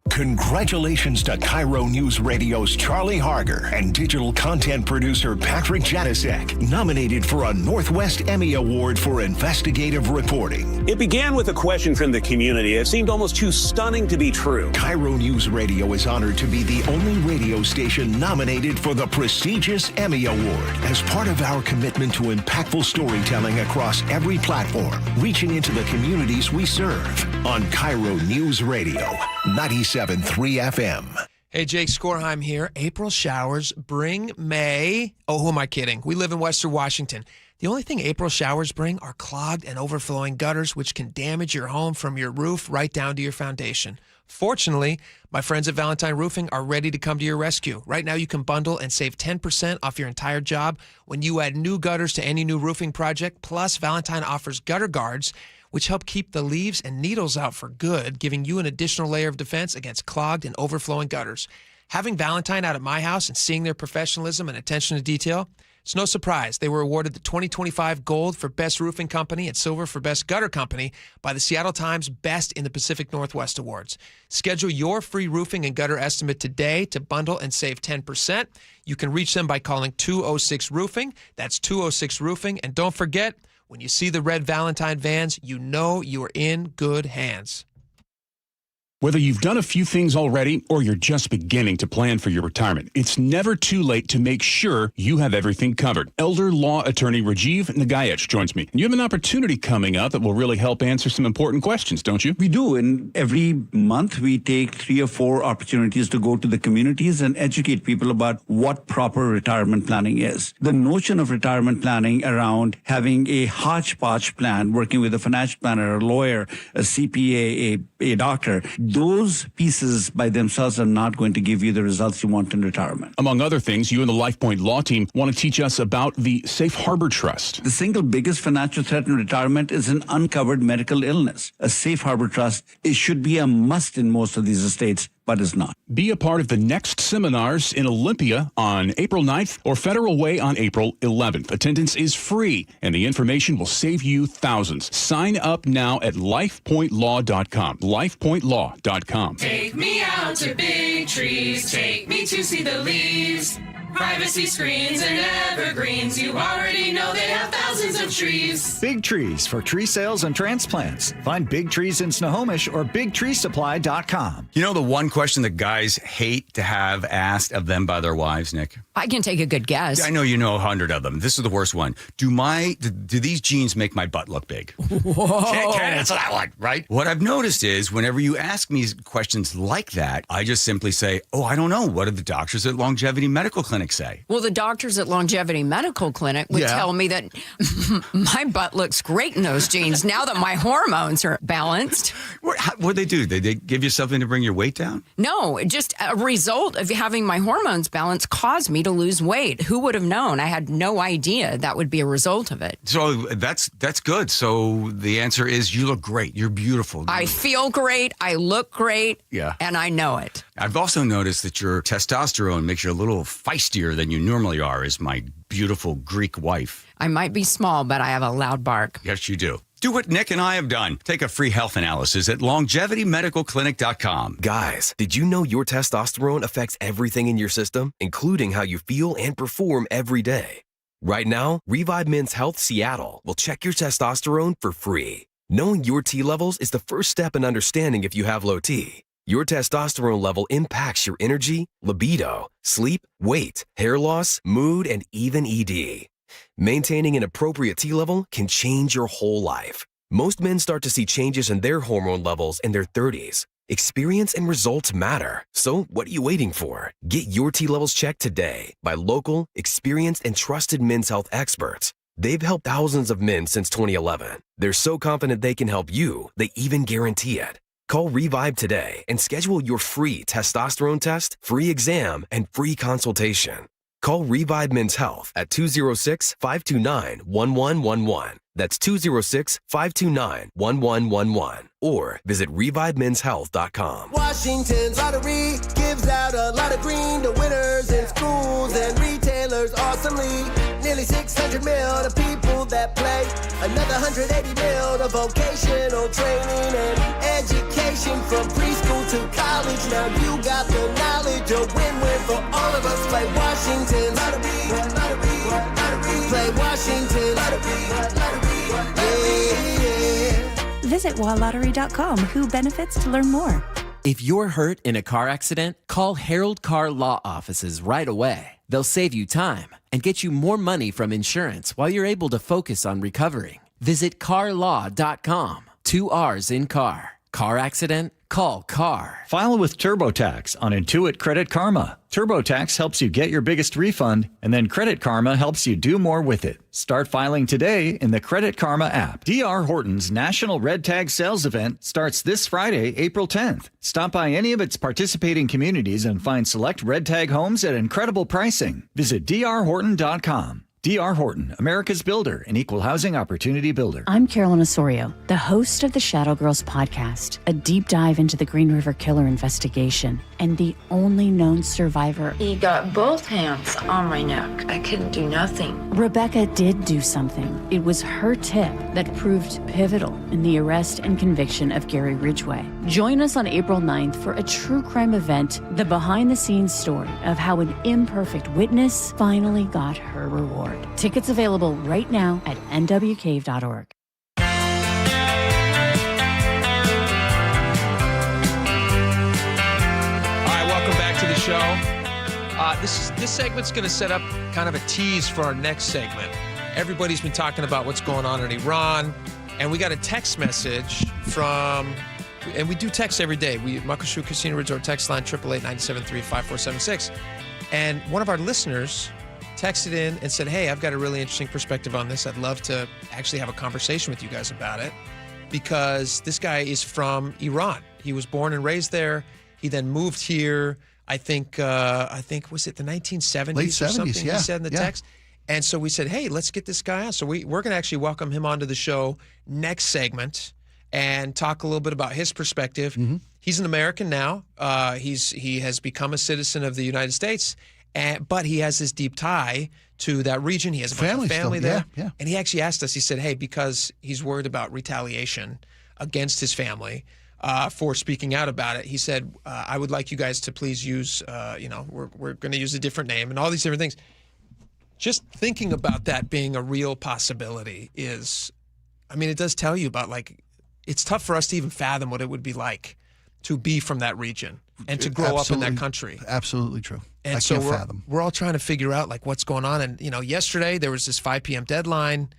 Congratulations to KIRO News Radio's Charlie Harger and digital content producer Patrick Janasek, nominated for a Northwest Emmy Award for investigative reporting. It began with a question from the community. It seemed almost too stunning to be true. KIRO News Radio is honored to be the only radio station nominated for the prestigious Emmy Award as part of our commitment to impactful storytelling across every platform, reaching into the communities we serve. On KIRO News Radio, 97.3 FM. Hey, Jake Skorheim here. April showers bring May. Oh, who am I kidding? We live in Western Washington. The only thing April showers bring are clogged and overflowing gutters, which can damage your home from your roof right down to your foundation. Fortunately, my friends at Valentine Roofing are ready to come to your rescue. Right now, you can bundle and save 10% off your entire job when you add new gutters to any new roofing project. Plus, Valentine offers gutter guards, which help keep the leaves and needles out for good, giving you an additional layer of defense against clogged and overflowing gutters. Having Valentine out at my house and seeing their professionalism and attention to detail, it's no surprise they were awarded the 2025 Gold for Best Roofing Company and Silver for Best Gutter Company by the Seattle Times Best in the Pacific Northwest Awards. Schedule your free roofing and gutter estimate today to bundle and save 10%. You can reach them by calling 206-ROOFING. That's 206-ROOFING. And don't forget, when you see the red Valentine vans, you know you are in good hands. Whether you've done a few things already or you're just beginning to plan for your retirement, it's never too late to make sure you have everything covered. Elder law attorney Rajiv Nagayach joins me. And you have an opportunity coming up that will really help answer some important questions, don't you? We do. And every month we take 3 or 4 opportunities to go to the communities and educate people about what proper retirement planning is. The notion of retirement planning around having a hodgepodge plan, working with a financial planner, a lawyer, a CPA, a doctor, those pieces by themselves are not going to give you the results you want in retirement. Among other things, you and the LifePoint Law team want to teach us about the Safe Harbor Trust. The single biggest financial threat in retirement is an uncovered medical illness. A Safe Harbor Trust, it should be a must in most of these estates, but is not. Be a part of the next seminars in Olympia on April 9th or Federal Way on April 11th. Attendance is free, and the information will save you thousands. Sign up now at lifepointlaw.com. lifepointlaw.com. Take me out to big trees. Take me to see the leaves. Privacy screens and evergreens. You already know they have thousands of trees. Big Trees for tree sales and transplants. Find Big Trees in Snohomish or BigTreeSupply.com. You know the one question that guys hate to have asked of them by their wives, Nick? I can take a good guess. I know you know 100 of them. This is the worst one. Do these jeans make my butt look big? Whoa. Can't answer that one, right? What I've noticed is whenever you ask me questions like that, I just simply say, oh, I don't know. What do the doctors at Longevity Medical Clinic say? Well, the doctors at Longevity Medical Clinic would tell me that my butt looks great in those jeans now that my hormones are balanced. What'd they do? Did they give you something to bring your weight down? No, just a result of having my hormones balanced caused me to lose weight. Who would have known? I had no idea that would be a result of it. So that's good. So the answer is you look great. You're beautiful. I feel great. I look great. Yeah. And I know it. I've also noticed that your testosterone makes you a little feistier than you normally are as my beautiful Greek wife. I might be small, but I have a loud bark. Yes, you do. Do what Nick and I have done. Take a free health analysis at longevitymedicalclinic.com. Guys, did you know your testosterone affects everything in your system, including how you feel and perform every day? Right now, Revive Men's Health Seattle will check your testosterone for free. Knowing your T levels is the first step in understanding if you have low T. Your testosterone level impacts your energy, libido, sleep, weight, hair loss, mood, and even ED. Maintaining an appropriate T level can change your whole life. Most men start to see changes in their hormone levels in their 30s. Experience and results matter. So what are you waiting for? Get your T levels checked today by local, experienced, and trusted men's health experts. They've helped thousands of men since 2011. They're so confident they can help you, they even guarantee it. Call Revive today and schedule your free testosterone test, free exam, and free consultation. Call Revive Men's Health at 206-529-1111. That's 206-529-1111. Or visit ReviveMen'sHealth.com. Washington's lottery gives out a lot of green to winners in schools and retailers awesomely. Nearly 600 mil to people that play. Another 180 mil to vocational training and education from preschool to college. Now you got the knowledge, a win-win for all of us. Play Washington lottery, lottery, lottery. Play Washington lottery, lottery, yeah. Visit WaLottery.com. Who benefits to learn more. If you're hurt in a car accident, call Harold Car Law Offices right away. They'll save you time and get you more money from insurance while you're able to focus on recovering. Visit carlaw.com. 2 R's in car. Car accident? Call CAR. File with TurboTax on Intuit Credit Karma. TurboTax helps you get your biggest refund, and then Credit Karma helps you do more with it. Start filing today in the Credit Karma app. D.R. Horton's National Red Tag Sales Event starts this Friday, April 10th. Stop by any of its participating communities and find select Red Tag homes at incredible pricing. Visit drhorton.com. D.R. Horton, America's builder and equal housing opportunity builder. I'm Carolyn Osorio, the host of the Shadow Girls podcast, a deep dive into the Green River Killer investigation and the only known survivor. He got both hands on my neck. I couldn't do nothing. Rebecca did do something. It was her tip that proved pivotal in the arrest and conviction of Gary Ridgway. Join us on April 9th for a true crime event, the behind-the-scenes story of how an imperfect witness finally got her reward. Tickets available right now at nwcave.org. show. This segment's going to set up kind of a tease for our next segment. Everybody's been talking about what's going on in Iran, and we got a text message from, and we do text every day. Muckleshoot Casino Resort text line 888-973-5476. And one of our listeners texted in and said, hey, I've got a really interesting perspective on this. I'd love to actually have a conversation with you guys about it, because this guy is from Iran. He was born and raised there. He then moved here, I think was it the 1970s Late or 70s, something yeah, he said in the yeah. text. And so we said, hey, let's get this guy on. So we're going to actually welcome him onto the show next segment and talk a little bit about his perspective. Mm-hmm. He's an American now. He has become a citizen of the United States, but he has this deep tie to that region. He has a bunch of family still, there. yeah. And he actually asked us, he said, hey, because he's worried about retaliation against his family for speaking out about it, he said, I would like you guys to please use, we're going to use a different name and all these different things. Just thinking about that being a real possibility is, I mean, it does tell you about, like, it's tough for us to even fathom what it would be like to be from that region and to grow up in that country. Absolutely true. And I so can't fathom. we're all trying to figure out, like, what's going on. And, yesterday there was this 5 p.m. deadline,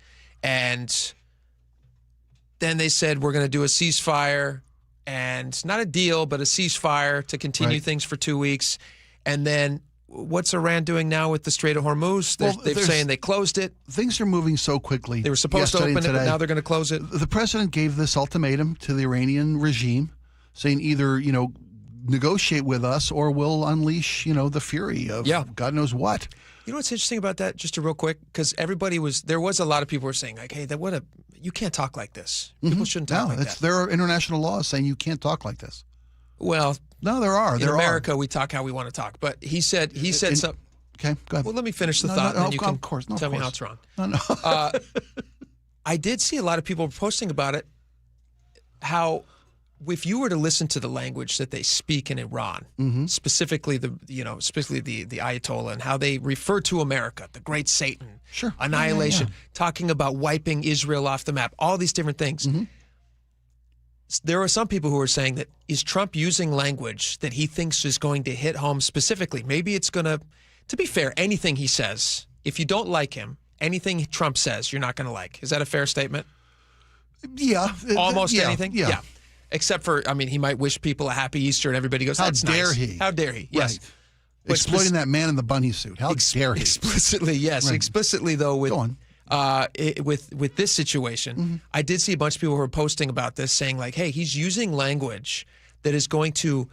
and then they said we're going to do a ceasefire, and not a deal, but a ceasefire to continue things for 2 weeks. And then what's Iran doing now with the Strait of Hormuz? They're saying they closed it. Things are moving so quickly. They were supposed to open it, but now they're going to close it. The president gave this ultimatum to the Iranian regime, saying either, negotiate with us or we'll unleash, the fury of God knows what. You know what's interesting about that, just real quick, because there was a lot of people who were saying, like, hey, you can't talk like this. People shouldn't talk like that. There are international laws saying you can't talk like this. Well, no, there are. In America, we talk how we want to talk. But he said something. Okay, go ahead. Well, let me finish the thought, and then you can tell me how it's wrong. No. I did see a lot of people posting about it, how if you were to listen to the language that they speak in Iran, specifically the Ayatollah, and how they refer to America, the great Satan, annihilation, talking about wiping Israel off the map, all these different things. There are some people who are saying that, is Trump using language that he thinks is going to hit home specifically? Maybe it's going to be fair, anything he says, if you don't like him, anything Trump says, you're not going to like. Is that a fair statement? Yeah. Almost anything? Yeah. Except for, he might wish people a happy Easter and everybody goes, that's nice. How dare he? How dare he? Yes. Right. Exploiting that man in the bunny suit. How dare he? Explicitly, yes. Right. Explicitly, though, with this situation, I did see a bunch of people who were posting about this saying, like, hey, he's using language that is going to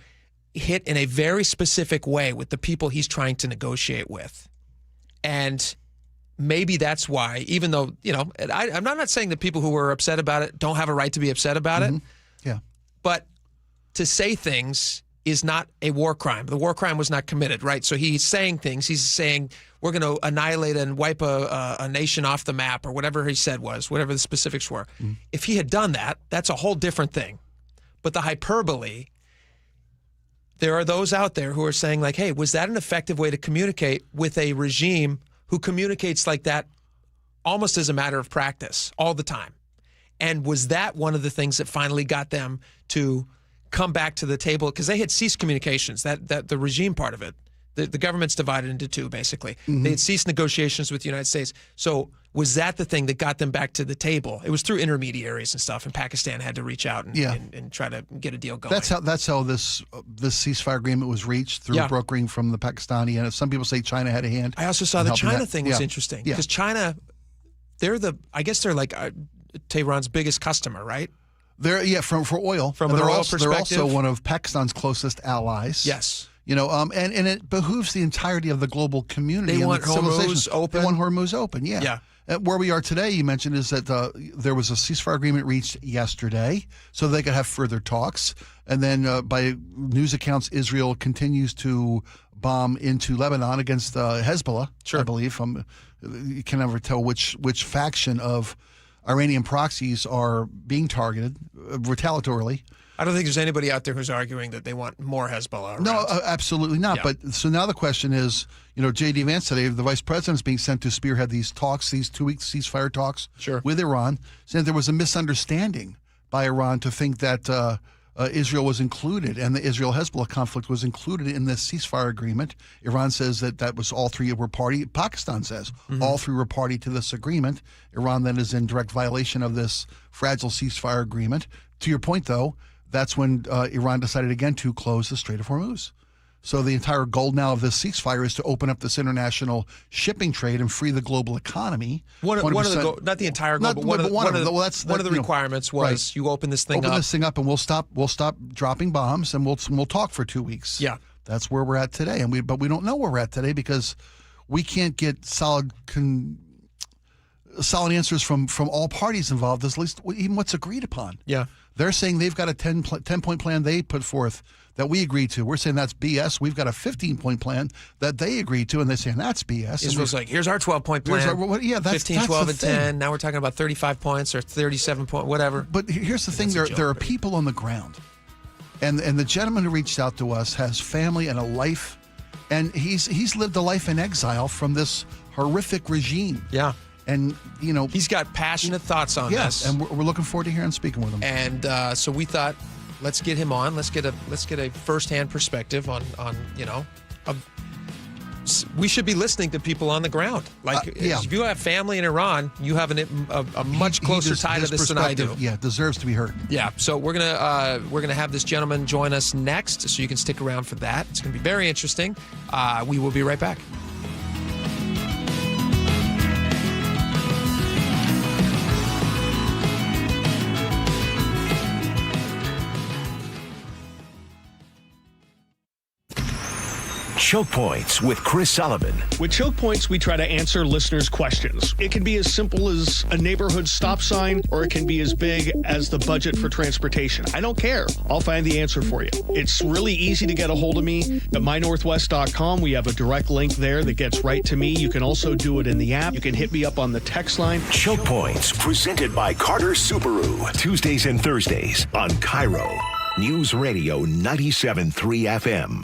hit in a very specific way with the people he's trying to negotiate with. And maybe that's why, even though, I'm not saying that people who were upset about it don't have a right to be upset about it. Yeah. But to say things is not a war crime. The war crime was not committed, right? So he's saying things. He's saying we're going to annihilate and wipe a nation off the map, or whatever he said was, whatever the specifics were. If he had done that, that's a whole different thing. But the hyperbole, there are those out there who are saying, like, hey, was that an effective way to communicate with a regime who communicates like that almost as a matter of practice all the time? And was that one of the things that finally got them to come back to the table? Because they had ceased communications, that the regime part of it. The government's divided into two, basically. They had ceased negotiations with the United States. So was that the thing that got them back to the table? It was through intermediaries and stuff, and Pakistan had to reach out and try to get a deal going. That's how this ceasefire agreement was reached, through brokering from the Pakistani. And some people say China had a hand. I also saw the China thing was interesting, because China, they're like Tehran's biggest customer, right? They're for oil. From an oil perspective, they're also one of Pakistan's closest allies. Yes. And it behooves the entirety of the global community. They want Hormuz open. They want Hormuz open, yeah. Where we are today, you mentioned, is that there was a ceasefire agreement reached yesterday so they could have further talks. And then by news accounts, Israel continues to bomb into Lebanon against Hezbollah, I believe. You can never tell which faction of Iranian proxies are being targeted retaliatorily. I don't think there's anybody out there who's arguing that they want more Hezbollah around. No, absolutely not. Yeah. But so now the question is, J.D. Vance today, the vice president, is being sent to spearhead these talks, these 2-week ceasefire talks with Iran, saying there was a misunderstanding by Iran to think that Israel was included, and the Israel-Hezbollah conflict was included in this ceasefire agreement. Iran says that was all three were party. Pakistan says all three were party to this agreement. Iran then is in direct violation of this fragile ceasefire agreement. To your point, though, that's when Iran decided again to close the Strait of Hormuz. So the entire goal now of this ceasefire is to open up this international shipping trade and free the global economy. One of the not the entire goal, but one of the requirements was right. You open this thing up. Open this thing up, and we'll stop dropping bombs, and we'll talk for 2 weeks. Yeah, that's where we're at today, but we don't know where we're at today because we can't get solid answers from all parties involved. At least even what's agreed upon. Yeah, they're saying they've got a 10-point plan they put forth that we agreed to. We're saying that's BS. We've got a 15-point plan that they agreed to, and they're saying that's BS. Israel's like, here's our 12-point plan. That's 15, 12, and 10. Now we're talking about 35 points or 37 points, whatever. But here's the thing. There are people on the ground. And the gentleman who reached out to us has family and a life, and he's lived a life in exile from this horrific regime. Yeah. And, he's got passionate thoughts on this. And we're looking forward to hearing speaking with him. And so we thought, let's get him on. Let's get a firsthand perspective on we should be listening to people on the ground. If you have family in Iran, you have a much closer tie to this than I do. Yeah, deserves to be heard. Yeah, so we're gonna have this gentleman join us next, so you can stick around for that. It's gonna be very interesting. We will be right back. Choke Points with Chris Sullivan. With Choke Points, we try to answer listeners' questions. It can be as simple as a neighborhood stop sign, or it can be as big as the budget for transportation. I don't care. I'll find the answer for you. It's really easy to get a hold of me at mynorthwest.com. We have a direct link there that gets right to me. You can also do it in the app. You can hit me up on the text line. Choke Points, presented by Carter Subaru. Tuesdays and Thursdays on KIRO Newsradio 97.3 FM.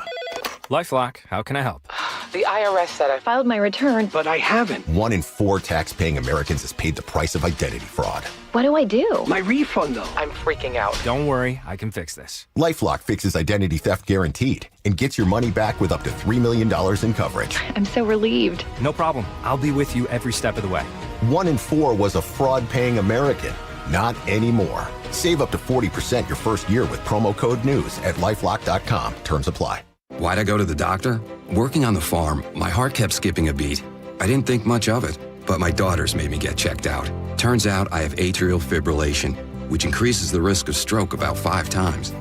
LifeLock, how can I help? The IRS said I filed my return, but I haven't. 1 in 4 tax-paying Americans has paid the price of identity fraud. What do I do? My refund, though. I'm freaking out. Don't worry, I can fix this. LifeLock fixes identity theft guaranteed and gets your money back with up to $3 million in coverage. I'm so relieved. No problem. I'll be with you every step of the way. 1 in 4 was a fraud-paying American. Not anymore. Save up to 40% your first year with promo code NEWS at LifeLock.com. Terms apply. Why'd I go to the doctor? Working on the farm, my heart kept skipping a beat. I didn't think much of it, but my daughters made me get checked out. Turns out I have atrial fibrillation, which increases the risk of stroke about 5 times.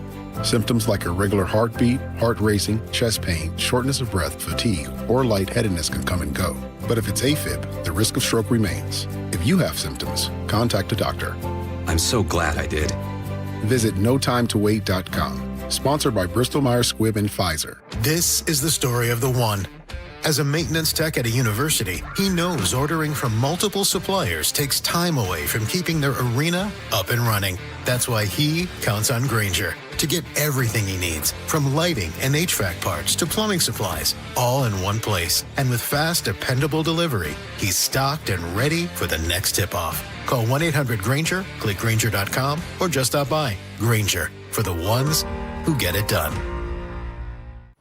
Symptoms like irregular heartbeat, heart racing, chest pain, shortness of breath, fatigue, or lightheadedness can come and go. But if it's AFib, the risk of stroke remains. If you have symptoms, contact a doctor. I'm so glad I did. Visit notimetowait.com. Sponsored by Bristol-Myers Squibb and Pfizer. This is the story of the one. As a maintenance tech at a university, he knows ordering from multiple suppliers takes time away from keeping their arena up and running. That's why he counts on Grainger to get everything he needs, from lighting and HVAC parts to plumbing supplies, all in one place. And with fast, dependable delivery, he's stocked and ready for the next tip-off. Call 1-800-GRAINGER, click Grainger.com, or just stop by. Grainger, for the ones who get it done.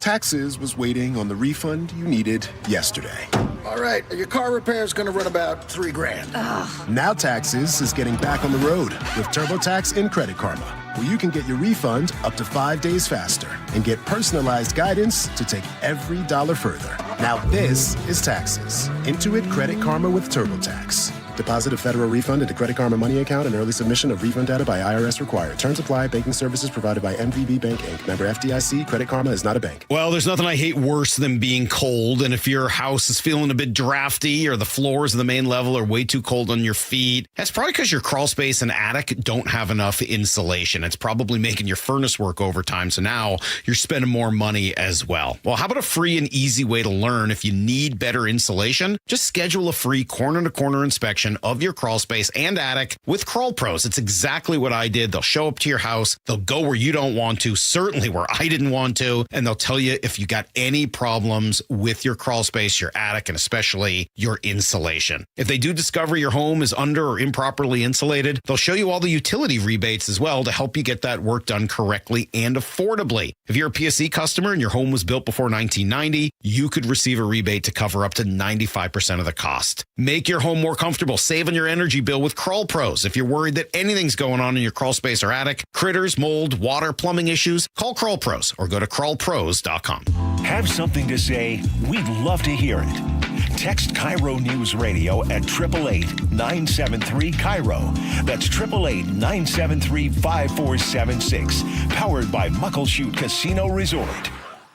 Taxes was waiting on the refund you needed yesterday. All right, your car repair is going to run about $3,000. Ugh. Now Taxes is getting back on the road with TurboTax and Credit Karma, where you can get your refund up to 5 days faster and get personalized guidance to take every dollar further. Now this is Taxes. Intuit Credit Karma with TurboTax. Deposit a federal refund into Credit Karma Money account and early submission of refund data by IRS required. Terms apply. Banking services provided by MVB Bank, Inc. Member FDIC. Credit Karma is not a bank. Well, there's nothing I hate worse than being cold. And if your house is feeling a bit drafty or the floors of the main level are way too cold on your feet, that's probably because your crawl space and attic don't have enough insulation. It's probably making your furnace work overtime. So now you're spending more money as well. Well, how about a free and easy way to learn if you need better insulation? Just schedule a free corner-to-corner inspection installation of your crawl space and attic with Crawl Pros. It's exactly what I did. They'll show up to your house. They'll go where you don't want to, certainly where I didn't want to, and they'll tell you if you got any problems with your crawl space, your attic, and especially your insulation. If they do discover your home is under or improperly insulated, they'll show you all the utility rebates as well to help you get that work done correctly and affordably. If you're a PSE customer and your home was built before 1990, you could receive a rebate to cover up to 95% of the cost. Make your home more comfortable. Save on your energy bill with Crawl Pros. If you're worried that anything's going on in your crawl space or attic, critters, mold, water, plumbing issues, call Crawl Pros or go to crawlpros.com. Have something to say? We'd love to hear it. Text KIRO News Radio at 888-973-KIRO. That's 888-973-5476. Powered by Muckleshoot Casino Resort.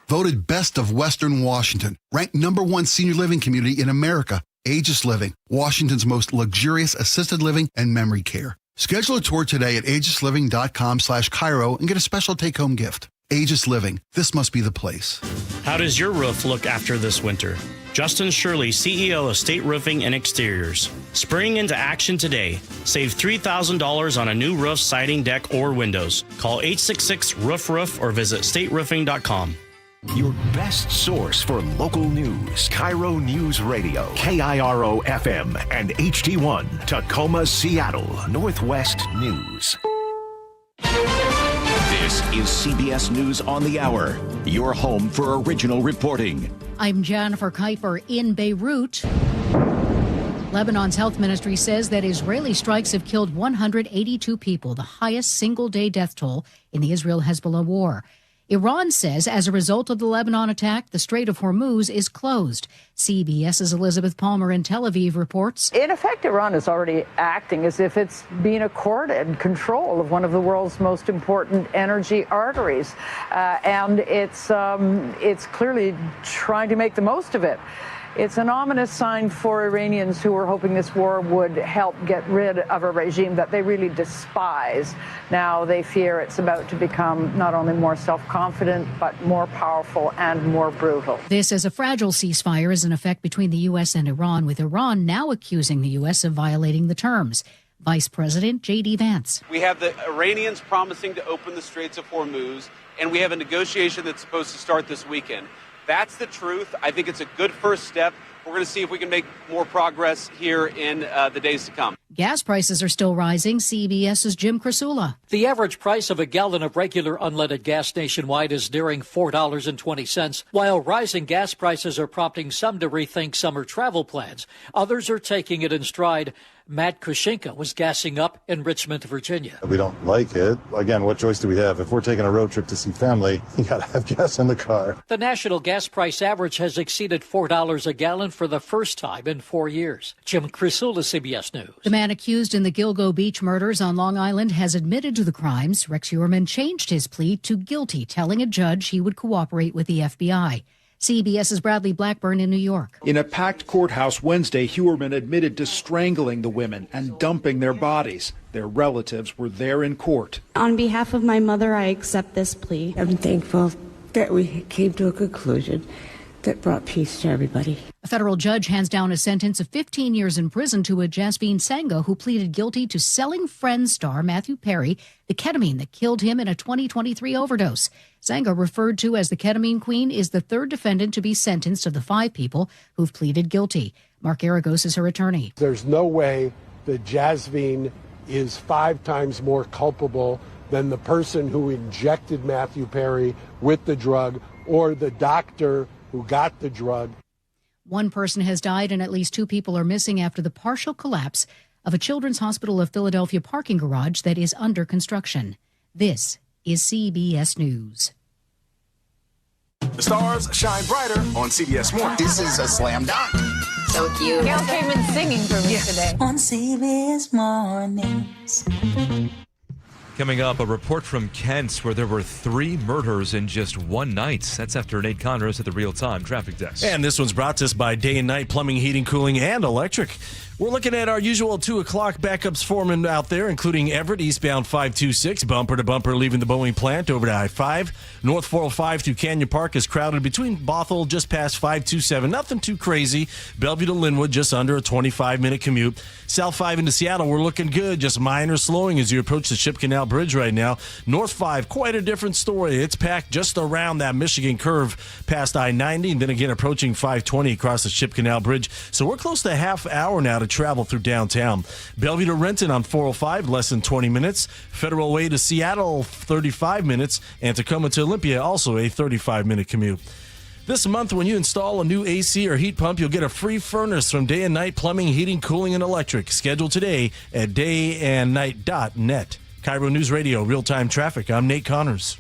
Voted best of Western Washington. Ranked #1 senior living community in America. Aegis Living, Washington's most luxurious assisted living and memory care. Schedule a tour today at aegisliving.com/KIRO and get a special take-home gift. Aegis Living. This must be the place. How does your roof look after this winter? Justin Shirley, CEO of State Roofing and Exteriors. Spring into action today. Save $3,000 on a new roof, siding, deck, or windows. Call 866-ROOF-ROOF or visit stateroofing.com. Your best source for local news. KIRO News Radio. KIRO FM and HD1. Tacoma, Seattle. Northwest News. This is CBS News on the Hour. Your home for original reporting. I'm Jennifer Kuiper in Beirut. Lebanon's health ministry says that Israeli strikes have killed 182 people, the highest single-day death toll in the Israel-Hezbollah war. Iran says as a result of the Lebanon attack, the Strait of Hormuz is closed. CBS's Elizabeth Palmer in Tel Aviv reports. In effect, Iran is already acting as if it's being accorded control of one of the world's most important energy arteries. And it's clearly trying to make the most of it. It's an ominous sign for Iranians who were hoping this war would help get rid of a regime that they really despise. Now they fear it's about to become not only more self-confident, but more powerful and more brutal. This as a fragile ceasefire is in effect between the U.S. and Iran, with Iran now accusing the U.S. of violating the terms. Vice President J.D. Vance. We have the Iranians promising to open the Straits of Hormuz, and we have a negotiation that's supposed to start this weekend. That's the truth. I think it's a good first step. We're going to see if we can make more progress here in the days to come. Gas prices are still rising. CBS's Jim Krasula. The average price of a gallon of regular unleaded gas nationwide is nearing $4.20, while rising gas prices are prompting some to rethink summer travel plans. Others are taking it in stride. Matt Kushinka was gassing up in Richmond, Virginia. We don't like it. Again, what choice do we have? If we're taking a road trip to see family, you got to have gas in the car. The national gas price average has exceeded $4 a gallon for the first time in 4 years. Jim Krasula, CBS News. The man accused in the Gilgo Beach murders on Long Island has admitted to the crimes. Rex Heuermann changed his plea to guilty, telling a judge he would cooperate with the FBI. CBS's Bradley Blackburn in New York. In a packed courthouse Wednesday, Heuermann admitted to strangling the women and dumping their bodies. Their relatives were there in court. On behalf of my mother, I accept this plea. I'm thankful that we came to a conclusion that brought peace to everybody. A federal judge hands down a sentence of 15 years in prison to a Jasmine Sangha who pleaded guilty to selling Friends star Matthew Perry the ketamine that killed him in a 2023 overdose. Sangha, referred to as the ketamine queen, is the third defendant to be sentenced of the 5 people who've pleaded guilty. Mark Aragos is her attorney. There's no way that Jasmine is 5 times more culpable than the person who injected Matthew Perry with the drug or the doctor who got the drug. 1 person has died and at least 2 people are missing after the partial collapse of a Children's Hospital of Philadelphia parking garage that is under construction. This is CBS News. The stars shine brighter on CBS Mornings. This is a slam dunk. So cute. Gail came in singing for me today. On CBS Mornings. Coming up, a report from Kent where there were 3 murders in just one night. That's after Nate Connors at the Real-Time Traffic Desk. And this one's brought to us by Day and Night Plumbing, Heating, Cooling, and Electric. We're looking at our usual 2 o'clock backups forming out there, including Everett, eastbound 526, bumper to bumper leaving the Boeing plant over to I-5. North 405 through Canyon Park is crowded between Bothell just past 527. Nothing too crazy. Bellevue to Linwood, just under a 25-minute commute. South 5 into Seattle, we're looking good. Just minor slowing as you approach the Ship Canal Bridge right now. North 5, quite a different story. It's packed just around that Michigan curve past I-90, and then again approaching 520 across the Ship Canal Bridge. So we're close to a half hour now to travel through downtown. Bellevue to Renton on 405, less than 20 minutes. Federal Way to Seattle, 35 minutes. And Tacoma to Olympia, also a 35-minute commute. This month, when you install a new AC or heat pump, you'll get a free furnace from Day and Night Plumbing, Heating, Cooling, and Electric. Schedule today at dayandnight.net. KIRO News Radio, real-time traffic. I'm Nate Connors.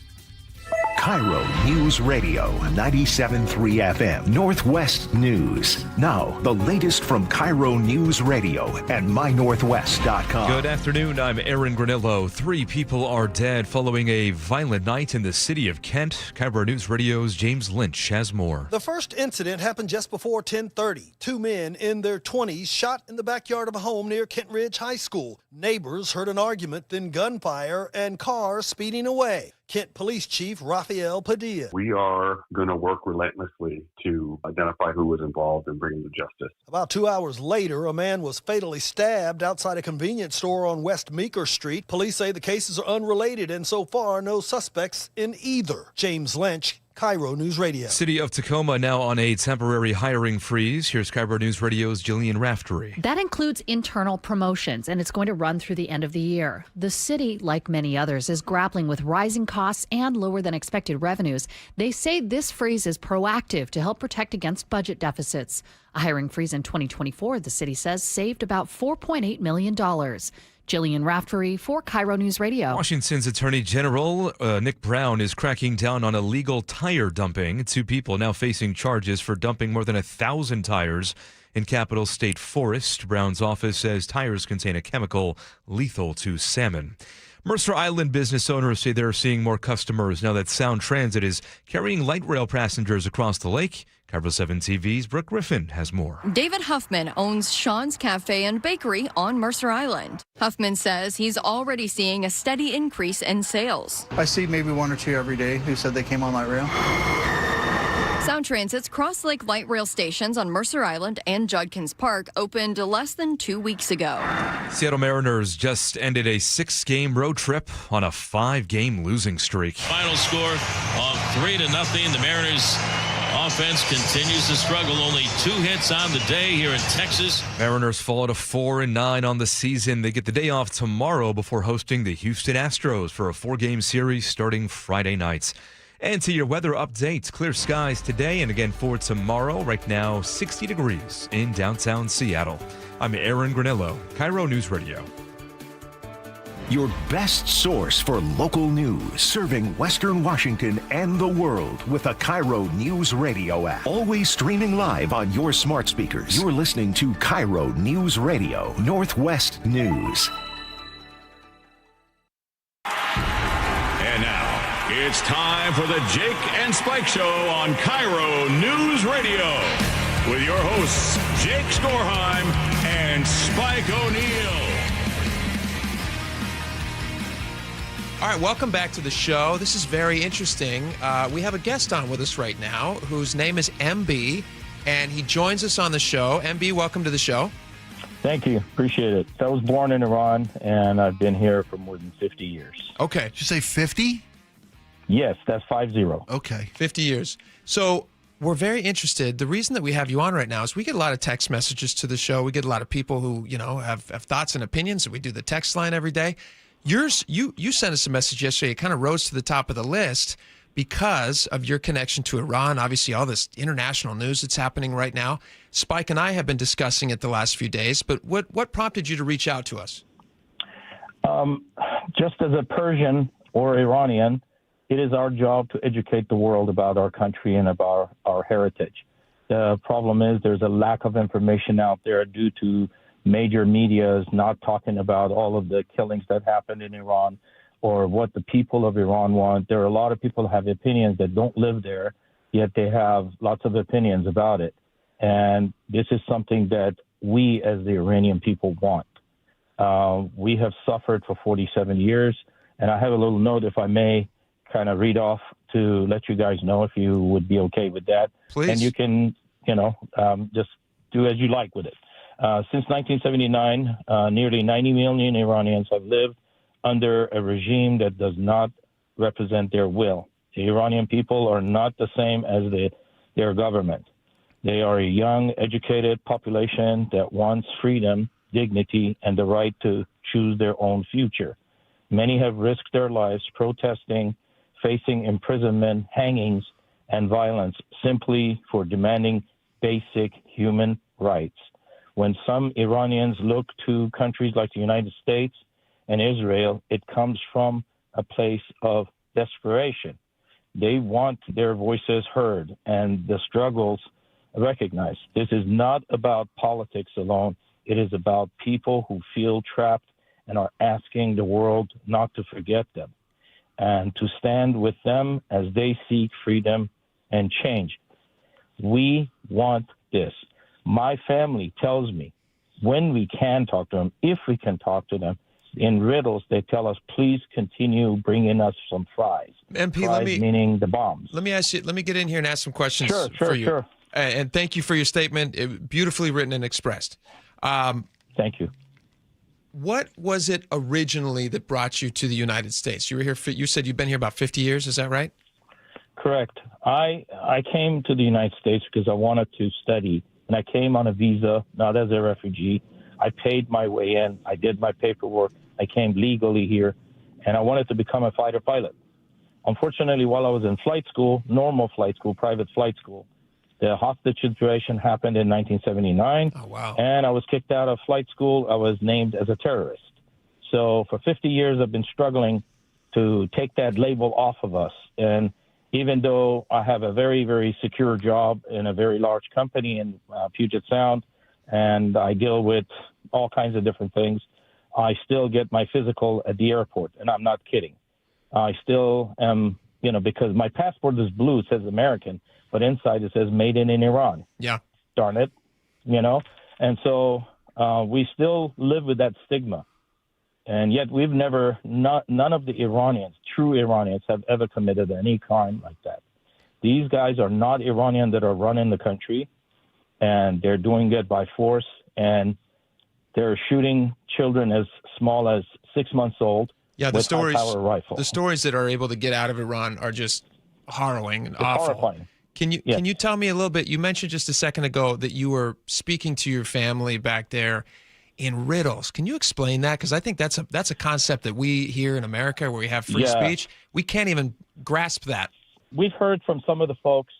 KIRO News Radio, 97.3 FM, Northwest News. Now, the latest from KIRO News Radio and mynorthwest.com. Good afternoon, I'm Aaron Granillo. 3 people are dead following a violent night in the city of Kent. KIRO News Radio's James Lynch has more. The first incident happened just before 10:30. 2 men in their 20s shot in the backyard of a home near Kent Ridge High School. Neighbors heard an argument, then gunfire and cars speeding away. Kent Police Chief Rafael Padilla. We are going to work relentlessly to identify who was involved and bring them to justice. About 2 hours later, a man was fatally stabbed outside a convenience store on West Meeker Street. Police say the cases are unrelated and so far no suspects in either. James Lynch, KIRO News Radio. City of Tacoma now on a temporary hiring freeze. Here's KIRO News Radio's Jillian Raftery. That includes internal promotions, and it's going to run through the end of the year. The city, like many others, is grappling with rising costs and lower than expected revenues. They say this freeze is proactive to help protect against budget deficits. A hiring freeze in 2024, the city says, saved about $4.8 million. Jillian Raftery for KIRO News Radio. Washington's Attorney General Nick Brown is cracking down on illegal tire dumping. 2 people now facing charges for dumping more than 1,000 tires in Capitol State Forest. Brown's office says tires contain a chemical lethal to salmon. Mercer Island business owners say they're seeing more customers now that Sound Transit is carrying light rail passengers across the lake. KIRO 7 TV's Brooke Griffin has more. David Huffman owns Sean's Cafe and Bakery on Mercer Island. Huffman says he's already seeing a steady increase in sales. I see maybe 1 or 2 every day who said they came on light rail. Sound Transit's Cross Lake Light Rail stations on Mercer Island and Judkins Park opened less than 2 weeks ago. Seattle Mariners just ended a 6-game road trip on a 5-game losing streak. Final score of 3-0. The Mariners offense continues to struggle. Only 2 hits on the day here in Texas. Mariners fall to 4-9 on the season. They get the day off tomorrow before hosting the Houston Astros for a 4-game series starting Friday nights. And to your weather update, clear skies today and again for tomorrow. Right now, 60 degrees in downtown Seattle. I'm Aaron Granillo, KIRO News Radio. Your best source for local news, serving Western Washington and the world with a KIRO News Radio app. Always streaming live on your smart speakers. You're listening to KIRO News Radio, Northwest News. And now, it's time for the Jake and Spike Show on KIRO News Radio with your hosts, Jake Skorheim and Spike O'Neill. All right, welcome back to the show. This is very interesting. We have a guest on with us right now whose name is MB, and he joins us on the show. MB, welcome to the show. Thank you. Appreciate it. I was born in Iran, and I've been here for more than 50 years. Okay. Did you say 50? Yes, that's 50. Okay. 50 years. So we're very interested. The reason that we have you on right now is we get a lot of text messages to the show. We get a lot of people who, have thoughts and opinions, and we do the text line every day. You sent us a message yesterday. It kind of rose to the top of the list because of your connection to Iran. Obviously, all this international news that's happening right now. Spike and I have been discussing it the last few days, but what prompted you to reach out to us? Just as a Persian or Iranian, it is our job to educate the world about our country and about our heritage. The problem is there's a lack of information out there due to major media is not talking about all of the killings that happened in Iran or what the people of Iran want. There are a lot of people who have opinions that don't live there, yet they have lots of opinions about it. And this is something that we as the Iranian people want. We have suffered for 47 years, and I have a little note, if I may, kind of read off to let you guys know if you would be okay with that. Please. And you can, just do as you like with it. Since 1979, nearly 90 million Iranians have lived under a regime that does not represent their will. The Iranian people are not the same as their government. They are a young, educated population that wants freedom, dignity, and the right to choose their own future. Many have risked their lives protesting, facing imprisonment, hangings, and violence simply for demanding basic human rights. When some Iranians look to countries like the United States and Israel, it comes from a place of desperation. They want their voices heard and the struggles recognized. This is not about politics alone. It is about people who feel trapped and are asking the world not to forget them and to stand with them as they seek freedom and change. We want this. My family tells me when we can talk to them, if we can talk to them, in riddles, they tell us, please continue bringing us some fries. MP, fries meaning the bombs. Let me get in here and ask some questions for you. Sure. And thank you for your statement. Beautifully written and expressed. Thank you. What was it originally that brought you to the United States? You were here. You said you've been here about 50 years. Is that right? Correct. I came to the United States because I wanted to study, and I came on a visa, not as a refugee. I paid my way in. I did my paperwork. I came legally here, and I wanted to become a fighter pilot. Unfortunately, while I was in flight school, normal flight school, private flight school, the hostage situation happened in 1979. Oh, wow. And I was kicked out of flight school. I was named as a terrorist. So for 50 years, I've been struggling to take that label off of us. And even though I have a very, very secure job in a very large company in Puget Sound, and I deal with all kinds of different things, I still get my physical at the airport, and I'm not kidding. I still am, because my passport is blue, it says American, but inside it says made in Iran. Yeah. Darn it, And so we still live with that stigma. And yet we've none of the Iranians, true Iranians, have ever committed any crime like that. These guys are not Iranian that are running the country, and they're doing it by force, and they're shooting children as small as 6 months old. Yeah, with high-power rifles. The stories that are able to get out of Iran are just harrowing and awful. Horrifying. Can you tell me a little bit? You mentioned just a second ago that you were speaking to your family back there in riddles. Can you explain that? Because I think that's a concept that we here in America, where we have free speech, we can't even grasp that. We've heard from some of the folks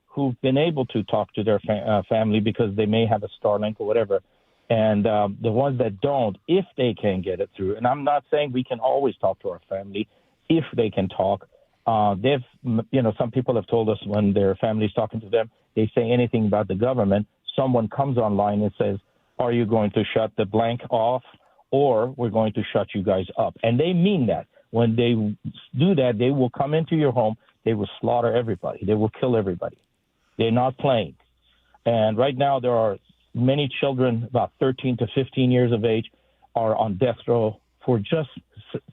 who've been able to talk to their family because they may have a Starlink or whatever. And the ones that don't, if they can get it through, and I'm not saying we can always talk to our family, if they can talk, some people have told us when their family's talking to them, they say anything about the government, someone comes online and says, are you going to shut the blank off, or we're going to shut you guys up? And they mean that. When they do that, they will come into your home, they will slaughter everybody, they will kill everybody. They're not playing. And right now there are many children, about 13 to 15 years of age, are on death row for just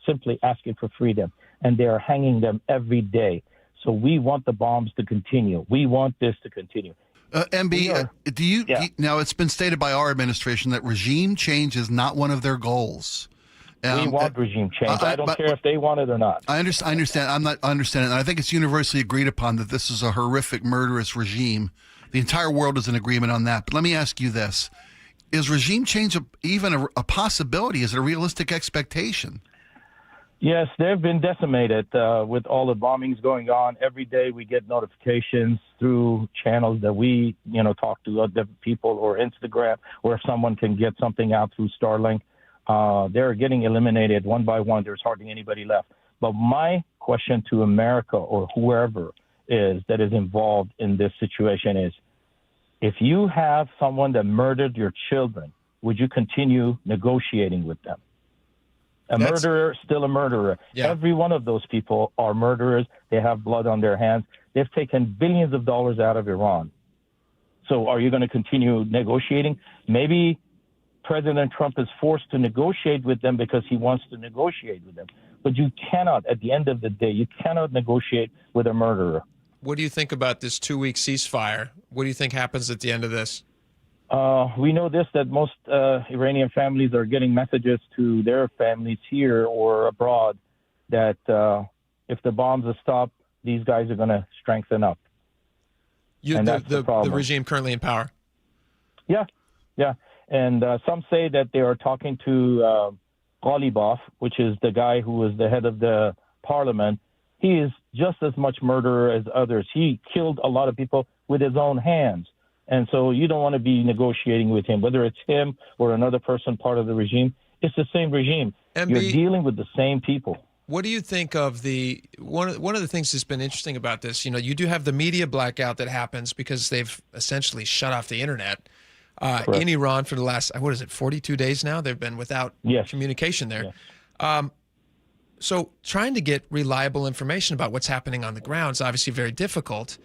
simply asking for freedom. And they are hanging them every day. So we want the bombs to continue. We want this to continue. MB, now it's been stated by our administration that regime change is not one of their goals. We want regime change. I don't care if they want it or not. I understand. I'm not understanding. And I think it's universally agreed upon that this is a horrific, murderous regime. The entire world is in agreement on that. But let me ask you this. Is regime change even a possibility? Is it a realistic expectation? Yes, they've been decimated with all the bombings going on. Every day we get notifications through channels that we, talk to other people, or Instagram, or if someone can get something out through Starlink. They're getting eliminated one by one. There's hardly anybody left. But my question to America, or whoever that is involved in this situation, is if you have someone that murdered your children, would you continue negotiating with them? Murderer, still a murderer. Yeah. Every one of those people are murderers. They have blood on their hands. They've taken billions of dollars out of Iran. So are you going to continue negotiating? Maybe President Trump is forced to negotiate with them because he wants to negotiate with them. But you cannot, at the end of the day, you cannot negotiate with a murderer. What do you think about this 2-week ceasefire? What do you think happens at the end of this? We know this, that most Iranian families are getting messages to their families here or abroad that if the bombs are stopped, these guys are going to strengthen up. The regime currently in power? Yeah. And some say that they are talking to Ghalibaf, which is the guy who was the head of the parliament. He is just as much murderer as others. He killed a lot of people with his own hands. And so you don't want to be negotiating with him, whether it's him or another person part of the regime. It's the same regime. You're dealing with the same people. What do you think of the one of the things that's been interesting about this? You know, you do have the media blackout that happens because they've essentially shut off the internet in Iran for the last 42 days now. They've been without communication there. Yes. So trying to get reliable information about what's happening on the ground is obviously very difficult.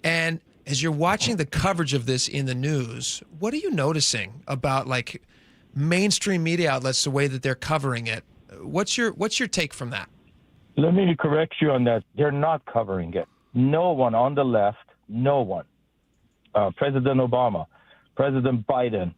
And as you're watching the coverage of this in the news, what are you noticing about like mainstream media outlets, the way that they're covering it? What's your take from that? Let me correct you on that. They're not covering it. No one on the left, no one. President Obama, President Biden,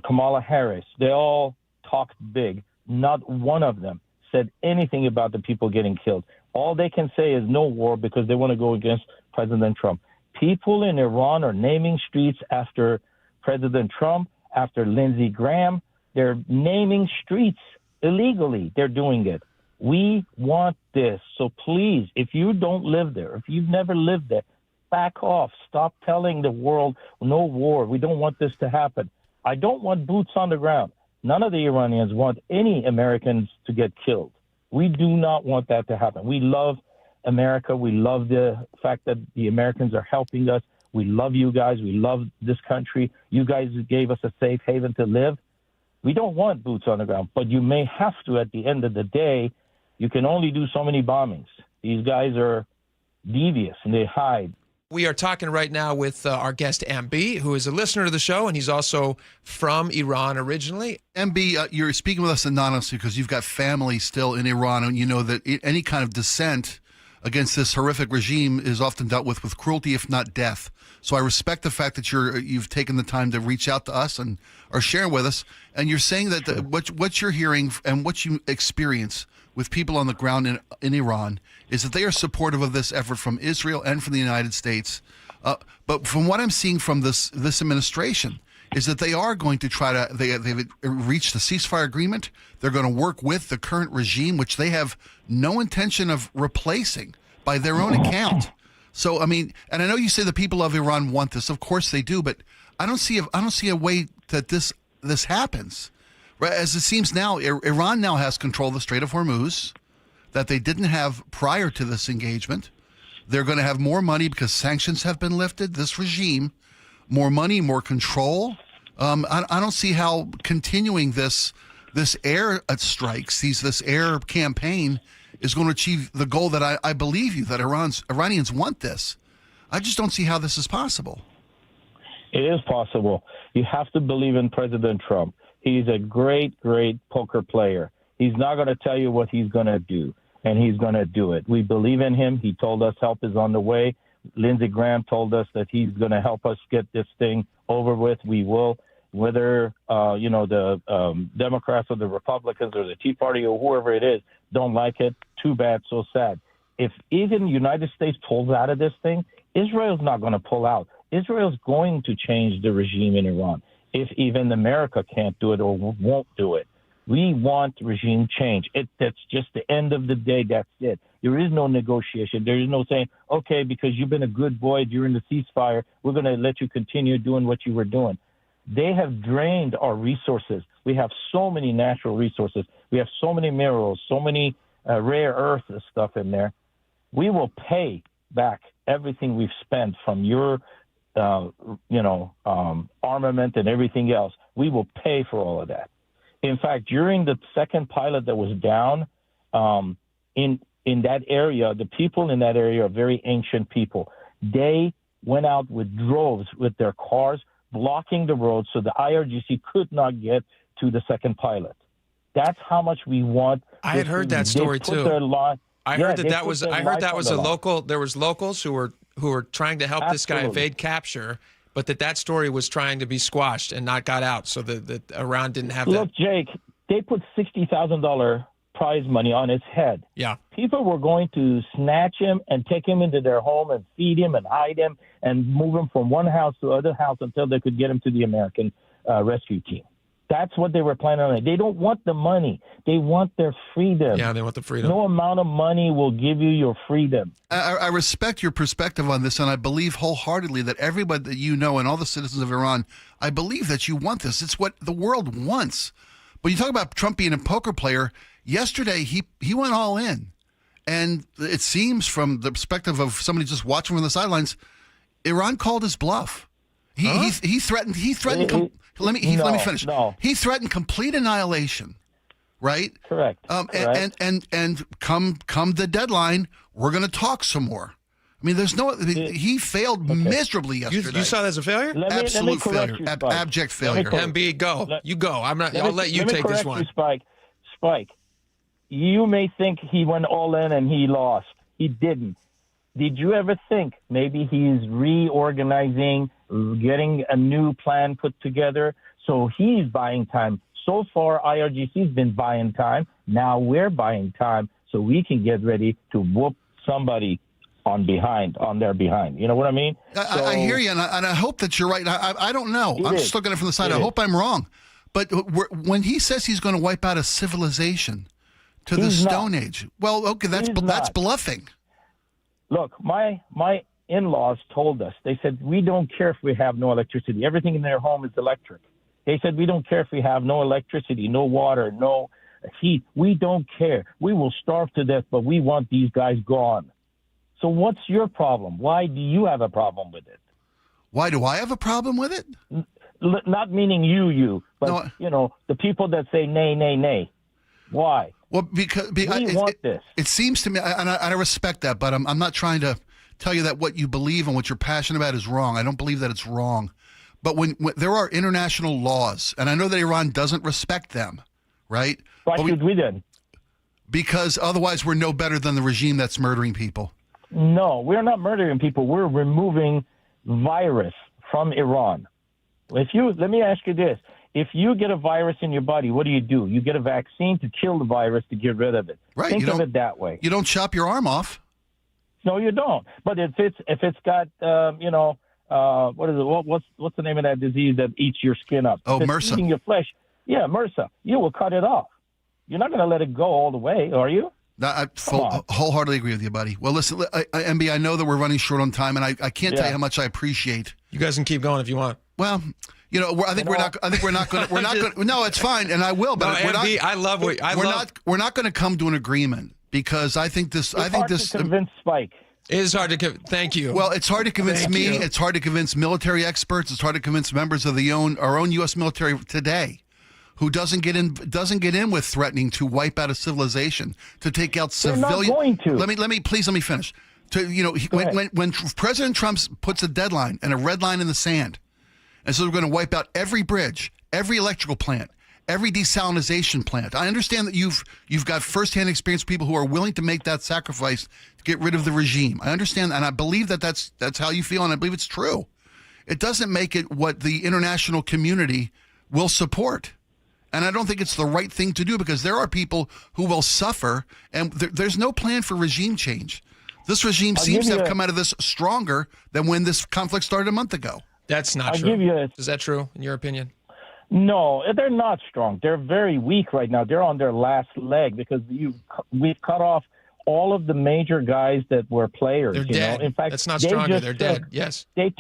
Kamala Harris, they all talked big. Not one of them said anything about the people getting killed. All they can say is no war because they want to go against President Trump. People in Iran are naming streets after President Trump, after Lindsey Graham. They're naming streets illegally. They're doing it. We want this. So please, if you don't live there, if you've never lived there, back off. Stop telling the world no war. We don't want this to happen. I don't want boots on the ground. None of the Iranians want any Americans to get killed. We do not want that to happen. We love America. We love the fact that the Americans are helping us. We love you guys. We love this country. You guys gave us a safe haven to live. We don't want boots on the ground, but you may have to at the end of the day. You can only do so many bombings. These guys are devious and they hide. We are talking right now with our guest, MB, who is a listener to the show, and he's also from Iran originally. MB, you're speaking with us anonymously because you've got family still in Iran, and you know that any kind of dissent against this horrific regime is often dealt with cruelty, if not death. So I respect the fact that you've taken the time to reach out to us and are sharing with us. And you're saying that what you're hearing and what you experience with people on the ground in Iran is that they are supportive of this effort from Israel and from the United States. But from what I'm seeing from this administration is that they are going to try to, they've reached a ceasefire agreement. They're going to work with the current regime, which they have no intention of replacing by their own account. So, I mean, and I know you say the people of Iran want this. Of course they do, but I don't see a way that this happens. As it seems now, Iran now has control of the Strait of Hormuz that they didn't have prior to this engagement. They're going to have more money because sanctions have been lifted. This regime, more money, more control. I don't see how continuing this air strikes, this air campaign is going to achieve the goal that I believe you, that Iranians want this. I just don't see how this is possible. It is possible. You have to believe in President Trump. He's a great, great poker player. He's not going to tell you what he's going to do, and he's going to do it. We believe in him. He told us help is on the way. Lindsey Graham told us that he's going to help us get this thing over with. We will. Whether, the Democrats or the Republicans or the Tea Party or whoever it is don't like it, too bad, so sad. If even the United States pulls out of this thing, Israel's not going to pull out. Israel's going to change the regime in Iran. If even America can't do it or won't do it. We want regime change. That's just the end of the day. That's it. There is no negotiation. There is no saying, okay, because you've been a good boy during the ceasefire, we're going to let you continue doing what you were doing. They have drained our resources. We have so many natural resources. We have so many minerals, so many rare earth stuff in there. We will pay back everything we've spent from your armament and everything else. We will pay for all of that. In fact, during the second pilot that was down, in that area, the people in that area are very ancient people. They went out with droves with their cars, blocking the road so the IRGC could not get to the second pilot. That's how much we want. I had heard that story too. I heard that was a local. There was locals who were trying to help this guy evade capture, but that story was trying to be squashed and not got out, so that Iran didn't have that. Look, Jake, they put $60,000 prize money on his head. Yeah. People were going to snatch him and take him into their home and feed him and hide him and move him from one house to other house until they could get him to the American rescue team. That's what they were planning on. They don't want the money. They want their freedom. Yeah, they want the freedom. No amount of money will give you your freedom. I respect your perspective on this, and I believe wholeheartedly that everybody that you know and all the citizens of Iran, I believe that you want this. It's what the world wants. But you talk about Trump being a poker player. Yesterday, he went all in. And it seems from the perspective of somebody just watching from the sidelines, Iran called his bluff. He threatened. Let me finish. No. He threatened complete annihilation, right? Correct. And come the deadline, we're going to talk some more. I mean, he failed miserably yesterday. You saw that as a failure? Absolute failure. Abject failure. MB, go. You go. I'll let you take this one. Spike, you may think he went all in and he lost. He didn't. Did you ever think maybe he's reorganizing, getting a new plan put together? So he's buying time. So far, IRGC's been buying time. Now we're buying time so we can get ready to whoop somebody on their behind. You know what I mean? I hear you, and I hope that you're right. I don't know. I'm just looking at it from the side. I hope I'm wrong. But when he says he's going to wipe out a civilization to the Stone Age, well, okay, that's bluffing. Look, my in-laws told us, they said, we don't care if we have no electricity. Everything in their home is electric. They said, we don't care if we have no electricity, no water, no heat. We don't care. We will starve to death, but we want these guys gone. So what's your problem? Why do you have a problem with it? Why do I have a problem with it? Not meaning you, but, the people that say nay, nay, nay. Why? Well, because we want this. It seems to me, and I respect that, but I'm not trying to tell you that what you believe and what you're passionate about is wrong. I don't believe that it's wrong. But when there are international laws, and I know that Iran doesn't respect them, right? Why should we then? Because otherwise we're no better than the regime that's murdering people. No, we're not murdering people. We're removing virus from Iran. Let me ask you this. If you get a virus in your body, what do? You get a vaccine to kill the virus to get rid of it. Right. Think of it that way. You don't chop your arm off. No, you don't. But if it's got what is it? What's the name of that disease that eats your skin up? Oh, MRSA. Eating your flesh. Yeah, MRSA. You will cut it off. You're not going to let it go all the way, are you? I wholeheartedly agree with you, buddy. Well, listen, MB, I know that we're running short on time, and I can't tell you how much I appreciate. You guys can keep going if you want. Well, I think we're not going to. No, it's fine, and I will. But no, MB, we're not going to come to an agreement because I think this. It's hard to convince Spike. It is hard to Thank you. Well, it's hard to convince me. It's hard to convince military experts. It's hard to convince members of our own U.S. military today, who doesn't get in with threatening to wipe out a civilization, to take out civilians. They're not going to. Let me finish. When President Trump puts a deadline and a red line in the sand, and so we're going to wipe out every bridge, every electrical plant, every desalinization plant. I understand that you've got firsthand experience with people who are willing to make that sacrifice to get rid of the regime. I understand, and I believe that's how you feel, and I believe it's true. It doesn't make it what the international community will support. And I don't think it's the right thing to do because there are people who will suffer, and there's no plan for regime change. This regime seems to have come out of this stronger than when this conflict started a month ago. That's not true. Is that true, in your opinion? No, they're not strong. They're very weak right now. They're on their last leg because we've cut off all of the major guys that were players. They're dead. In fact, that's not stronger. They're dead. Yes. They're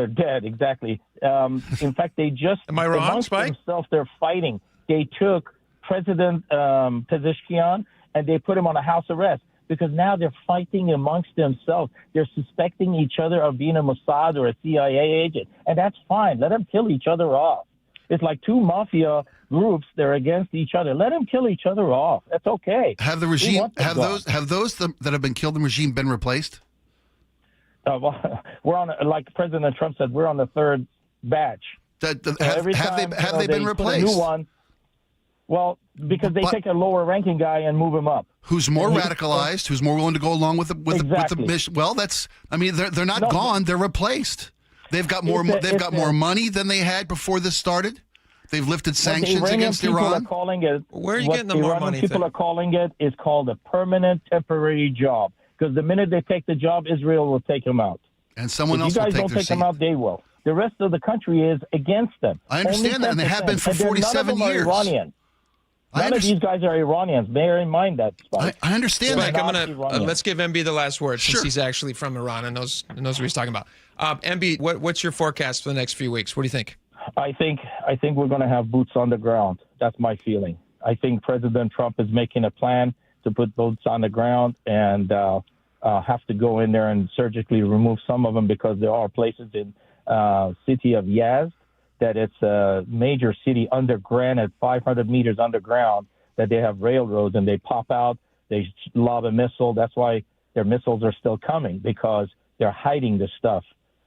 dead. Exactly. In fact, they just am I wrong, Spike? Themselves, they're fighting. They took President Pezeshkian and they put him on a house arrest because now they're fighting amongst themselves. They're suspecting each other of being a Mossad or a CIA agent, and that's fine. Let them kill each other off. It's like two mafia groups. They're against each other. Let them kill each other off. That's okay. Have the regime those that have been killed in the regime been replaced? Well, we're on, like President Trump said, we're on the third batch. Have they been replaced? A new one. Well, because they take a lower ranking guy and move him up. Who's more radicalized? Who's more willing to go along with the mission? Well, they're not gone. They're replaced. They've got more. They've got more money than they had before this started. They've lifted sanctions against Iran. Where are you getting the more money? People are calling it is called a permanent temporary job, because the minute they take the job, Israel will take them out. And someone else will take their seat. If you guys don't take them out, they will. The rest of the country is against them. I understand that, and they have been for 47 years. Iranians. None of these guys are Iranians. Bear in mind that, Spike. I understand Spike, that. Let's give MB the last word, since he's actually from Iran and knows what he's talking about. MB, what's your forecast for the next few weeks? What do you think? I think we're going to have boots on the ground. That's my feeling. I think President Trump is making a plan to put boots on the ground and have to go in there and surgically remove some of them, because there are places in city of Yazd that it's a major city under granite, 500 meters underground, that they have railroads and they pop out, they lob a missile. That's why their missiles are still coming, because they're hiding this stuff.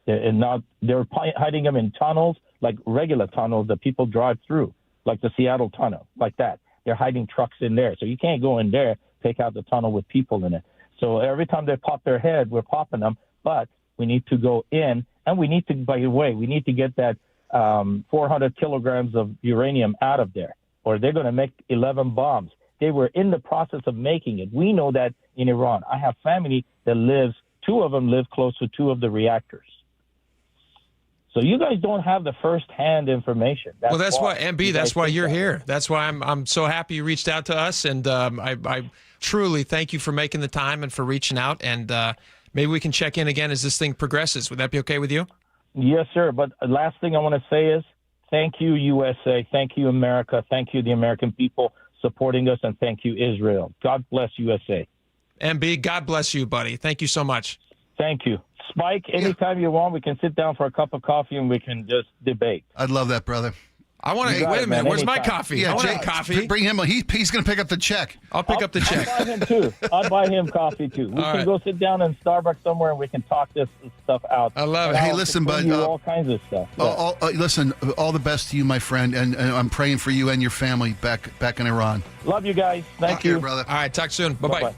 They're hiding them in tunnels, like regular tunnels that people drive through, like the Seattle tunnel, like that. They're hiding trucks in there. So you can't go in there, take out the tunnel with people in it. So every time they pop their head, we're popping them. But we need to go in, and we need to, by the way, we need to get that 400 kilograms of uranium out of there, or they're going to make 11 bombs. They were in the process of making it. We know that in Iran. I have family that two of them live close to two of the reactors. So you guys don't have the first-hand information. That's why, MB, that's why you're here. That's why I'm so happy you reached out to us, and I truly thank you for making the time and for reaching out, and maybe we can check in again as this thing progresses. Would that be okay with you? Yes, sir. But the last thing I want to say is thank you, USA. Thank you, America. Thank you, the American people, supporting us, and thank you, Israel. God bless USA. MB, God bless you, buddy. Thank you so much. Thank you. Spike, anytime you want, we can sit down for a cup of coffee and we can just debate. I'd love that, brother. I want to. Wait a minute. Where's my coffee? Yeah, I want coffee. Bring him. He's going to pick up the check. I'll pick up the check. I'll buy him too. I'll buy him coffee too. We can go sit down in Starbucks somewhere and we can talk this stuff out. I love it. Hey, listen, bud. All kinds of stuff. Listen, all the best to you, my friend, and I'm praying for you and your family back in Iran. Love you guys. Thank you, brother. All right, talk soon. Bye bye.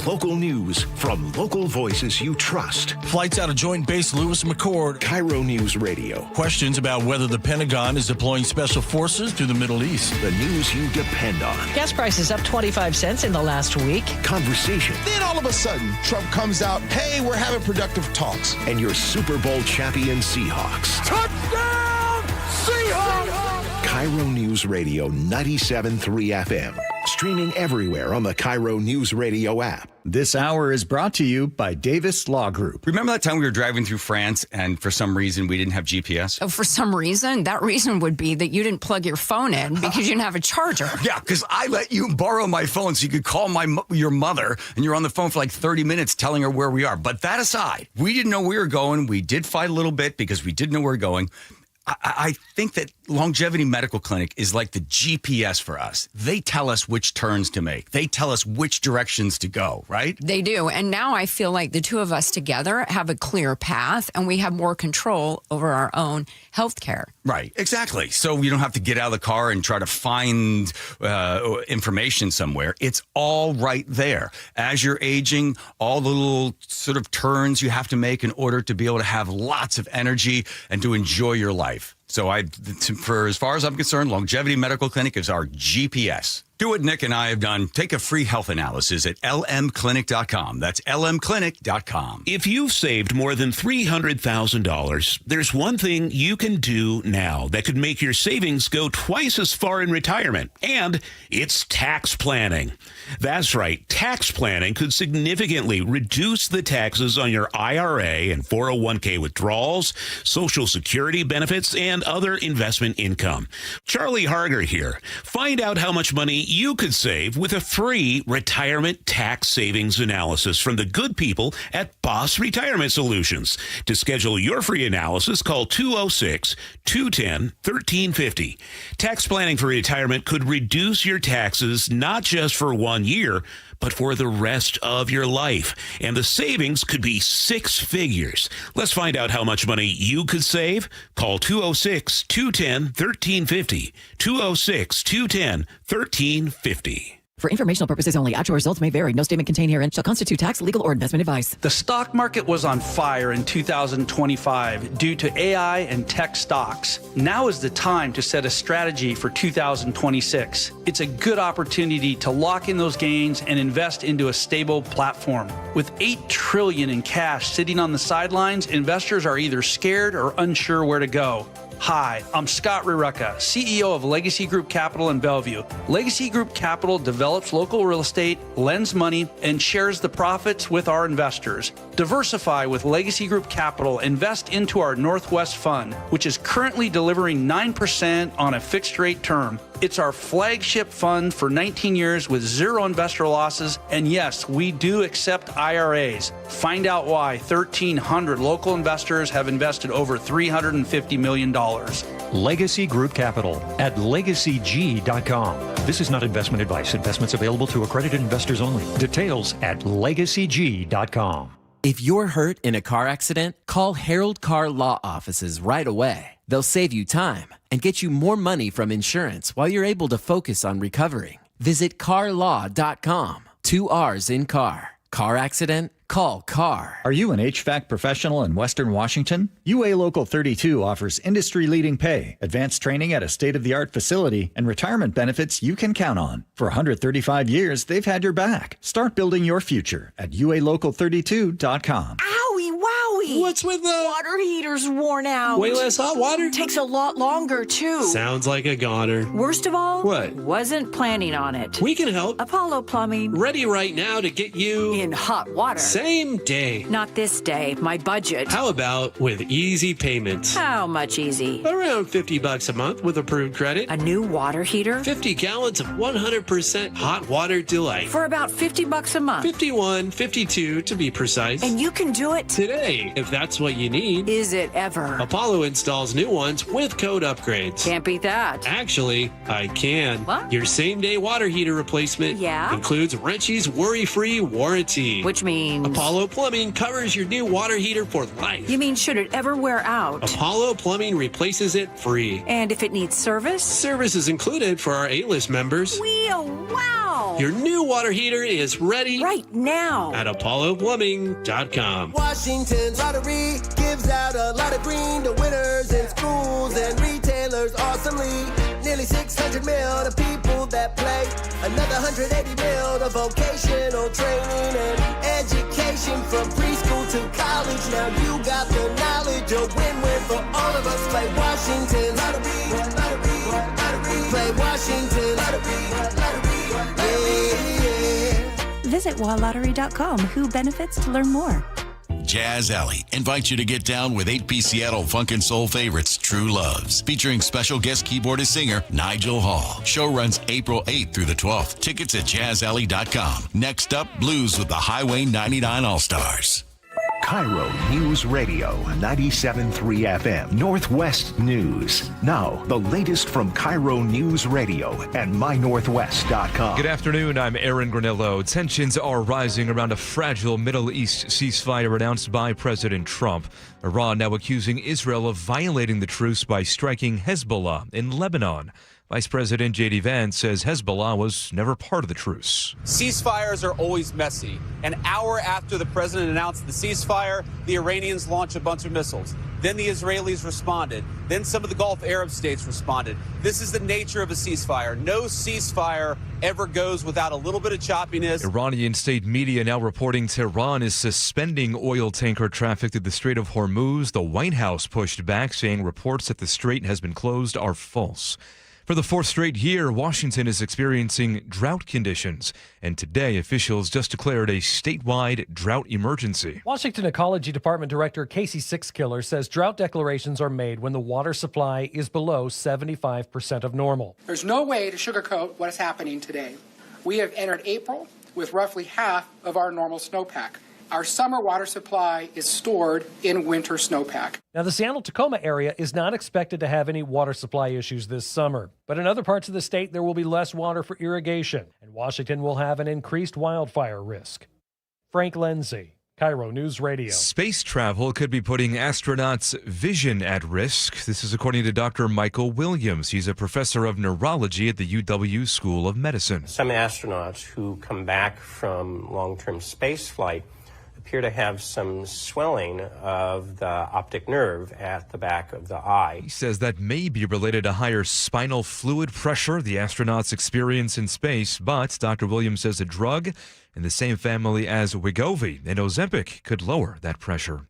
Local news from local voices you trust. Flights out of Joint Base Lewis McChord. KIRO News Radio. Questions about whether the Pentagon is deploying special forces to the Middle East. The news you depend on. Gas prices up 25 cents in the last week. Conversation. Then all of a sudden, Trump comes out, hey, we're having productive talks. And your Super Bowl champion Seahawks. Touchdown, Seahawks! KIRO News Radio 97.3 FM. Streaming everywhere on the KIRO News Radio app. This hour is brought to you by Davis Law Group. Remember that time we were driving through France and for some reason we didn't have GPS? Oh, for some reason? That reason would be that you didn't plug your phone in because you didn't have a charger. Yeah, because I let you borrow my phone so you could call your mother, and you're on the phone for like 30 minutes telling her where we are. But that aside, we didn't know where we were going. We did fight a little bit because we didn't know where we were going. I think that Longevity Medical Clinic is like the GPS for us. They tell us which turns to make. They tell us which directions to go, right? They do. And now I feel like the two of us together have a clear path and we have more control over our own health care. Right, exactly. So you don't have to get out of the car and try to find information somewhere. It's all right there. As you're aging, all the little sort of turns you have to make in order to be able to have lots of energy and to enjoy your life. So for as far as I'm concerned, Longevity Medical Clinic is our GPS. Do what Nick and I have done. Take a free health analysis at lmclinic.com. That's lmclinic.com. If you've saved more than $300,000, there's one thing you can do now that could make your savings go twice as far in retirement, and it's tax planning. That's right. Tax planning could significantly reduce the taxes on your IRA and 401k withdrawals, Social Security benefits, and other investment income. Charlie Harger here. Find out how much money you could save with a free retirement tax savings analysis from the good people at Boss Retirement Solutions. To schedule your free analysis, call 206-210-1350. Tax planning for retirement could reduce your taxes not just for 1 year, but for the rest of your life. And the savings could be six figures. Let's find out how much money you could save. Call 206-210-1350. 206-210-1350. For informational purposes only, actual results may vary. No statement contained herein shall constitute tax, legal, or investment advice. The stock market was on fire in 2025 due to AI and tech stocks. Now is the time to set a strategy for 2026. It's a good opportunity to lock in those gains and invest into a stable platform. With $8 trillion in cash sitting on the sidelines, investors are either scared or unsure where to go. Hi, I'm Scott Rurecka, CEO of Legacy Group Capital in Bellevue. Legacy Group Capital develops local real estate, lends money, and shares the profits with our investors. Diversify with Legacy Group Capital. Invest into our Northwest Fund, which is currently delivering 9% on a fixed rate term. It's our flagship fund for 19 years with zero investor losses. And yes, we do accept IRAs. Find out why 1,300 local investors have invested over $350 million. Legacy Group Capital at legacyg.com. This is not investment advice. Investments available to accredited investors only. Details at legacyg.com. If you're hurt in a car accident, call Harold Car Law Offices right away. They'll save you time and get you more money from insurance while you're able to focus on recovering. Visit carlaw.com. 2 R's in car. Car accident? Call CAR. Are you an HVAC professional in Western Washington? UA Local 32 offers industry-leading pay, advanced training at a state-of-the-art facility, and retirement benefits you can count on. For 135 years, they've had your back. Start building your future at ualocal32.com. Owie, wowie. What's with the water heater's worn out? Way less hot water? Takes a lot longer, too. Sounds like a goner. Worst of all? What? Wasn't planning on it. We can help. Apollo Plumbing. Ready right now to get you in hot water. Same day. Not this day. My budget. How about with easy payments? How much easy? Around $50 a month with approved credit. A new water heater? 50 gallons of 100% hot water delight. For about $50 a month. 51, 52 to be precise. And you can do it today if that's what you need. Is it ever? Apollo installs new ones with code upgrades. Can't beat that. Actually, I can. What? Your same-day water heater replacement includes Wrenchy's worry-free warranty. Which means? Apollo Plumbing covers your new water heater for life. You mean should it ever wear out? Apollo Plumbing replaces it free. And if it needs service? Service is included for our A-list members. Wow! Your new water heater is ready right now at ApolloPlumbing.com. Washington's lottery gives out a lot of green to winners in schools and retailers awesomely. Nearly 600 mil to people that play. Another 180 mil to vocational training and education from preschool to college. Now you got the knowledge, a win-win for all of us. Play Washington lottery, lottery, lottery. Play Washington lottery, lottery, yeah. Visit walllottery.com. Who benefits to learn more? Jazz Alley invites you to get down with 8-piece Seattle funk and soul favorites, True Loves, featuring special guest keyboardist singer Nigel Hall. Show runs April 8th through the 12th. Tickets at jazzalley.com. Next up, blues with the Highway 99 All-Stars. KIRO News Radio 97.3 FM Northwest News. Now, the latest from KIRO News Radio and mynorthwest.com. Good afternoon, I'm Aaron Granillo. Tensions are rising around a fragile Middle East ceasefire announced by President Trump. Iran now accusing Israel of violating the truce by striking Hezbollah in Lebanon. Vice President J.D. Vance says Hezbollah was never part of the truce. Ceasefires are always messy. An hour after the president announced the ceasefire, the Iranians launched a bunch of missiles. Then the Israelis responded. Then some of the Gulf Arab states responded. This is the nature of a ceasefire. No ceasefire ever goes without a little bit of choppiness. Iranian state media now reporting Tehran is suspending oil tanker traffic through the Strait of Hormuz. The White House pushed back, saying reports that the strait has been closed are false. For the fourth straight year, Washington is experiencing drought conditions, and today officials just declared a statewide drought emergency. Washington Ecology Department Director Casey Sixkiller says drought declarations are made when the water supply is below 75% of normal. There's no way to sugarcoat what is happening today. We have entered April with roughly half of our normal snowpack. Our summer water supply is stored in winter snowpack. Now, the Seattle-Tacoma area is not expected to have any water supply issues this summer. But in other parts of the state, there will be less water for irrigation, and Washington will have an increased wildfire risk. Frank Lindsay, KIRO News Radio. Space travel could be putting astronauts' vision at risk. This is according to Dr. Michael Williams. He's a professor of neurology at the UW School of Medicine. Some astronauts who come back from long-term space flight appear to have some swelling of the optic nerve at the back of the eye. He says that may be related to higher spinal fluid pressure the astronauts experience in space, but Dr. Williams says a drug in the same family as Wegovy and Ozempic could lower that pressure.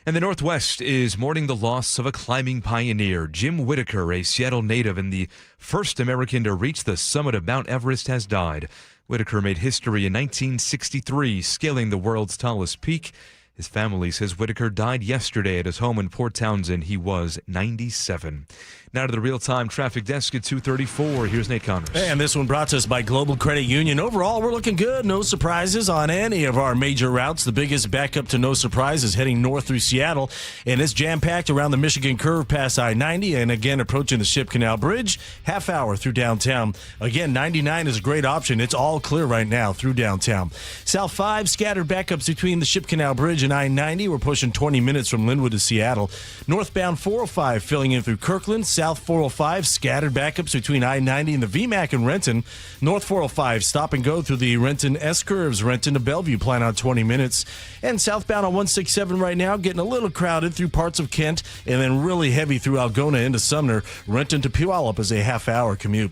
And the Northwest is mourning the loss of a climbing pioneer. Jim Whittaker, a Seattle native and the first American to reach the summit of Mount Everest, has died. Whittaker made history in 1963, scaling the world's tallest peak. His family says Whittaker died yesterday at his home in Port Townsend. He was 97. Now to the real-time traffic desk at 2:34. Here's Nate Connors. And this one brought to us by Global Credit Union. Overall, we're looking good. No surprises on any of our major routes. The biggest backup to no surprises heading north through Seattle. And it's jam-packed around the Michigan Curve past I-90. And again, approaching the Ship Canal Bridge, half hour through downtown. Again, 99 is a great option. It's all clear right now through downtown. South 5, scattered backups between the Ship Canal Bridge and I-90. We're pushing 20 minutes from Linwood to Seattle. Northbound 405 filling in through Kirkland. South 405, scattered backups between I-90 and the VMAC in Renton. North 405, stop and go through the Renton S-curves. Renton to Bellevue, plan on 20 minutes. And southbound on 167 right now, getting a little crowded through parts of Kent, and then really heavy through Algona into Sumner. Renton to Puyallup is a half-hour commute.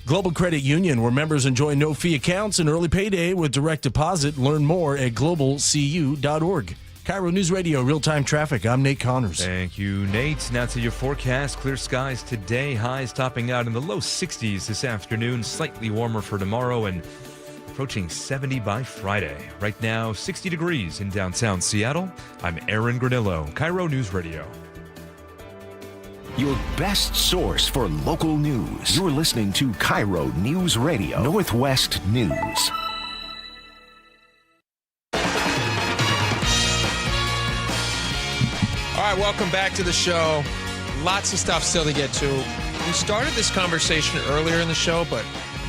Global Credit Union, where members enjoy no-fee accounts and early payday with direct deposit. Learn more at globalcu.org. KIRO News Radio, real-time traffic. I'm Nate Connors. Thank you, Nate. Now to your forecast. Clear skies today. Highs topping out in the low 60s this afternoon. Slightly warmer for tomorrow and approaching 70 by Friday. Right now, 60 degrees in downtown Seattle. I'm Aaron Granillo, KIRO News Radio. Your best source for local news. You're listening to KIRO News Radio, Northwest News. All right, welcome back to the show. Lots of stuff still to get to. We started this conversation earlier in the show, but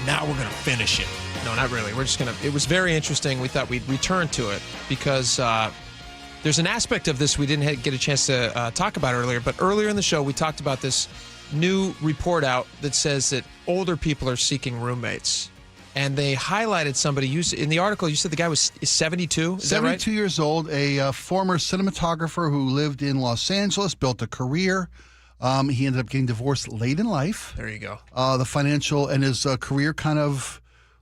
now we're going to finish it. No, not really. We're just going to. It was very interesting. We thought we'd return to it because there's an aspect of this we didn't get a chance to talk about earlier. But earlier in the show, we talked about this new report out that says that older people are seeking roommates. And they highlighted somebody. In the article, you said the guy is 72? Is 72 that right? years old, a former cinematographer who lived in Los Angeles, built a career. He ended up getting divorced late in life. There you go. The financial and his career kind of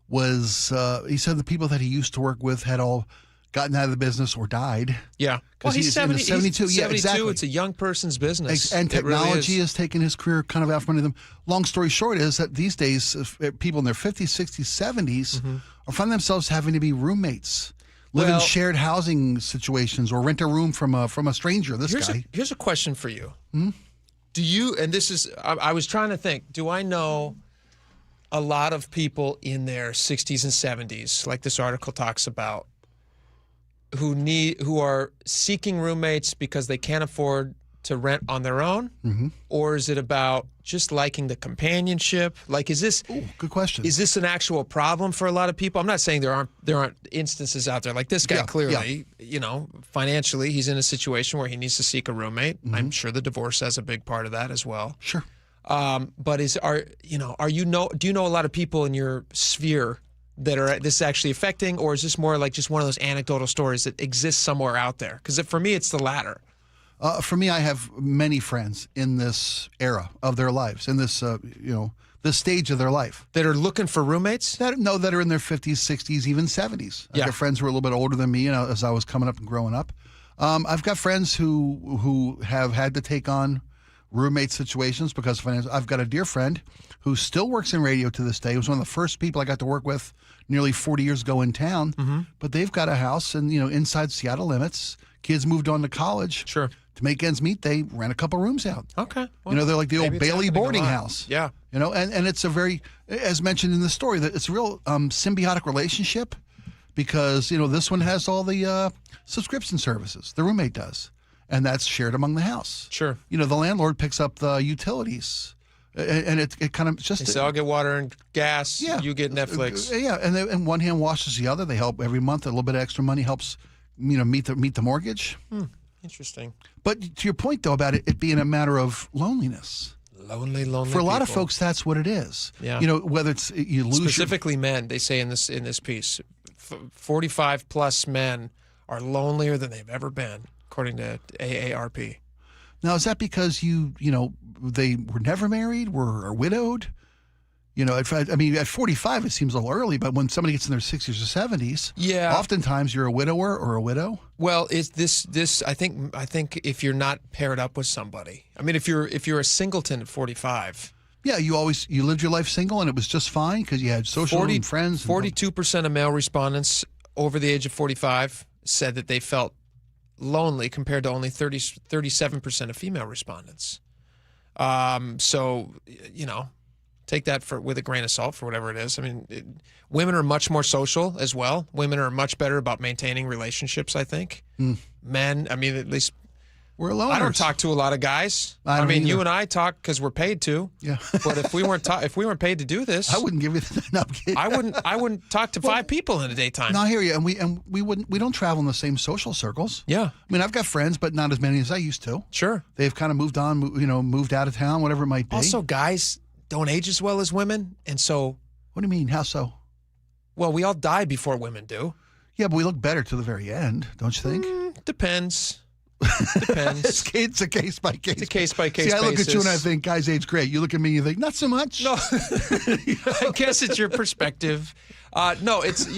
was, he said the people that he used to work with had all gotten out of the business or died. Yeah. Well, he's 72. He's 72. Yeah, exactly. It's a young person's business. And technology really has taken his career kind of out from under them. Long story short is that these days, people in their 50s, 60s, 70s are finding themselves having to be roommates, live in shared housing situations, or rent a room from a stranger. Here's a question for you. Hmm? Do you, and this is, I was trying to think, do I know a lot of people in their 60s and 70s, like this article talks about, who are seeking roommates because they can't afford to rent on their own? Mm-hmm. Or is it about just liking the companionship? Like, is this good question? Is this an actual problem for a lot of people? I'm not saying there aren't instances out there like this guy. Clearly, you know, financially, he's in a situation where he needs to seek a roommate. Mm-hmm. I'm sure the divorce has a big part of that as well. Sure. But do you know a lot of people in your sphere that are this actually affecting, or is this more like just one of those anecdotal stories that exist somewhere out there? Because for me, it's the latter. For me, I have many friends in this era of their lives, in this this stage of their life, that are looking for roommates. That are in their 50s, 60s, even 70s. I've got friends who are a little bit older than me, as I was coming up and growing up. I've got friends who have had to take on roommate situations because of finance. I've got a dear friend who still works in radio to this day. He was one of the first people I got to work with nearly 40 years ago in town. Mm-hmm. But they've got a house and, inside Seattle limits. Kids moved on to college. Sure. To make ends meet, they rent a couple rooms out. Okay. Well, they're like the old Bailey boarding house. Yeah. And it's a very, as mentioned in the story, that it's a real symbiotic relationship because, this one has all the subscription services. The roommate does. And that's shared among the house. Sure. The landlord picks up the utilities. And it kind of just... They say, I'll get water and gas. Yeah. You get Netflix. Yeah. And one hand washes the other. They help every month. A little bit of extra money helps, meet the mortgage. Interesting. But to your point, though, about it being a matter of loneliness. Lonely For a lot of people. folks, that's what it is. Yeah. Whether it's you lose specifically men, they say in this piece, 45 plus men are lonelier than they've ever been, according to AARP. Now, is that because they were never married, are widowed? At 45, it seems a little early, but when somebody gets in their 60s or 70s, oftentimes you're a widower or a widow. Well, is this? I think if you're not paired up with somebody, if you're a singleton at 45. Yeah, you lived your life single and it was just fine because you had social and friends. 42% of male respondents over the age of 45 said that they felt lonely compared to only 37% of female respondents. So, take that with a grain of salt for whatever it is. Women are much more social as well. Women are much better about maintaining relationships, I think. Men, at least we're loners. I don't talk to a lot of guys. You and I talk because we're paid to. Yeah. But if we weren't paid to do this, I wouldn't give you the I wouldn't talk to 5 people in a daytime. No, I hear you. And we don't travel in the same social circles. Yeah. I've got friends, but not as many as I used to. Sure. They've kind of moved on, moved out of town, whatever it might be. Also, guys don't age as well as women, and so. What do you mean? How so? Well, we all die before women do. Yeah, but we look better to the very end, don't you think? Depends. Depends. It's a case by case. It's a case by case. See, I look at you and I think guys age great. You look at me and you think not so much. No, I guess it's your perspective. No, it's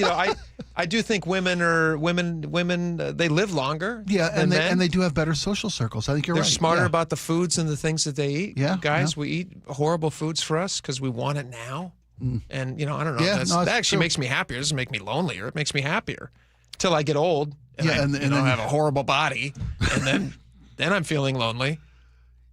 I do think women they live longer. Yeah, and they do have better social circles. I think you're They're right. They're smarter yeah. about the foods and the things that they eat. Yeah, guys, we eat horrible foods for us because we want it now. And I don't know. Yeah, that actually true. makes me happier. It doesn't make me lonelier. It makes me happier till I get old. And and I have a horrible body, and then I'm feeling lonely.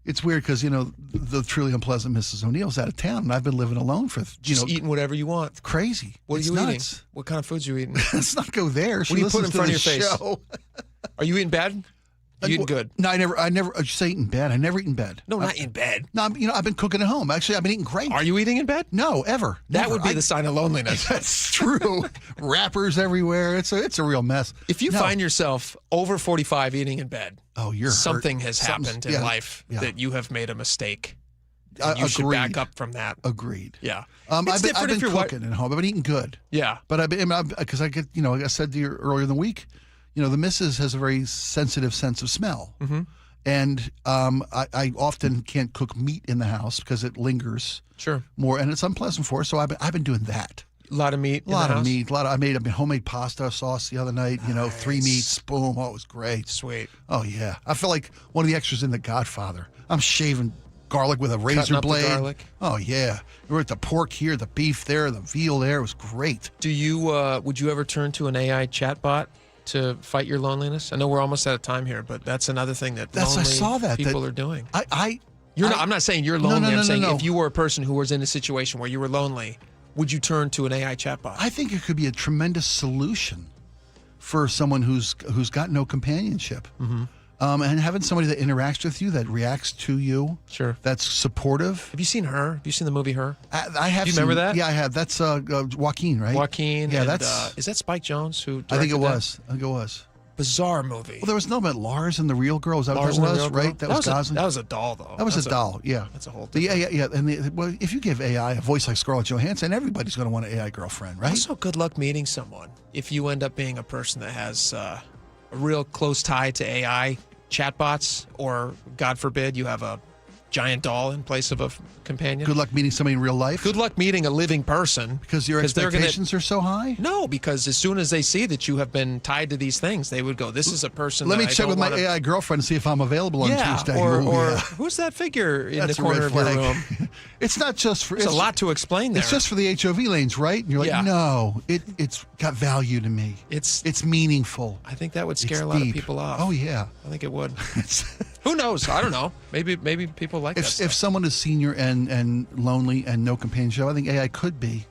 It's weird because, the truly unpleasant Mrs. O'Neill's out of town, and I've been living alone for, Just eating whatever you want. It's crazy. What are you nuts. eating? What kind of foods are you eating? Let's not go there. What do you put in front of your face? Are you eating bad? You eating good? No, I never just say eat in bed. I never eat in bed. No, not in bed. No, I've been cooking at home. Actually, I've been eating great. Are you eating in bed? No, ever. That Never. would be the sign of loneliness. That's true. Wrappers everywhere. It's a real mess. If you find yourself over 45 eating in bed, you're something hurt. has happened in life that you have made a mistake. And you should back up from that. Agreed. Yeah. I've been cooking at home. I've been eating good. Yeah. But because I get, like I said to you earlier in the week, the missus has a very sensitive sense of smell. Mm-hmm. And I often can't cook meat in the house because it lingers. Sure. More, and it's unpleasant for her. So I've been doing that. A lot of meat. I made homemade pasta sauce the other night. 3 meats. Boom. Oh, it was great. Sweet. Oh yeah. I feel like one of the extras in The Godfather. I'm shaving garlic with a razor Cutting up blade. the garlic. Oh yeah. We're at the pork here, the beef there, the veal there. It was great. Do you? Would you ever turn to an AI chatbot to fight your loneliness? I know we're almost out of time here, but that's another thing that people are doing. I'm not saying you're lonely. I'm saying if you were a person who was in a situation where you were lonely, would you turn to an AI chatbot? I think it could be a tremendous solution for someone who's got no companionship. Mm-hmm. And having somebody that interacts with you, that reacts to you, sure, that's supportive. Have you seen Her? Have you seen the movie Her? I have. Do you remember that? Yeah, I have. That's Joaquin, right? Joaquin. Yeah, and, is that Spike Jonze who directed I think it that? was. I think it was. Bizarre movie. Well, there was no about Lars and the Real Girl. Is that Lars what and that the was, Real Girl? right? That was Gosling. That was a doll, though. That was a doll, yeah. That's a whole different. Yeah. And if you give AI a voice like Scarlett Johansson, everybody's going to want an AI girlfriend, right? Also, good luck meeting someone if you end up being a person that has a real close tie to AI chatbots, or God forbid, you have a giant doll in place of a companion. Good luck meeting somebody in real life. Good luck meeting a living person. Because your expectations are so high? No, because as soon as they see that you have been tied to these things, they would go, this is a person Let me that check I with don't my wanna... AI girlfriend and see if I'm available on Tuesday. Or Yeah. who's that figure in That's the a red corner of your flag. room? It's not just for... There's a lot to explain there. It's just for the HOV lanes, right? And you're like, no, it's got value to me. It's meaningful. I think that would scare It's a lot deep. of people off. Oh, yeah. I think it would. Who knows? I don't know. Maybe people like that. If someone is senior and lonely and no companionship, I think AI could be,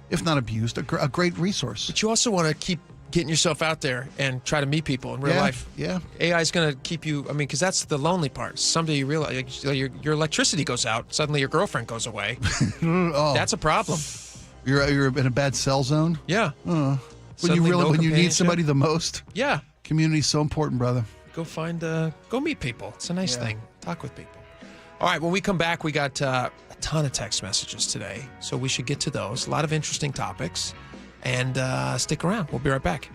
if not abused, a great resource. But you also want to keep getting yourself out there and try to meet people in real life. Yeah. AI is going to keep you, because that's the lonely part. Someday you realize your electricity goes out, suddenly your girlfriend goes away. That's a problem. You're in a bad cell zone? Yeah. When Suddenly you need companionship. somebody the most? Yeah. Community's so important, brother. Go meet people. It's a nice thing. Talk with people. All right, when we come back, we got a ton of text messages today, so we should get to those. A lot of interesting topics. And stick around. We'll be right back.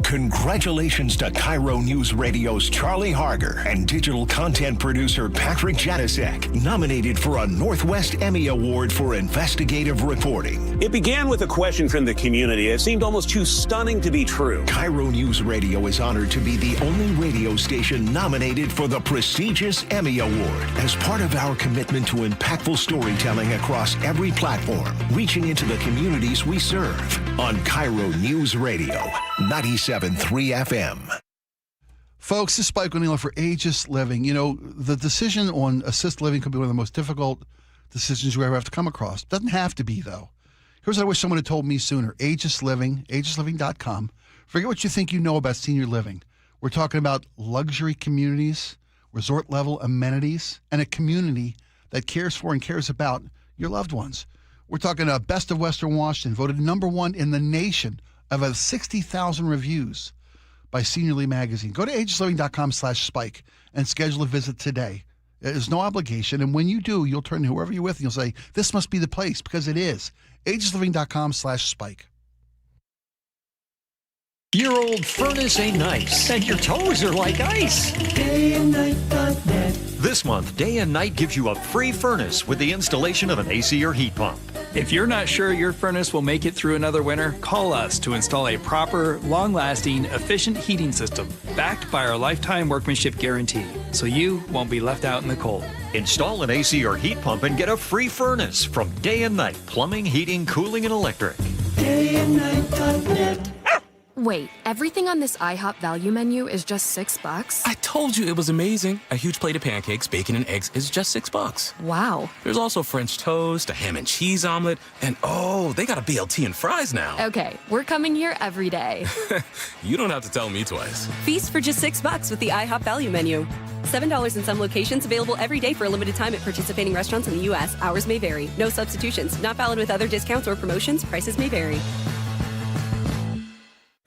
Congratulations to KIRO News Radio's Charlie Harger and digital content producer Patrick Janasek, nominated for a Northwest Emmy Award for investigative reporting. It began with a question from the community. It seemed almost too stunning to be true. KIRO News Radio is honored to be the only radio station nominated for the prestigious Emmy Award as part of our commitment to impactful storytelling across every platform, reaching into the communities we serve on KIRO News Radio, 97.3 FM. Folks, this is Spike O'Neill for Aegis Living. You know, the decision on assisted living could be one of the most difficult decisions you ever have to come across. Doesn't have to be, though. Here's what I wish someone had told me sooner. Aegis Living, aegisliving.com. Forget what you think you know about senior living. We're talking about luxury communities, resort-level amenities, and a community that cares for and cares about your loved ones. We're talking Best of Western Washington, voted #1 in the nation of 60,000 reviews by Senior Living Magazine. Go to aegisliving.com/spike and schedule a visit today. There's no obligation, and when you do, you'll turn to whoever you're with and you'll say, this must be the place, because it is. aegisliving.com/spike. Your old furnace ain't nice, and your toes are like ice. DayandNight.net. This month, Day and Night gives you a free furnace with the installation of an AC or heat pump. If you're not sure your furnace will make it through another winter, call us to install a proper, long-lasting, efficient heating system backed by our lifetime workmanship guarantee, so you won't be left out in the cold. Install an AC or heat pump and get a free furnace from Day and Night Plumbing, Heating, Cooling, and Electric. DayandNight.net. Wait, everything on this IHOP value menu is just $6? I told you it was amazing. A huge plate of pancakes, bacon, and eggs is just $6. Wow. There's also French toast, a ham and cheese omelet, and oh, they got a BLT and fries now. Okay, we're coming here every day. You don't have to tell me twice. Feast for just $6 with the IHOP value menu. $7 in some locations, available every day for a limited time at participating restaurants in the U.S. Hours may vary. No substitutions. Not valid with other discounts or promotions. Prices may vary.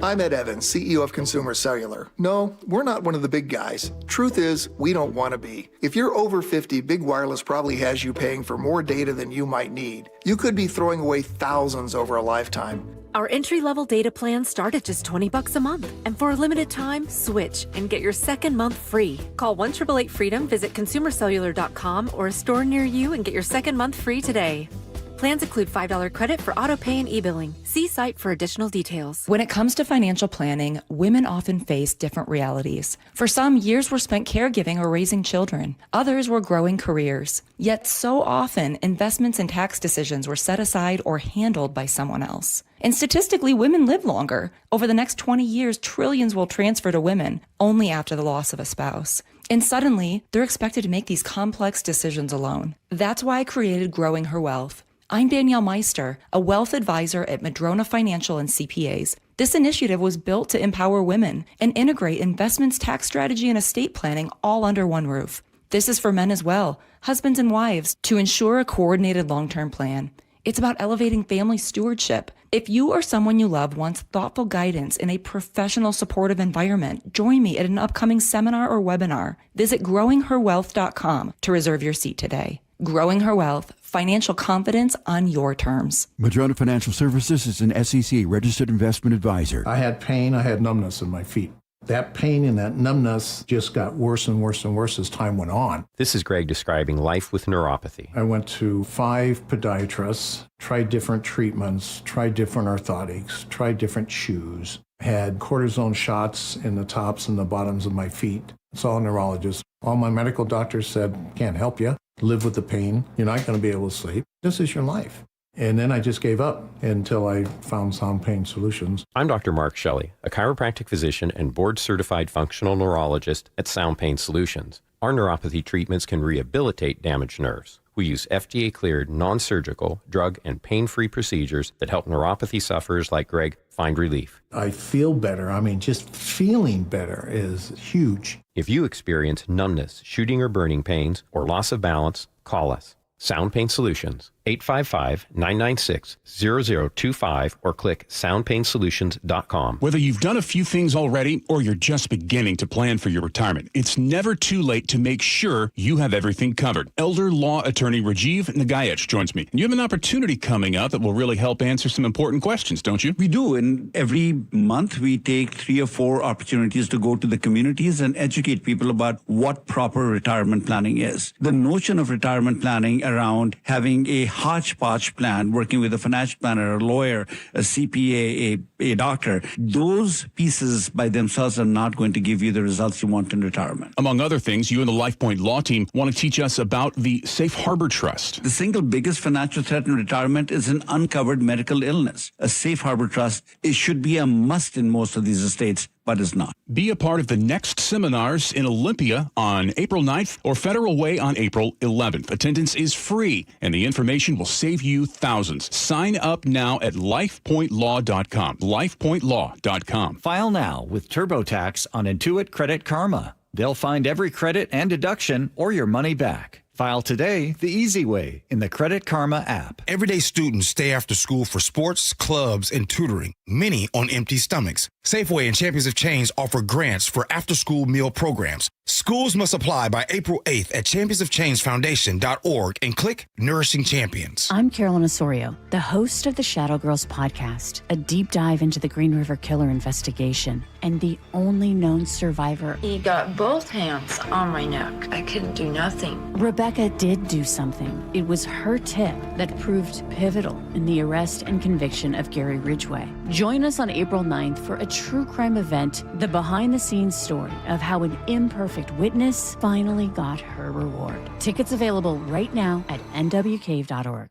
I'm Ed Evans, CEO of Consumer Cellular. No, we're not one of the big guys. Truth is, we don't want to be. If you're over 50, Big Wireless probably has you paying for more data than you might need. You could be throwing away thousands over a lifetime. Our entry-level data plans start at just $20 a month. And for a limited time, switch and get your second month free. Call 1-888-FREEDOM, visit consumercellular.com or a store near you and get your second month free today. Plans include $5 credit for auto-pay and e-billing. See site for additional details. When it comes to financial planning, women often face different realities. For some, years were spent caregiving or raising children. Others were growing careers. Yet so often, investments and tax decisions were set aside or handled by someone else. And statistically, women live longer. Over the next 20 years, trillions will transfer to women, only after the loss of a spouse. And suddenly, they're expected to make these complex decisions alone. That's why I created Growing Her Wealth. I'm Danielle Meister, a wealth advisor at Madrona Financial and CPAs. This initiative was built to empower women and integrate investments, tax strategy, and estate planning all under one roof. This is for men as well, husbands and wives, to ensure a coordinated long-term plan. It's about elevating family stewardship. If you or someone you love wants thoughtful guidance in a professional, supportive environment, join me at an upcoming seminar or webinar. Visit growingherwealth.com to reserve your seat today. Growing Her Wealth, Financial confidence on your terms. Madrona Financial Services is an SEC registered investment advisor. I had pain. I had numbness in my feet. That pain and that numbness just got worse and worse and worse as time went on. This is Greg describing life with neuropathy. I went to 5 podiatrists, tried different treatments, tried different orthotics, tried different shoes, had cortisone shots in the tops and the bottoms of my feet. Saw a neurologist. All my medical doctors said, can't help you. Live with the pain. You're not going to be able to sleep. This is your life. And then I just gave up until I found Sound Pain Solutions. I'm Dr. Mark Shelley, a chiropractic physician and board-certified functional neurologist at Sound Pain Solutions. Our neuropathy treatments can rehabilitate damaged nerves. We use FDA-cleared, non-surgical, drug and pain-free procedures that help neuropathy sufferers like Greg find relief. I feel better. I mean, just feeling better is huge. If you experience numbness, shooting or burning pains, or loss of balance, call us. Sound Pain Solutions, 855-996-0025 or click soundpainsolutions.com. Whether you've done a few things already or you're just beginning to plan for your retirement, it's never too late to make sure you have everything covered. Elder law attorney Rajiv Nagayach joins me. You have an opportunity coming up that will really help answer some important questions, don't you? We do, and every month we take 3 or 4 opportunities to go to the communities and educate people about what proper retirement planning is. The notion of retirement planning around having a hodgepodge plan, working with a financial planner, a lawyer, a CPA, a doctor, those pieces by themselves are not going to give you the results you want in retirement. Among other things, you and the LifePoint Law team want to teach us about the Safe Harbor Trust. The single biggest financial threat in retirement is an uncovered medical illness. A Safe Harbor Trust, it should be a must in most of these estates, but is not. Be a part of the next seminars in Olympia on April 9th or Federal Way on April 11th. Attendance is free, and the information will save you thousands. Sign up now at lifepointlaw.com. lifepointlaw.com. File now with TurboTax on Intuit Credit Karma. They'll find every credit and deduction or your money back. File today the easy way in the Credit Karma app. Everyday students stay after school for sports, clubs, and tutoring, many on empty stomachs. Safeway and Champions of Change offer grants for after-school meal programs. Schools must apply by April 8th at championsofchangefoundation.org and click Nourishing Champions. I'm Carolyn Osorio, the host of the Shadow Girls podcast, a deep dive into the Green River Killer investigation and the only known survivor. He got both hands on my neck. I couldn't do nothing. Rebecca did do something. It was her tip that proved pivotal in the arrest and conviction of Gary Ridgway. Join us on April 9th for a true crime event, the behind-the-scenes story of how an imperfect witness finally got her reward. Tickets available right now at nwcave.org.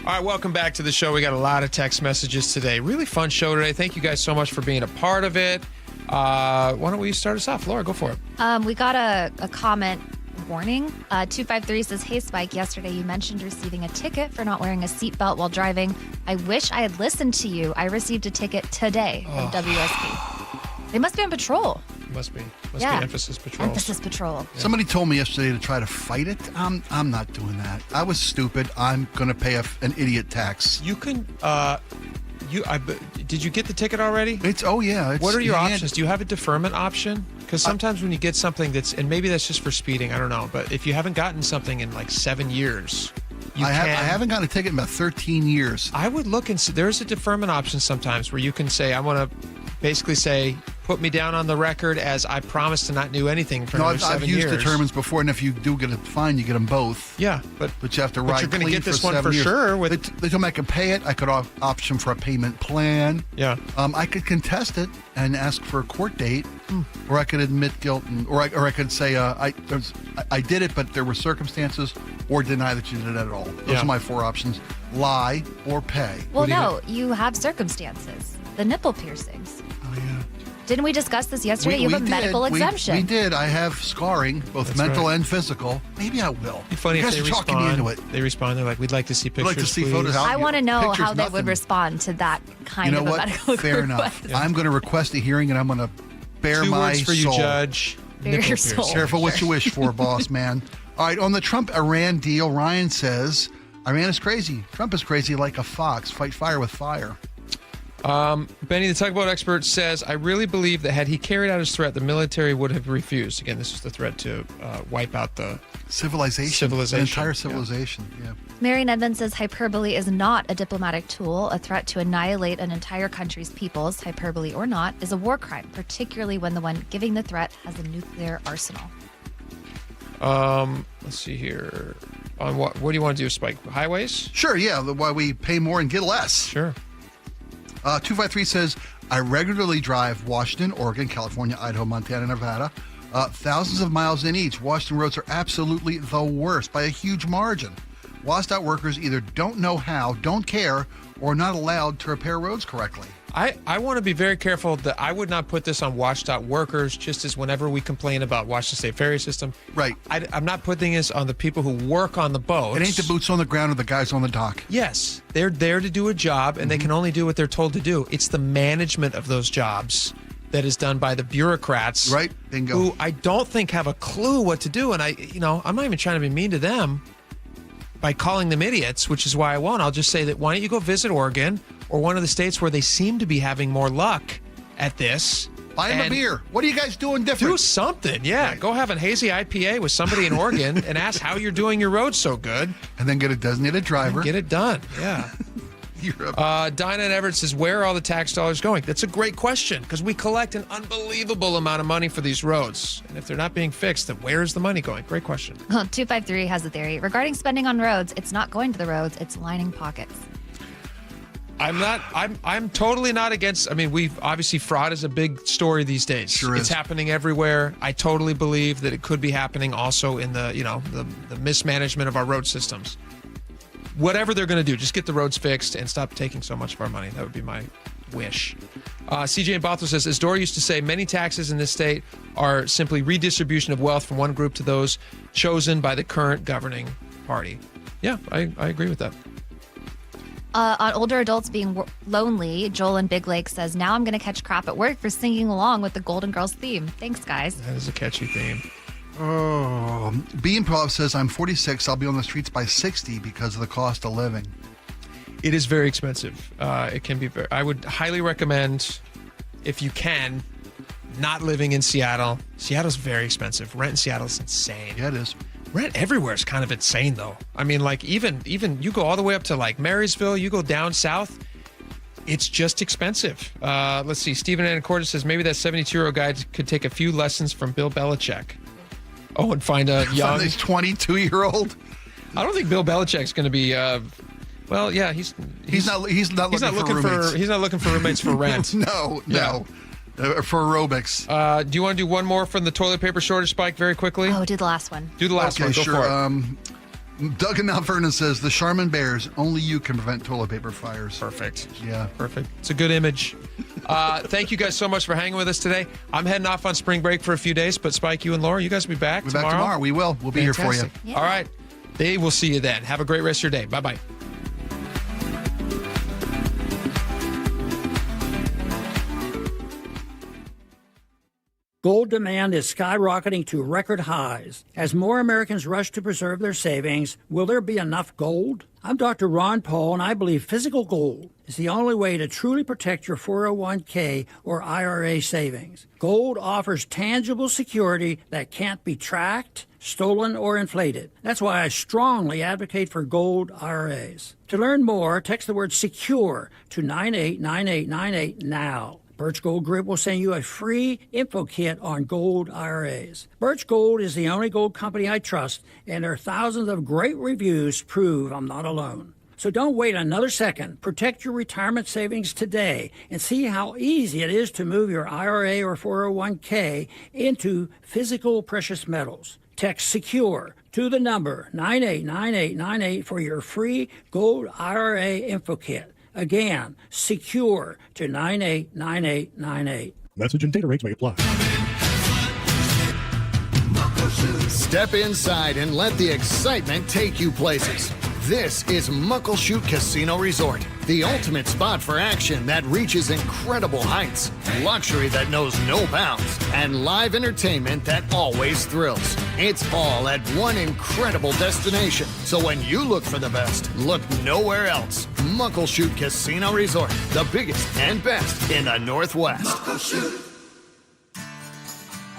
All right, welcome back to the show. We got a lot of text messages today. Really fun show today. Thank you guys so much for being a part of it. Why don't we start us off? Laura, go for it. We got a comment warning. 253 says, "Hey, Spike, yesterday you mentioned receiving a ticket for not wearing a seatbelt while driving. I wish I had listened to you. I received a ticket today from WSP. They must be on patrol. Must be Yeah. Emphasis Patrol. Emphasis Patrol. Somebody told me yesterday to try to fight it. I'm not doing that. I was stupid. I'm going to pay an idiot tax. You can, did you get the ticket already? Yeah. What are your options? Do you have a deferment option? Because sometimes when you get something and maybe that's just for speeding, I don't know. But if you haven't gotten something in like 7 years, I haven't gotten a ticket in about 13 years. I would look and see. There's a deferment option sometimes where you can say, I want to basically say, put me down on the record as I promised to not do anything for another 7 years. I've used determinants before, and if you do get a fine, you get them both. Yeah, but you have to ride you're going to clean get this for one 7 for years. sure. They told me I could pay it. I could option for a payment plan. Yeah. I could contest it and ask for a court date, or I could admit guilt, or I could say I did it, but there were circumstances, or deny that you did it at all. Those are my 4 options: lie or pay. Well, no, you have circumstances. The nipple piercings. Oh, yeah. Didn't we discuss this yesterday? You have a medical exemption. We did. I have scarring, both mental and physical. Maybe I will. It'd be funny if they respond. They respond. They're like, "We'd like to see pictures. We'd like to see please." photos. I want to know how they nothing. would respond to that kind of a medical Fair request. enough. I'm going to request a hearing, and I'm going to bare 2 my words for soul. you, Judge. Bare your soul. Careful what you wish for, boss man. All right, on the Trump-Iran deal, Ryan says, Iran is crazy. Trump is crazy like a fox. Fight fire with fire. Benny, the tugboat expert, says, I really believe that had he carried out his threat, the military would have refused. Again, this is the threat to wipe out the civilization. The entire civilization, yeah. Marion Edmonds says hyperbole is not a diplomatic tool. A threat to annihilate an entire country's peoples, hyperbole or not, is a war crime, particularly when the one giving the threat has a nuclear arsenal. Let's see here. On what do you want to do, Spike? Highways? Sure, yeah. Why we pay more and get less. Sure. 253 says, I regularly drive Washington, Oregon, California, Idaho, Montana, Nevada. Thousands of miles in each. Washington roads are absolutely the worst by a huge margin. WSDOT workers either don't know how, don't care, or are not allowed to repair roads correctly. I want to be very careful that I would not put this on WSDOT workers, just as whenever we complain about Washington State Ferry System. Right. I'm not putting this on the people who work on the boats. It ain't the boots on the ground or the guys on the dock. Yes. They're there to do a job, and they can only do what they're told to do. It's the management of those jobs that is done by the bureaucrats. Right. Bingo. Who I don't think have a clue what to do. And I'm not even trying to be mean to them by calling them idiots, which is why I won't. I'll just say that why don't you go visit Oregon or one of the states where they seem to be having more luck at this. Buy them a beer. What are you guys doing different? Do something, yeah. Right. Go have a hazy IPA with somebody in Oregon and ask how you're doing your road so good. And then get a designated driver. And get it done, yeah. Dinah and Everett says, where are all the tax dollars going? That's a great question because we collect an unbelievable amount of money for these roads. And if they're not being fixed, then where is the money going? Great question. 253 has a theory. Regarding spending on roads, it's not going to the roads, it's lining pockets. I'm totally not against, we've obviously fraud is a big story these days. Sure is. It's happening everywhere. I totally believe that it could be happening also in the mismanagement of our road systems. Whatever they're going to do, just get the roads fixed and stop taking so much of our money. That would be my wish. CJ in Bothell says, as Dora used to say, many taxes in this state are simply redistribution of wealth from one group to those chosen by the current governing party. Yeah, I agree with that. On older adults being lonely, Joel in Big Lake says, now I'm going to catch crap at work for singing along with the Golden Girls theme. Thanks, guys. That is a catchy theme. Oh, B Improv says, I'm 46. I'll be on the streets by 60 because of the cost of living. It is very expensive. It can be I would highly recommend, if you can, not living in Seattle. Seattle's very expensive. Rent in Seattle is insane. Yeah, it is. Rent everywhere is kind of insane, though. Even you go all the way up to Marysville, you go down south, it's just expensive. Let's see. Stephen Anacorda says maybe that 72-year-old guy could take a few lessons from Bill Belichick. Oh, and find a young... Find this 22-year-old? I don't think Bill Belichick's going to be... He's not looking for roommates for rent. No. For aerobics. Do you want to do one more from the toilet paper shortage, Spike, very quickly? Oh, do the last one. Do the last one. Go sure. for it. Doug in Mount Vernon says, the Charmin Bears, only you can prevent toilet paper fires. Perfect. Yeah. Perfect. It's a good image. Thank you guys so much for hanging with us today. I'm heading off on spring break for a few days, but Spike, you and Laura, you guys will be back tomorrow? Back tomorrow. We will. We'll be here for you. Yeah. All right. They will see you then. Have a great rest of your day. Bye-bye. Gold demand is skyrocketing to record highs. As more Americans rush to preserve their savings, will there be enough gold? I'm Dr. Ron Paul, and I believe physical gold is the only way to truly protect your 401k or IRA savings. Gold offers tangible security that can't be tracked, stolen, or inflated. That's why I strongly advocate for gold IRAs. To learn more, text the word SECURE to 989898 now. Birch Gold Group will send you a free info kit on gold IRAs. Birch Gold is the only gold company I trust, and their thousands of great reviews prove I'm not alone. So don't wait another second. Protect your retirement savings today and see how easy it is to move your IRA or 401k into physical precious metals. Text SECURE to the number 989898 for your free gold IRA info kit. Again, SECURE to 989898. Message and data rates may apply. Step inside and let the excitement take you places. This is Muckleshoot Casino Resort, the ultimate spot for action that reaches incredible heights, luxury that knows no bounds, and live entertainment that always thrills. It's all at one incredible destination. So when you look for the best, look nowhere else. Muckleshoot Casino Resort, the biggest and best in the Northwest.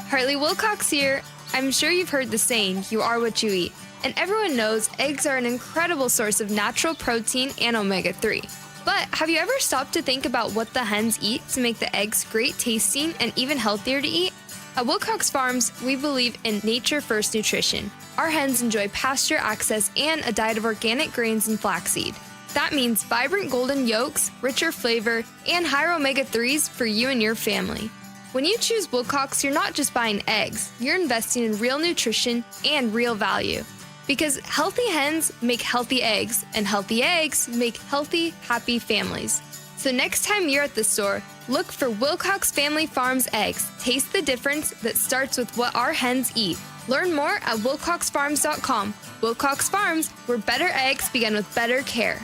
Hartley Wilcox here. I'm sure you've heard the saying, you are what you eat. And everyone knows eggs are an incredible source of natural protein and omega-3. But have you ever stopped to think about what the hens eat to make the eggs great tasting and even healthier to eat? At Wilcox Farms, we believe in nature-first nutrition. Our hens enjoy pasture access and a diet of organic grains and flaxseed. That means vibrant golden yolks, richer flavor, and higher omega-3s for you and your family. When you choose Wilcox, you're not just buying eggs, you're investing in real nutrition and real value. Because healthy hens make healthy eggs, and healthy eggs make healthy, happy families. So next time you're at the store, look for Wilcox Family Farms eggs. Taste the difference that starts with what our hens eat. Learn more at wilcoxfarms.com. Wilcox Farms, where better eggs begin with better care.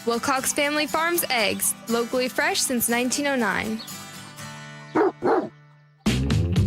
Wilcox Family Farms eggs, locally fresh since 1909.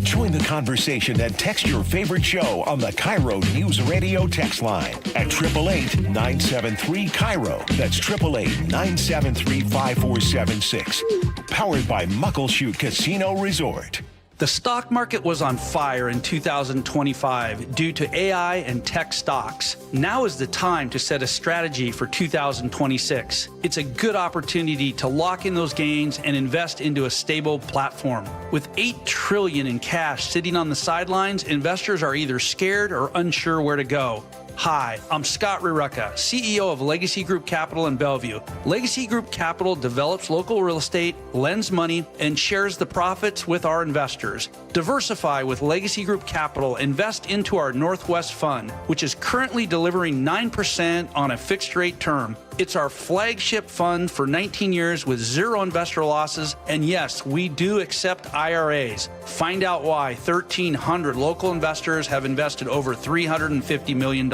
Join the conversation and text your favorite show on the KIRO Newsradio text line at 888-973-KIRO. That's 888-973-5476. Powered by Muckleshoot Casino Resort. The stock market was on fire in 2025 due to AI and tech stocks. Now is the time to set a strategy for 2026. It's a good opportunity to lock in those gains and invest into a stable platform. With $8 trillion in cash sitting on the sidelines, investors are either scared or unsure where to go. Hi, I'm Scott Rurucka, CEO of Legacy Group Capital in Bellevue. Legacy Group Capital develops local real estate, lends money, and shares the profits with our investors. Diversify with Legacy Group Capital. Invest into our Northwest Fund, which is currently delivering 9% on a fixed rate term. It's our flagship fund for 19 years with zero investor losses. And yes, we do accept IRAs. Find out why 1,300 local investors have invested over $350 million.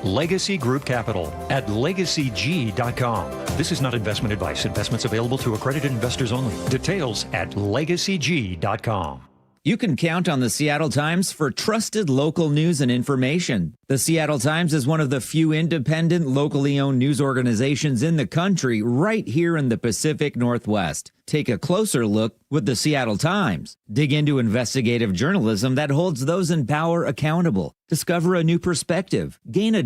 Legacy Group Capital at legacyg.com. This is not investment advice. Investments available to accredited investors only. Details at legacyg.com. You can count on the Seattle Times for trusted local news and information. The Seattle Times is one of the few independent, locally owned news organizations in the country right here in the Pacific Northwest. Take a closer look with the Seattle Times. Dig into investigative journalism that holds those in power accountable. Discover a new perspective. Gain a